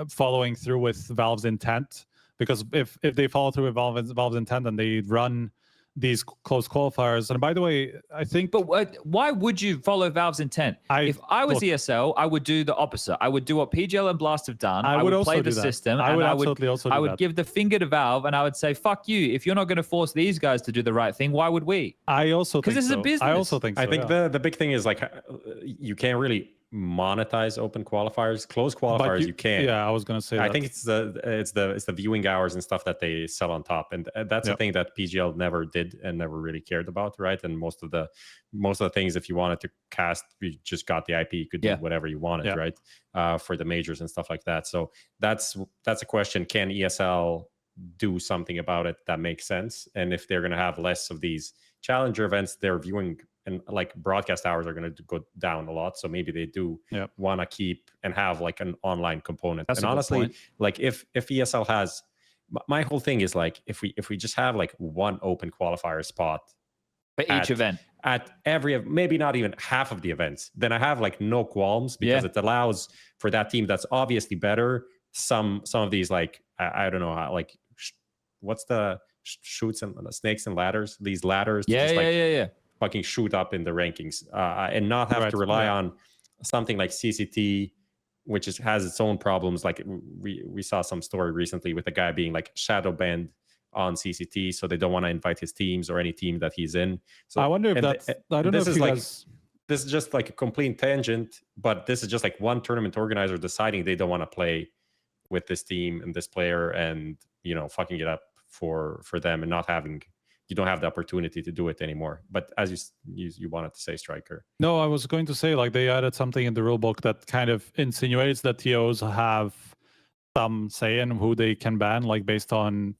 following through with Valve's intent, because if they follow through with Valve's intent and they run these close qualifiers. And by the way, I think... But why would you follow Valve's intent? If I was ESL, I would do the opposite. I would do what PGL and Blast have done. I would play the system. I would give the finger to Valve, and I would say, fuck you. If you're not going to force these guys to do the right thing, why would we? I also think because this is a business. I also think so, I think the big thing is, like, you can't really monetize open qualifiers. Close qualifiers you can. Yeah, I was gonna say that. I think it's the viewing hours and stuff that they sell on top, and that's the thing that PGL never did and never really cared about, right? And most of the things, if you wanted to cast, you just got the IP, you could do whatever you wanted, right? For the majors and stuff like that. So that's a question: can ESL do something about it that makes sense? And if they're going to have less of these challenger events, their viewing and, like, broadcast hours are going to go down a lot. So maybe they do want to keep and have, like, an online component. And honestly, like, if ESL has, my whole thing is, like, if we just have, like, one open qualifier spot for each event at every, maybe not even half of the events, then I have, like, no qualms, because it allows for that team that's obviously better. Some of these, like, I don't know how, like, what's the shoots and snakes and ladders? These ladders, fucking shoot up in the rankings, and not have to rely on something like CCT, which has its own problems. Like, we saw some story recently with a guy being, like, shadow banned on CCT, so they don't want to invite his teams or any team that he's in. So I wonder if that's. I don't know if you guys... This is just, like, a complete tangent, but this is just, like, one tournament organizer deciding they don't want to play with this team and this player, and, you know, fucking it up for them, and not having. You don't have the opportunity to do it anymore. But as you wanted to say, Striker. No, I was going to say, like, they added something in the rulebook that kind of insinuates that TOs have some say in who they can ban, like based on,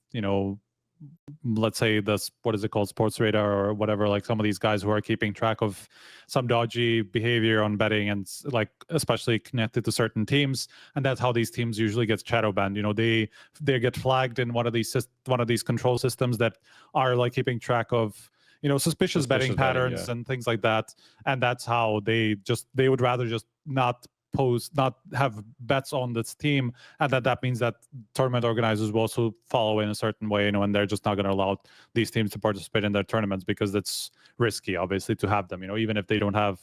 let's say what is it called, sports radar or whatever, like some of these guys who are keeping track of some dodgy behavior on betting and like especially connected to certain teams, and that's how these teams usually get shadow banned. They get flagged in one of these control systems that are like keeping track of suspicious betting patterns and things like that, and that's how they would rather just not have bets on this team, and that means that tournament organizers will also follow in a certain way, and they're just not going to allow these teams to participate in their tournaments because it's risky, obviously, to have them. Even if they don't have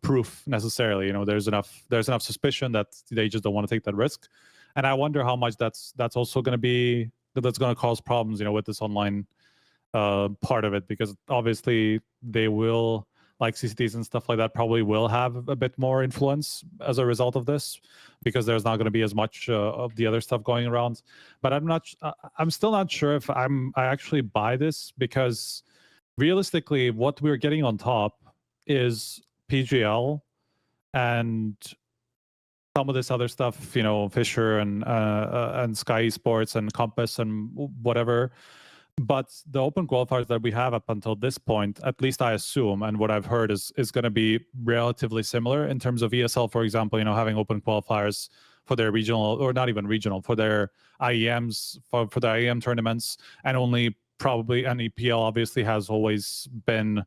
proof necessarily, there's enough suspicion that they just don't want to take that risk. And I wonder how much that's also going to cause problems, with this online part of it, because obviously they will, like CCTs and stuff like that, probably will have a bit more influence as a result of this, because there's not going to be as much of the other stuff going around. But I'm still not sure if I actually buy this, because realistically, what we're getting on top is PGL and some of this other stuff, Fisher and Sky Sports and Compass and whatever. But the open qualifiers that we have up until this point, at least I assume, and what I've heard is going to be relatively similar in terms of ESL, for example, having open qualifiers for their regional, or not even regional, for their IEMs, for the IEM tournaments, and only probably, and EPL obviously has always been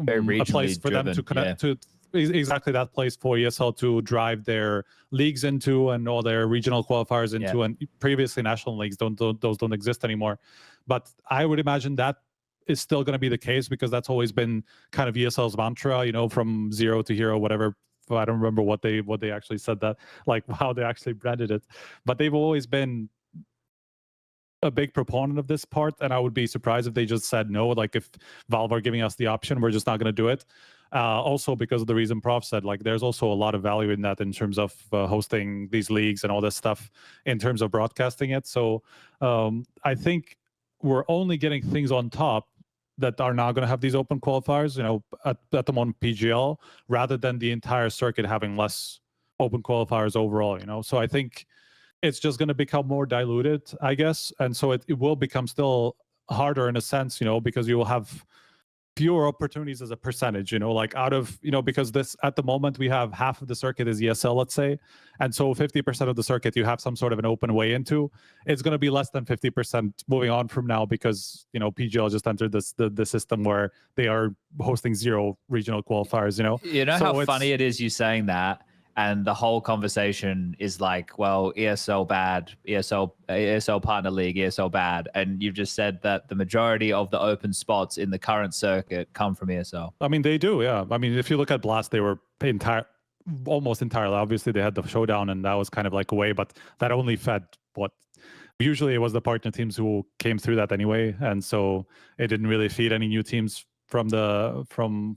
a place for them to connect to. Exactly, that place for ESL to drive their leagues into and all their regional qualifiers into, and previously national leagues those don't exist anymore. But I would imagine that is still going to be the case, because that's always been kind of ESL's mantra, from zero to hero, whatever. I don't remember what they actually said, that, like how they actually branded it, but they've always been a big proponent of this part, and I would be surprised if they just said no. Like, if Valve are giving us the option, we're just not going to do it. Also, because of the reason Prof said, like, there's also a lot of value in that in terms of hosting these leagues and all this stuff in terms of broadcasting it. So I think we're only getting things on top that are now going to have these open qualifiers, at the moment PGL, rather than the entire circuit having less open qualifiers overall, So I think it's just going to become more diluted, I guess. And so it will become still harder in a sense, because you will have fewer opportunities as a percentage, like out of, because this, at the moment, we have half of the circuit is ESL, let's say. And so 50% of the circuit, you have some sort of an open way into. It's going to be less than 50% moving on from now, because, PGL just entered the system where they are hosting 0 regional qualifiers, How funny it is you saying that, and the whole conversation is like, well, ESL bad, ESL partner league, ESL bad. And you've just said that the majority of the open spots in the current circuit come from ESL. I mean, they do, yeah. I mean, if you look at Blast, they were almost entirely. Obviously, they had the showdown, and that was kind of like a way, but that only fed what usually it was the partner teams who came through that anyway, and so it didn't really feed any new teams from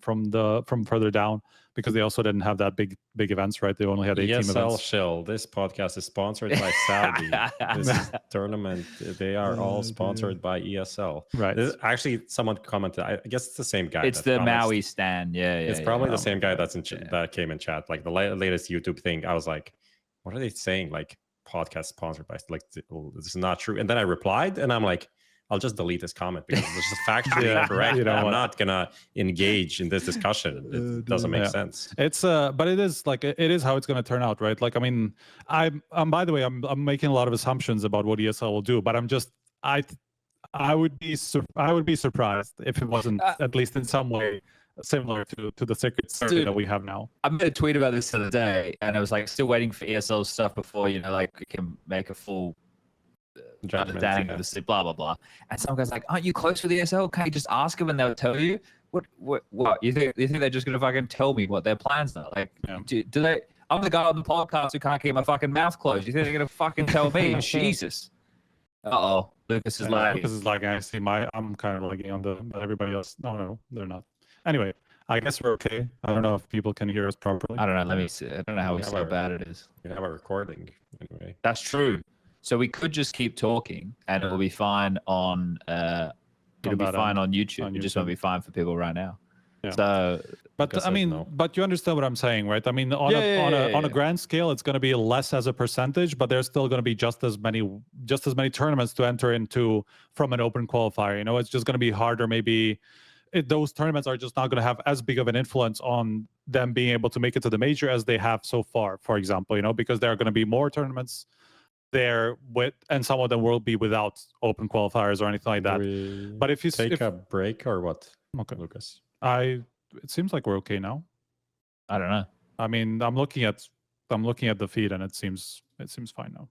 further down, because they also didn't have that big events, right? They only had 18 ESL events. Shill. This podcast is sponsored by Saudi. This tournament, they are all sponsored by ESL. Right. Actually, someone commented. I guess it's the same guy. It's the Maui Stan. Yeah. It's probably the same guy that came in chat. Like the latest YouTube thing, I was like, what are they saying? Like, podcast sponsored by, like, this is not true. And then I replied, and I'm like, I'll just delete this comment because it's just factually incorrect. I'm not gonna engage in this discussion. It doesn't make sense. It's but it is like, it is how it's gonna turn out, right? Like, I mean, I'm by the way, I'm making a lot of assumptions about what ESL will do, but I would be surprised if it wasn't at least in some way similar to the circuit that we have now. I made a tweet about this the other day, and I was like, still waiting for ESL stuff before like we can make a full understanding of the blah blah blah. And some guy's like, aren't you close with ESL? Can't you just ask them and they'll tell you? What you think they're just gonna fucking tell me what their plans are? Like, do they? I'm the guy on the podcast who can't keep my fucking mouth closed. You think they're gonna fucking tell me? Jesus. Lucas is lagging. Lucas is lagging. I see I'm kind of lagging on but everybody else. No, they're not. Anyway, I guess we're okay. I don't know if people can hear us properly. I don't know. Let me see. I don't know how bad it is. We have a recording anyway. That's true. So we could just keep talking, and it'll be fine on. It'll be fine on YouTube. It just won't be fine for people right now. Yeah. So, But guess I I'd mean, know. but you understand what I'm saying, right? I mean, on a grand scale, it's going to be less as a percentage, but there's still going to be just as many tournaments to enter into from an open qualifier. You know, it's just going to be harder. Maybe those tournaments are just not going to have as big of an influence on them being able to make it to the major as they have so far. For example, you know, because there are going to be more tournaments there with, and some of them will be without open qualifiers or anything like that. But if you take a break or what, okay, Lucas? It seems like we're okay now. I don't know. I mean, I'm looking at the feed and it seems fine now.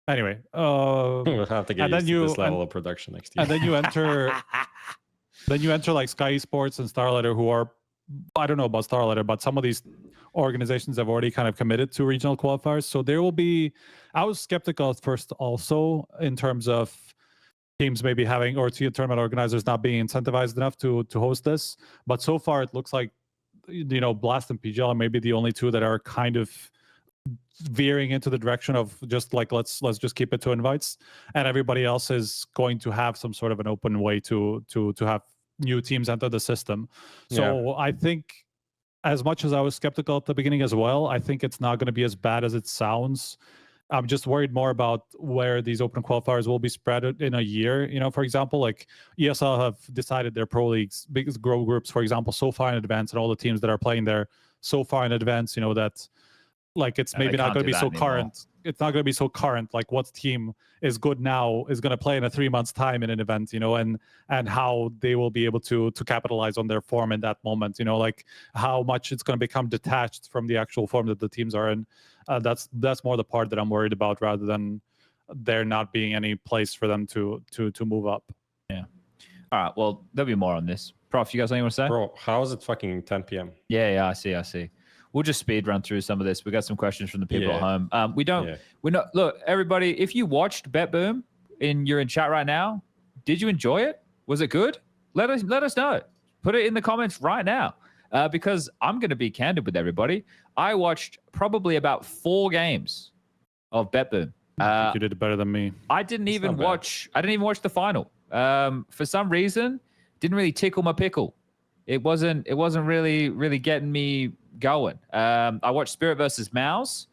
Anyway, We'll have to get and then used to this you- level of production next year. and then you enter like Sky Esports and Starlighter, who are, I don't know about Starlighter, but some of these organizations have already kind of committed to regional qualifiers. So there will be, I was skeptical at first also in terms of teams maybe having, or tournament organizers not being incentivized enough to host this. But so far it looks like, you know, Blast and PGL are maybe the only two that are kind of veering into the direction of just like, let's just keep it to invites, and everybody else is going to have some sort of an open way to have new teams enter the system. So I think, as much as I was skeptical at the beginning as well, I think it's not going to be as bad as it sounds. I'm just worried more about where these open qualifiers will be spread in a year. You know, for example, like ESL have decided their pro leagues, biggest grow groups, for example, so far in advance, and all the teams that are playing there so far in advance, you know, that like it's maybe not going to be so current. It's not going to be so current. Like what team is good now is going to play in a 3 months time in an event, you know, and how they will be able to capitalize on their form in that moment, you know, like how much it's going to become detached from the actual form that the teams are in. That's more the part that I'm worried about, rather than there not being any place for them to move up. Yeah. All right. Well, there'll be more on this. Prof, you guys anything you want to say? Bro, how is it fucking 10 p.m.? Yeah, I see. We'll just speed run through some of this. We got some questions from the people at home. We're not, look, everybody, if you watched Bet Boom you're in chat right now, did you enjoy it? Was it good? Let us know. Put it in the comments right now. Because I'm going to be candid with everybody. I watched probably about 4 games of Bet Boom. You did it better than me. I didn't even watch the final. For some reason, didn't really tickle my pickle. It wasn't really getting me going. I watched Spirit versus Mouse,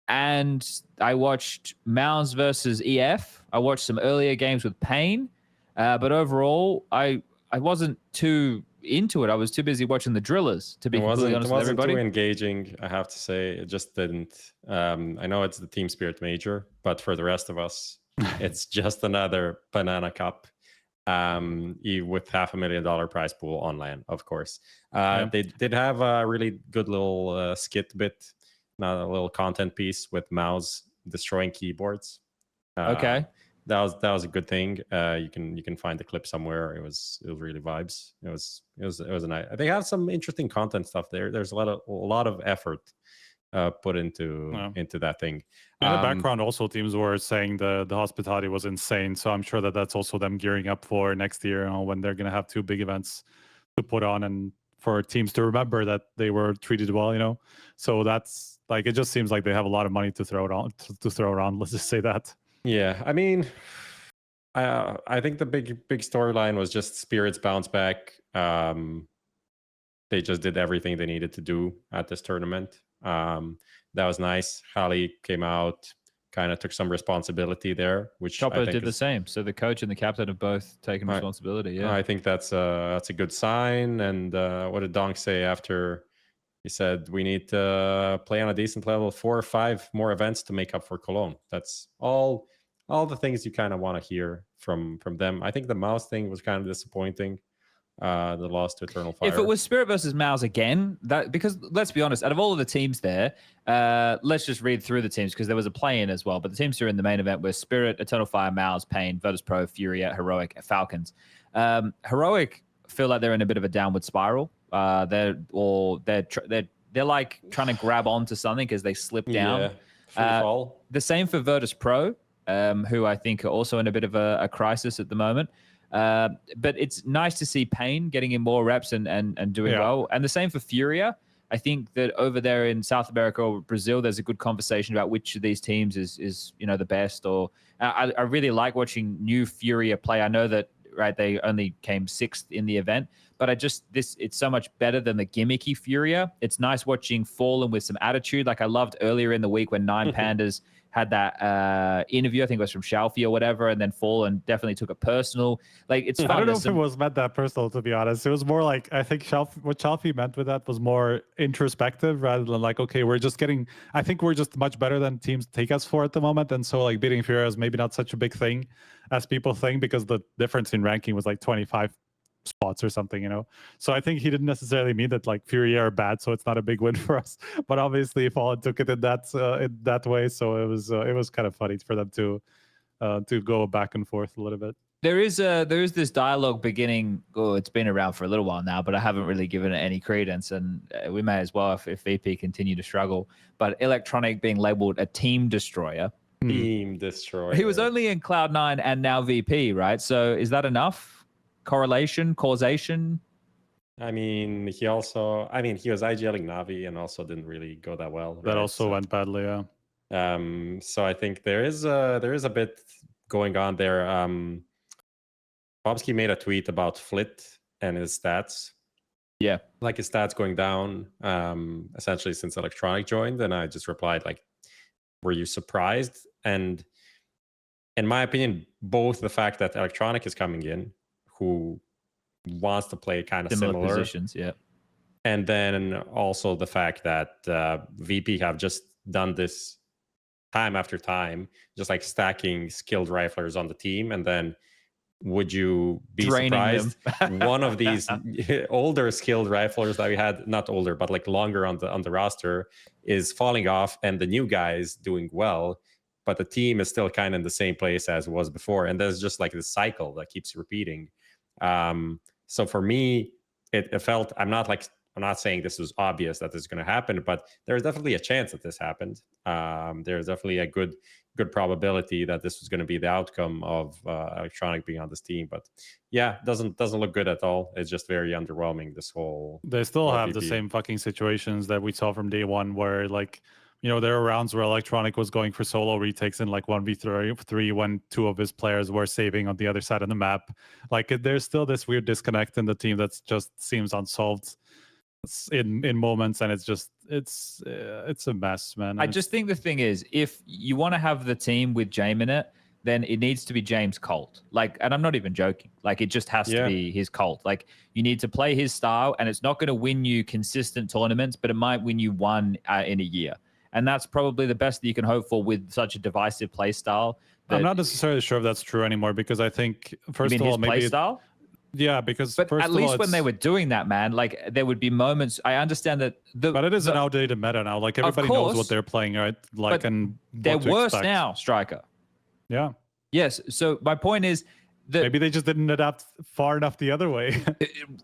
and I watched Mouse versus EF. I watched some earlier games with Pain, but overall, I wasn't too into it. I was too busy watching the Drillers, to be completely honest with everybody. It wasn't too engaging, I have to say. It just didn't. I know it's the Team Spirit Major, but for the rest of us, it's just another banana cup. With $500,000 prize pool on LAN, of course. They did have a really good little skit bit, not a little content piece with Mouse destroying keyboards. Okay, that was a good thing. You can find the clip somewhere. It was really vibes. It was a nice. They have some interesting content stuff there. There's a lot of effort put into that thing. In the background, also teams were saying the hospitality was insane. So I'm sure that's also them gearing up for next year, you know, when they're going to have 2 big events to put on, and for teams to remember that they were treated well, you know. So that's like, it just seems like they have a lot of money to throw around. Let's just say that. Yeah, I mean, I think the big storyline was just Spirit's bounce back. They just did everything they needed to do at this tournament. That was nice. Holly came out, kind of took some responsibility there, which Chopper did the same. So the coach and the captain have both taken responsibility. Yeah, I think that's a good sign. And what did Donk say after? He said we need to play on a decent level, 4 or 5 more events to make up for Cologne. That's all the things you kind of want to hear from them. I think the Mouse thing was kind of disappointing. The loss to Eternal Fire. If it was Spirit versus Mouse again, because let's be honest, out of all of the teams there, let's just read through the teams, because there was a play-in as well. But the teams who are in the main event were Spirit, Eternal Fire, Mouse, Pain, Virtus Pro, Furia, Heroic, Falcons. Heroic feel like they're in a bit of a downward spiral. They're like trying to grab onto something because they slip down. Fall. The same for Virtus Pro, who I think are also in a bit of a crisis at the moment. But it's nice to see Pain getting in more reps and doing well. And the same for Furia. I think that over there in South America or Brazil, there's a good conversation about which of these teams is the best. Or I really like watching new Furia play. I know that right? They only came 6th in the event, but it's so much better than the gimmicky Furia. It's nice watching Fallen with some attitude. Like I loved earlier in the week when Nine Pandas had that interview, I think it was from Shalfie or whatever, and then Fallen definitely took it personal. Like it's fun. I don't know if it was meant that personal, to be honest. It was more like, I think what Shalfie meant with that was more introspective rather than like, okay, I think we're just much better than teams take us for at the moment. And so like beating Furia is maybe not such a big thing as people think, because the difference in ranking was like 25 spots or something, you know. So I think he didn't necessarily mean that like Furia are bad, so it's not a big win for us. But obviously, Fallen took it in that way, so it was kind of funny for them to go back and forth a little bit. There is this dialogue beginning. Oh, it's been around for a little while now, but I haven't really given it any credence, and we may as well if VP continue to struggle. But Electronic being labeled a team destroyer. Team destroyer. He was only in Cloud9 and now VP, right? So is that enough? Correlation, causation? I mean, he was IGLing Navi and also didn't really go that well. That also went badly, yeah. So I think there is a bit going on there. Bobsky made a tweet about Flit and his stats. Yeah. Like his stats going down, essentially since Electronic joined. And I just replied, like, were you surprised? And in my opinion, both the fact that Electronic is coming in, who wants to play kind of similar positions, yeah. And then also the fact that VP have just done this time after time, just like stacking skilled riflers on the team. And then would you be surprised one of these older skilled riflers that we had, not older, but like longer on the roster, is falling off and the new guy is doing well, but the team is still kind of in the same place as it was before. And there's just like this cycle that keeps repeating. So for me, it felt, I'm not saying this was obvious that this is going to happen, but there's definitely a chance that this happened. There's definitely a good probability that this was going to be the outcome of Electronic being on this team. But yeah, doesn't look good at all. It's just very underwhelming, this whole. They still have the same fucking situations that we saw from day one, where like, you know, there were rounds where Electronic was going for solo retakes in like 1v3 when 2 of his players were saving on the other side of the map. Like there's still this weird disconnect in the team that just seems unsolved in moments, and it's a mess, man. I just think the thing is, if you want to have the team with James in it, then it needs to be James' cult. Like, and I'm not even joking. Like, it just has to be his cult. Like, you need to play his style, and it's not going to win you consistent tournaments, but it might win you one in a year. And that's probably the best that you can hope for with such a divisive play style. I'm not necessarily sure if that's true anymore, because I think, first of all, maybe play style. Yeah, because but at least when they were doing that, man, like there would be moments. I understand that, but it is an outdated meta now. Like everybody knows what they're playing, right? Like, and they're worse now, Striker. Yeah. Yes. So my point is that maybe they just didn't adapt far enough the other way.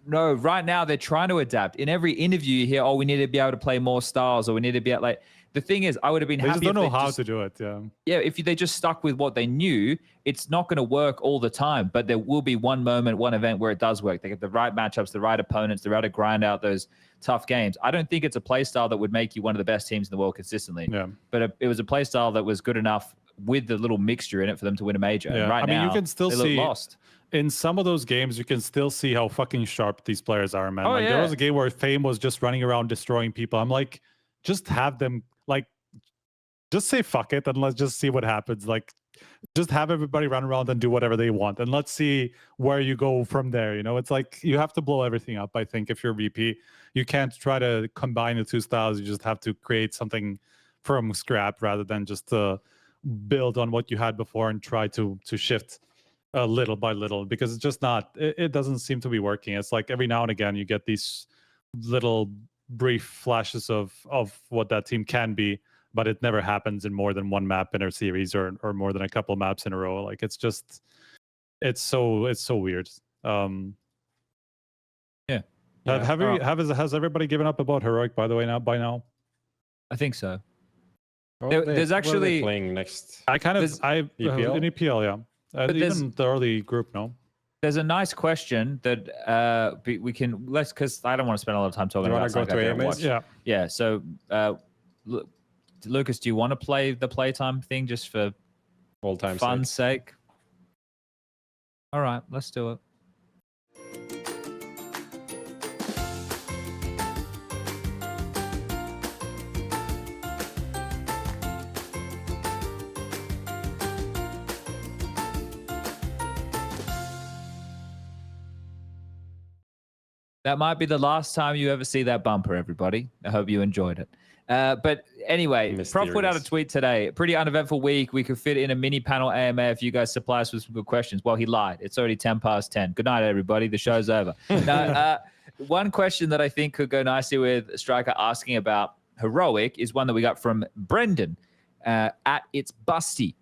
No, right now they're trying to adapt. In every interview, you hear, "Oh, we need to be able to play more styles," or "We need to be able, like." The thing is, I would have been happy. They just don't know how to do it. Yeah. Yeah. If they just stuck with what they knew, it's not going to work all the time. But there will be one moment, one event where it does work. They get the right matchups, the right opponents. They're able to grind out those tough games. I don't think it's a play style that would make you one of the best teams in the world consistently. Yeah. But it was a play style that was good enough with the little mixture in it for them to win a major. Yeah. And right now, you can still see lost. In some of those games, you can still see how fucking sharp these players are, man. Oh, like yeah. There was a game where Fame was just running around destroying people. I'm like, just have them just say fuck it and let's just see what happens. Like, just have everybody run around and do whatever they want, and let's see where you go from there. You know, it's like you have to blow everything up. I think if you're VP, you can't try to combine the two styles. You just have to create something from scrap rather than just build on what you had before and try to shift little by little, because it's just not. It doesn't seem to be working. It's like every now and again you get these little brief flashes of what that team can be, but it never happens in more than one map in a series or more than a couple maps in a row. Like it's so weird. Yeah. Has everybody given up about Heroic by now? I think so. Well, there's actually playing next. EPL? In EPL, yeah. Even the early group, no. There's a nice question that we can because I don't want to spend a lot of time talking about. You want to go to AMS? Yeah. So, Lucas, do you want to play the playtime thing just for old time's fun's sake? All right, let's do it. That might be the last time you ever see that bumper, everybody. I hope you enjoyed it. But anyway, Prof put out a Mysterious. tweet today. Pretty uneventful week. We could fit in a mini panel AMA if you guys supply us with some good questions. Well, he lied. It's already 10 past 10. Good night, everybody. The show's over. Now, one question that I think could go nicely with Striker asking about Heroic is one that we got from Brendan at It's Busty.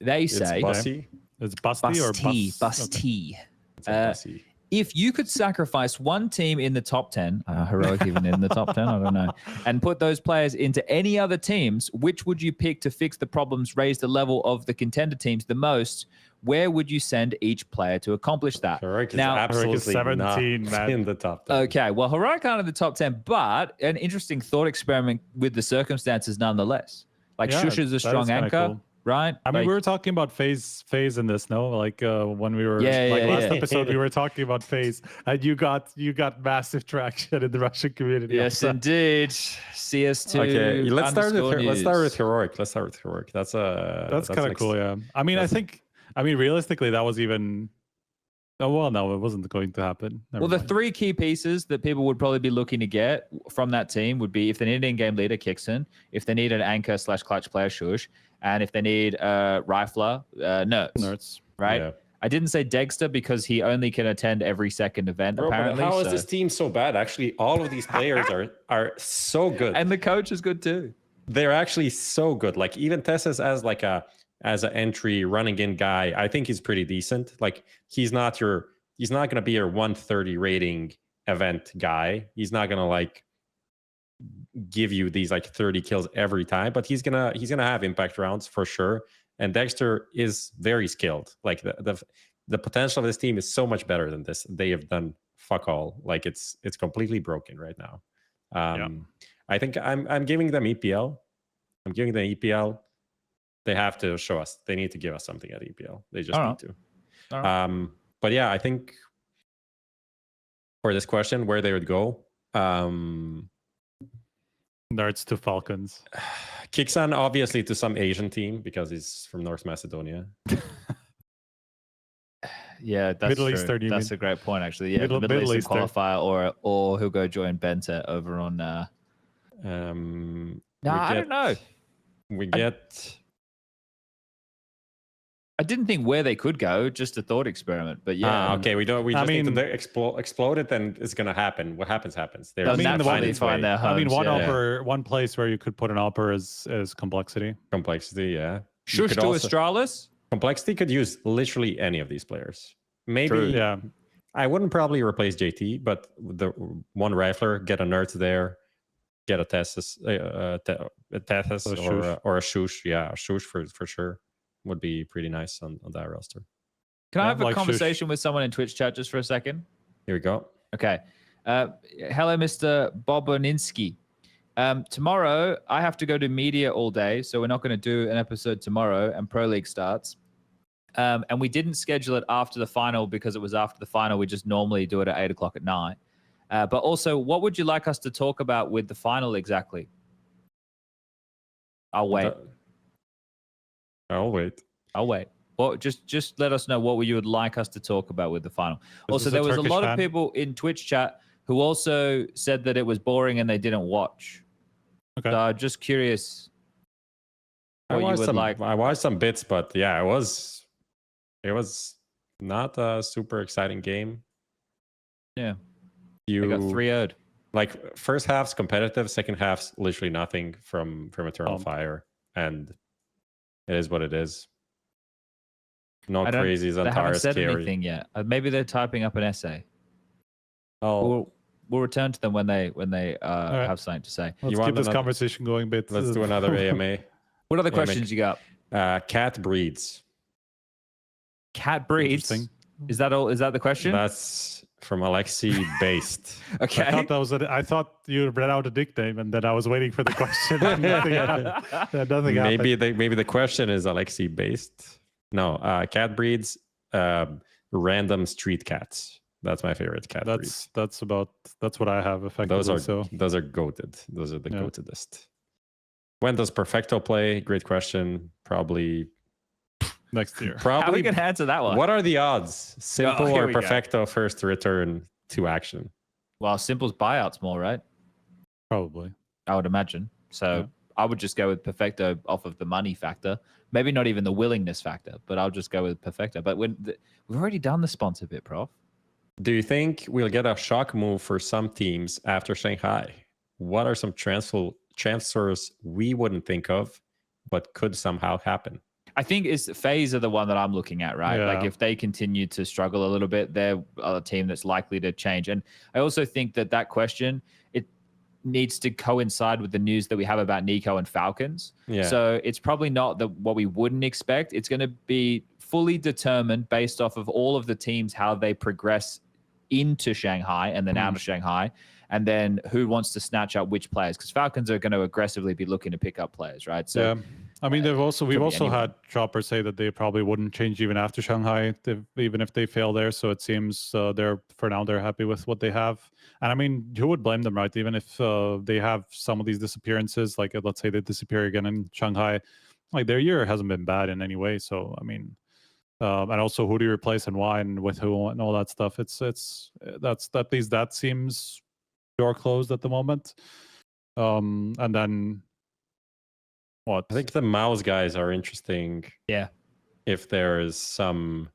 They say... It's Bussy. It's Busty or Busty. Bus? Busty. It's a Bussy. If you could sacrifice one team in the top 10, Heroic even in the top 10, I don't know, and put those players into any other teams, which would you pick to fix the problems, raise the level of the contender teams the most? Where would you send each player to accomplish that? Heroic is Now- absolutely 17, not man. in the top 10. Okay, well, Heroic aren't in the top 10, but an interesting thought experiment with the circumstances nonetheless. Like, Yeah, Shush is a that is strong kinda anchor, cool. right? I mean, Like- we were talking about phase in this, no? Like when we were Yeah, like yeah, last yeah. episode, we were talking about phase, and you got massive traction in the Russian community. Yes, also. indeed. CS2. Okay, let's start with _news. Heroic. Let's start with Heroic. That's That's kind an of cool. Yeah. I mean, realistically, that was even. Oh well, no, it wasn't going to happen. Never Well, the mind. three key pieces that people would probably be looking to get from that team would be if they need an in-game leader, Kixon, if they need an anchor / clutch player, Shush, and if they need a rifler, Nerds, right? Yeah. I didn't say Dexter because he only can attend every second event, Bro, but apparently. how is so- this team so bad? Actually, all of these players are so good. And the coach is good too. They're actually so good. Like even Tessas as an entry running in guy, I think he's pretty decent. Like he's not gonna be your 130 rating event guy. He's not gonna like give you these like 30 kills every time, but he's gonna have impact rounds for sure. And Dexter is very skilled. Like the potential of this team is so much better than this. They have done fuck all. Like it's completely broken right now. I think I'm giving them EPL. I'm giving them EPL. They have to show us. They need to give us something at EPL. They just All need to. All right. But yeah, I think for this question, where they would go, Nerds to Falcons. Kixan obviously to some Asian team because he's from North Macedonia. Yeah, that's Middle true. Eastern, you That's mean? a great point, actually. Yeah, Middle Middle Eastern Eastern. qualifier, or he'll go join Benta over on. I don't know. We get I didn't think where they could go, just a thought experiment. But yeah, okay. We don't. We I just need mean- to explode it, and it's gonna happen. What happens. They're They'll I mean, naturally the find their homes. I mean, yeah. one place where you could put an upper is complexity. complexity. Yeah. You Shush could to also- Astralis. Complexity could use literally any of these players. Maybe True. Yeah. I wouldn't probably replace JT, but the one rifler, get a nerd there, get a Tessus, or a Shush. Yeah, a Shush for sure would be pretty nice on that roster. Can I Yeah, have a like Shush. conversation with someone in Twitch chat just for a second? Here we go. Okay. Hello, Mr. Boboninski. Tomorrow, I have to go to media all day, so we're not going to do an episode tomorrow, and Pro League starts. And we didn't schedule it after the final because it was after the final. We just normally do it at 8 o'clock at night. But also, what would you like us to talk about with the final exactly? I'll wait. I'll wait. I'll wait. Well, just let us know what you would like us to talk about with the final. Also, this a there was a Turkish lot fan? of people in Twitch chat who also said that it was boring and they didn't watch. Okay. So just curious I what you watched would some. like. I watched some bits, but yeah, it was not a super exciting game. Yeah. You They got 3-0'd. like first half's competitive, second half's literally nothing from Eternal Fire, and it is what it is. No I don't- crazies They on haven't Tara's said carry. anything yet. Maybe they're typing up an essay. Oh, We'll return to them when they right. have something to say. Let's want keep this another- conversation going a bit. let's do another AMA. What other Yeah, questions you got? Cat breeds. Cat breeds. Interesting. Is that all? Is that the question? That's from Alexi Based. Okay. I thought you read out a nickname, and then I was waiting for the question. and nothing happened. Nothing happened. Maybe the question is Alexi Based. No, Cat breeds. random street cats. That's my favorite cat breed. That's what I have effectively. Those are goated. Those are the Yeah. goatedest. When does Perfecto play? Great question. Probably Next year. How are we Probably. going to answer that one? What are the odds? Simple here or we go. Perfecto first to return to action? Well, Simple's buyouts more, right? Probably. I would imagine. So Yeah. I would just go with Perfecto off of the money factor. Maybe not even the willingness factor, but I'll just go with Perfecto. But we've already done the sponsor bit, Prof. Do you think we'll get a shock move for some teams after Shanghai? What are some transfers we wouldn't think of, but could somehow happen? I think FaZe are the one that I'm looking at, right? Yeah. Like if they continue to struggle a little bit, they're a team that's likely to change. And I also think that question, it needs to coincide with the news that we have about Nico and Falcons. Yeah. So it's probably not what we wouldn't expect. It's going to be fully determined based off of all of the teams, how they progress into Shanghai and then out of Shanghai, and then who wants to snatch up which players, because Falcons are going to aggressively be looking to pick up players, right? So yeah. I mean, we've also anyone. had Chopper say that they probably wouldn't change even after Shanghai, even if they fail there. So it seems they're happy with what they have. And I mean, who would blame them, right? Even if they have some of these disappearances, like let's say they disappear again in Shanghai, like their year hasn't been bad in any way. So I mean, and also who do you replace and why and with who and all that stuff. At least that seems door closed at the moment. And then. What? I think the mouse guys are interesting. Yeah. If there is some,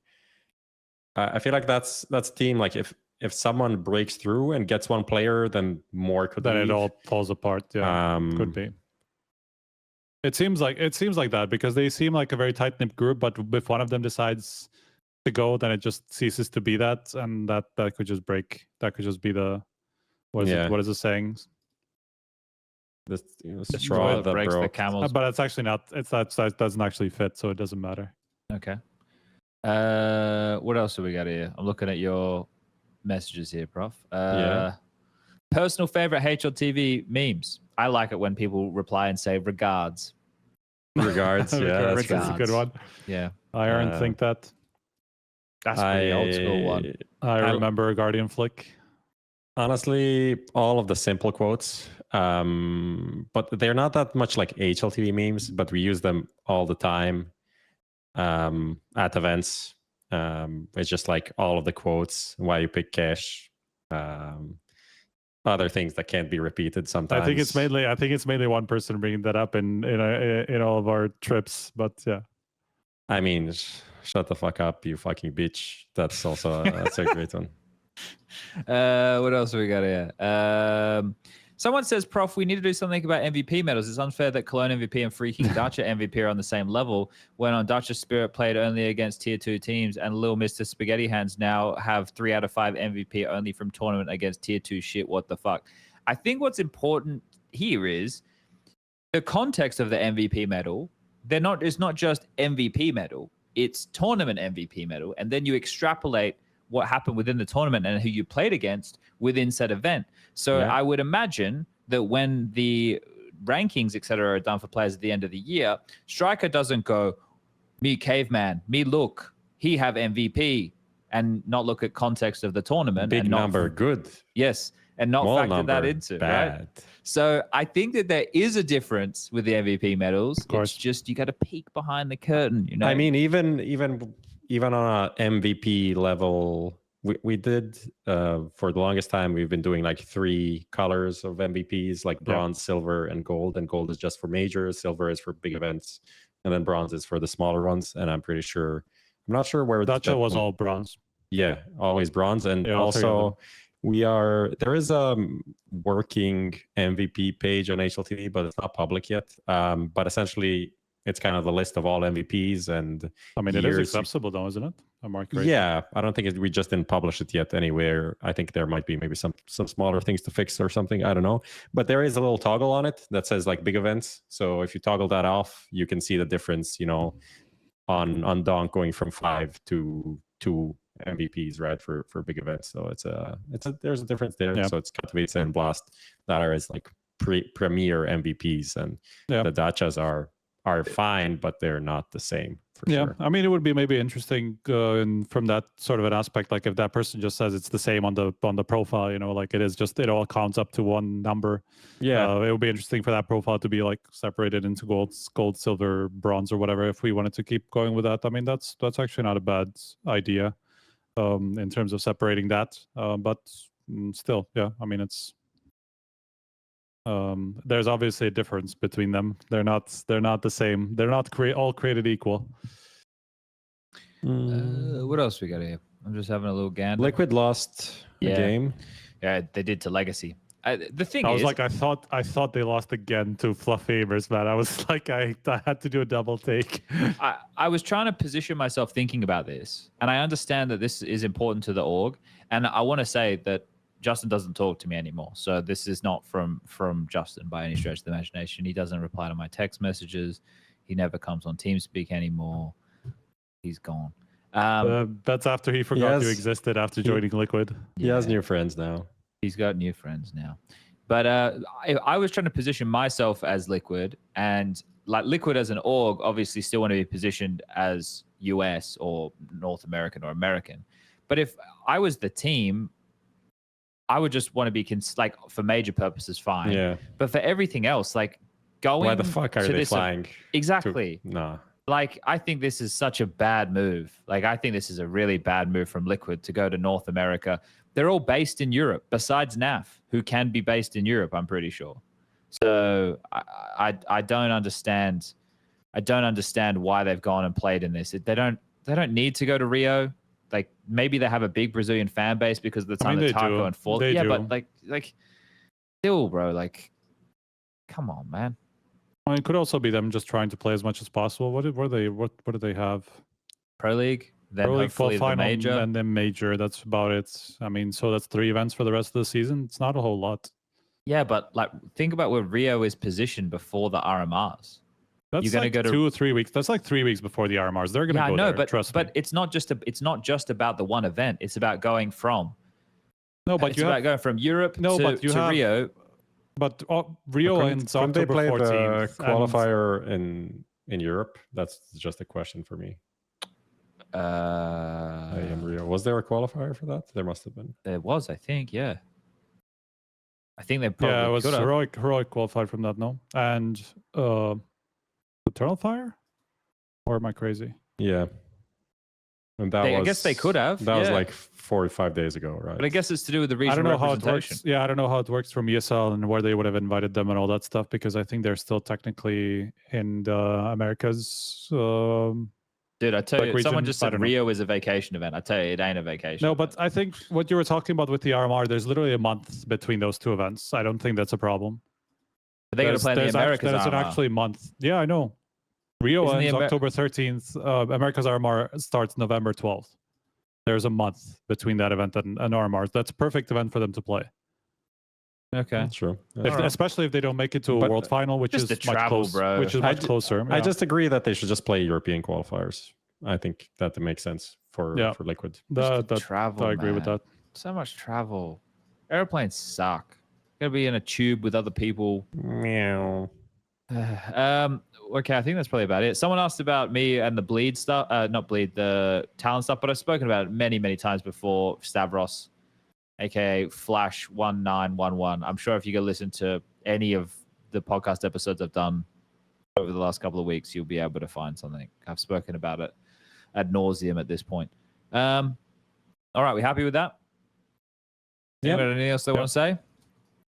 I feel like that's a team. Like if someone breaks through and gets one player, then more could. Then leave. it all falls apart. Yeah, could be. It seems like that because they seem like a very tight knit group. But if one of them decides to go, then it just ceases to be that, and that could just break. That could just be the what is the saying? The straw straw that that breaks the broke. camel's. But it's actually not. That doesn't actually fit, so it doesn't matter. Okay. What else have we got here? I'm looking at your messages here, Prof. Yeah. Personal favorite HLTV memes. I like it when people reply and say regards. Regards. Yeah, that's That's a good one. Yeah. I don't think that. That's a pretty old school one. I remember a Guardian flick. Honestly, all of the simple quotes, but they're not that much like HLTV memes, but we use them all the time at events. It's just like all of the quotes, why you pick cash, other things that can't be repeated sometimes. I think it's mainly one person bringing that up in all of our trips, but yeah. I mean, shut the fuck up, you fucking bitch. That's also that's a great one. What else have we got here? Someone says, Prof, we need to do something about MVP medals. It's unfair that Cologne MVP and Freaking Dacha MVP are on the same level when on Dacha Spirit played only against tier 2 teams and Lil Mr. Spaghetti Hands now have 3 out of 5 MVP only from tournament against tier 2 shit. What the fuck? I think what's important here is the context of the MVP medal. It's not just MVP medal, it's tournament MVP medal. And then you extrapolate what happened within the tournament and who you played against within said event. So I would imagine that when the rankings, etc., are done for players at the end of the year, Striker doesn't go, me caveman, me look, he have MVP, and not look at context of the tournament. Big and not number, good. Yes, and not Small factor that number, into bad. right. So I think that there is a difference with the MVP medals. It's just you got to peek behind the curtain. You know, I mean, even on a MVP level, we did for the longest time we've been doing like 3 colors of MVPs, like bronze, silver, and gold. And gold is just for majors, silver is for big events, and then bronze is for the smaller ones. And I'm not sure where Dacha was all bronze. Yeah, always bronze. And Yeah, also there is a working MVP page on HLTV, but it's not public yet. But essentially it's kind of the list of all MVPs and I mean, it is accessible though, isn't it? Yeah, I don't think we just didn't publish it yet anywhere. I think there might be maybe some smaller things to fix or something. I don't know. But there is a little toggle on it that says like big events. So if you toggle that off, you can see the difference, you know, on Donk going from 5 to 2 MVPs, right, for big events. So there's a difference there. Yeah. So it's Katowice and Blast that are as like premier MVPs, and the Dachas are fine, but they're not the same for Yeah, sure. I mean, it would be maybe interesting from that sort of an aspect. Like if that person just says it's the same on the profile, you know, like it all counts up to one number. Yeah, It would be interesting for that profile to be like separated into gold, silver, bronze, or whatever. If we wanted to keep going with that, I mean, that's actually not a bad idea in terms of separating that. But still, yeah, I mean, it's there's obviously a difference between them. They're not the same. They're not all created equal. What else we got here? I'm just having a little gander. Liquid lost a game. Yeah, they did to Legacy. The thing I was is, like, I thought they lost again to Fluffamers, man. I was like, I had to do a double take. I was trying to position myself thinking about this, and I understand that this is important to the org, and I want to say that Justin doesn't talk to me anymore, so this is not from Justin by any stretch of the imagination. He doesn't reply to my text messages. He never comes on TeamSpeak anymore. He's gone. That's after he forgot you Yes. existed after joining Liquid. He has new friends now. He's got new friends now. But I was trying to position myself as Liquid, and like Liquid as an org obviously still want to be positioned as US or North American or American. But if I was the team, I would just want to be like for major purposes fine. Yeah. But for everything else, like going Why the fuck are to they this flying? Exactly. Nah. Like, I think this is such a bad move. Like, I think this is a really bad move from Liquid to go to North America. They're all based in Europe, besides NAF, who can be based in Europe, I'm pretty sure. So I don't understand. I don't understand why they've gone and played in this. They don't need to go to Rio. Like, maybe they have a big Brazilian fan base because of the time that Taco and Fall. Yeah, do. but like still, bro, like, come on, man. I mean, it could also be them just trying to play as much as possible. What do they have? Pro League, then Pro League hopefully the final, major. and then major. That's about it. I mean, so that's 3 events for the rest of the season. It's not a whole lot. Yeah, but like, think about where Rio is positioned before the RMRs. That's You're gonna like go to 2 or 3 weeks. That's like 3 weeks before the RMRs. They're gonna Yeah, go I know, there. but Trust but me. it's not just about the one event. It's about going from. No, but It's you about have. going from Europe No, to, but you to have- Rio. But Rio Couldn't ends they October play 14th. the qualifier in Europe? That's just a question for me. I am Rio. Was there a qualifier for that? There must have been. There was, I think, yeah. I think they Yeah, it probably was could have. heroic qualified from that. No, and Eternal Fire, or am I crazy? Yeah. And that I was, guess they could have, That was yeah. like 4 or 5 days ago, right? But I guess it's to do with the I regional don't know how it representation. works. Yeah, I don't know how it works from ESL and where they would have invited them and all that stuff, because I think they're still technically in the Americas. Dude, I tell like you, someone region, just I said don't know. Rio is a vacation event. I tell you, it ain't a vacation. No, event. but I think what you were talking about with the RMR, there's literally a month between those 2 events. I don't think that's a problem. But they're going to play in the Americas There's an RMR. actually month. Yeah, I know. Rio Isn't the ends Amer- October 13th. America's RMR starts November 12th. There's a month between that event and RMR. That's a perfect event for them to play. Okay. That's true. Especially if they don't make it to a But world final, which just is the much travel, closer. bro. Which is much closer. I yeah. just agree that they should just play European qualifiers. I think that makes sense for Liquid. Travel, I agree with man. that. So much travel. Airplanes suck. Gotta be in a tube with other people. Meow. Okay, I think that's probably about it. Someone asked about me and the bleed stuff. Not bleed, the talent stuff, but I've spoken about it many, many times before. Stavros, aka Flash 1911. I'm sure if you go listen to any of the podcast episodes I've done over the last couple of weeks, you'll be able to find something. I've spoken about it ad nauseum at this point. All right, we happy with that? Yeah. Got anything else they want to say?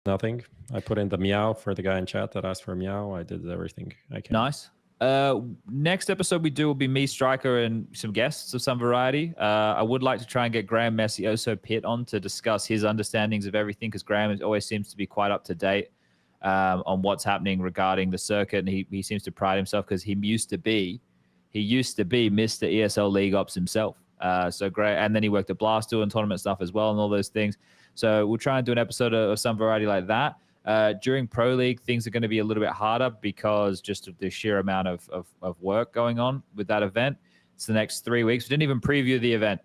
Nothing. I put in the meow for the guy in chat that asked for a meow. I did everything I can. Nice. Next episode we do will be me, Striker, and some guests of some variety. I would like to try and get Graham Messioso Pitt on to discuss his understandings of everything, because Graham always seems to be quite up to date on what's happening regarding the circuit, and he seems to pride himself because he used to be Mr. ESL League Ops himself. So great, and then he worked at Blastool and tournament stuff as well, and all those things. So we'll try and do an episode of some variety like that. During Pro League, things are going to be a little bit harder because just of the sheer amount of work going on with that event. It's the next 3 weeks. We didn't even preview the event.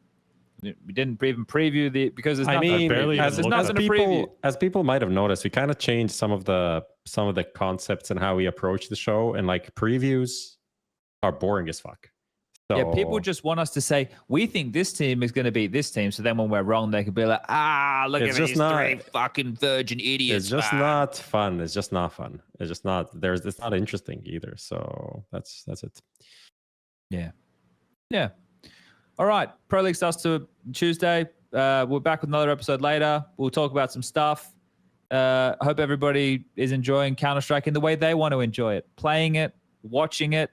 We didn't even preview the because there's nothing. I mean, barely there's even nothing to preview. as people might have noticed, we kind of changed some of the concepts and how we approach the show, and like previews are boring as fuck. Yeah, people So just want us to say, we think this team is going to beat this team. So then when we're wrong, they could be like, look It's at just these not- three fucking virgin idiots. it's just man." not fun. It's just not fun. It's just not. It's not interesting either. So that's it. Yeah. Yeah. All right. Pro League starts to Tuesday. We're back with another episode later. We'll talk about some stuff. I hope everybody is enjoying Counter-Strike in the way they want to enjoy it. Playing it, watching it,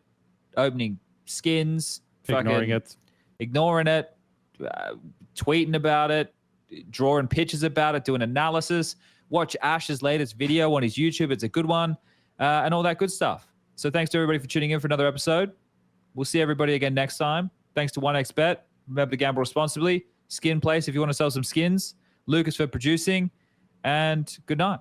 opening skins, Ignoring it. ignoring it, tweeting about it, drawing pictures about it, doing analysis. Watch Ash's latest video on his YouTube. It's a good one, and all that good stuff. So thanks to everybody for tuning in for another episode. We'll see everybody again next time. Thanks to 1xBet. Remember to gamble responsibly. Skin Place if you want to sell some skins. Lucas for producing. And good night.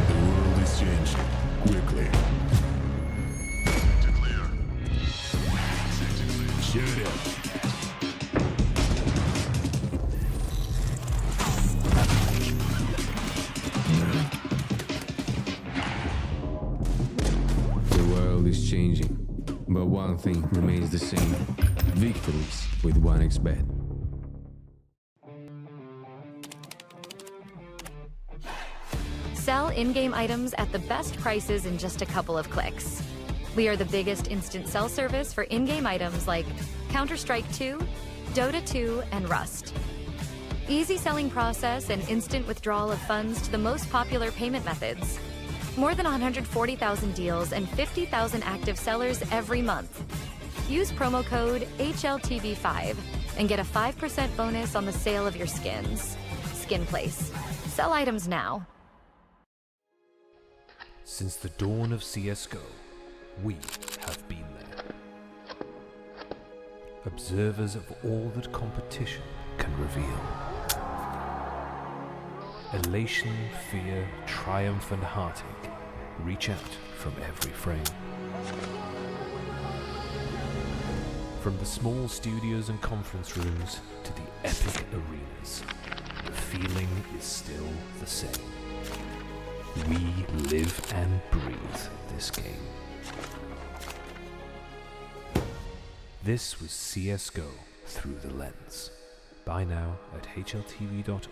The world is changing quickly. Shut up. The world is changing, but one thing remains the same. Victories with 1xBet. Sell in-game items at the best prices in just a couple of clicks. We are the biggest instant sell service for in-game items like Counter-Strike 2, Dota 2, and Rust. Easy selling process and instant withdrawal of funds to the most popular payment methods. More than 140,000 deals and 50,000 active sellers every month. Use promo code HLTV5 and get a 5% bonus on the sale of your skins. Skin Place. Sell items now. Since the dawn of CSGO, we have been there. Observers of all that competition can reveal. Elation, fear, triumph, and heartache reach out from every frame. From the small studios and conference rooms to the epic arenas, the feeling is still the same. We live and breathe this game. This was CSGO Through the Lens. Buy now at hltv.org/shop.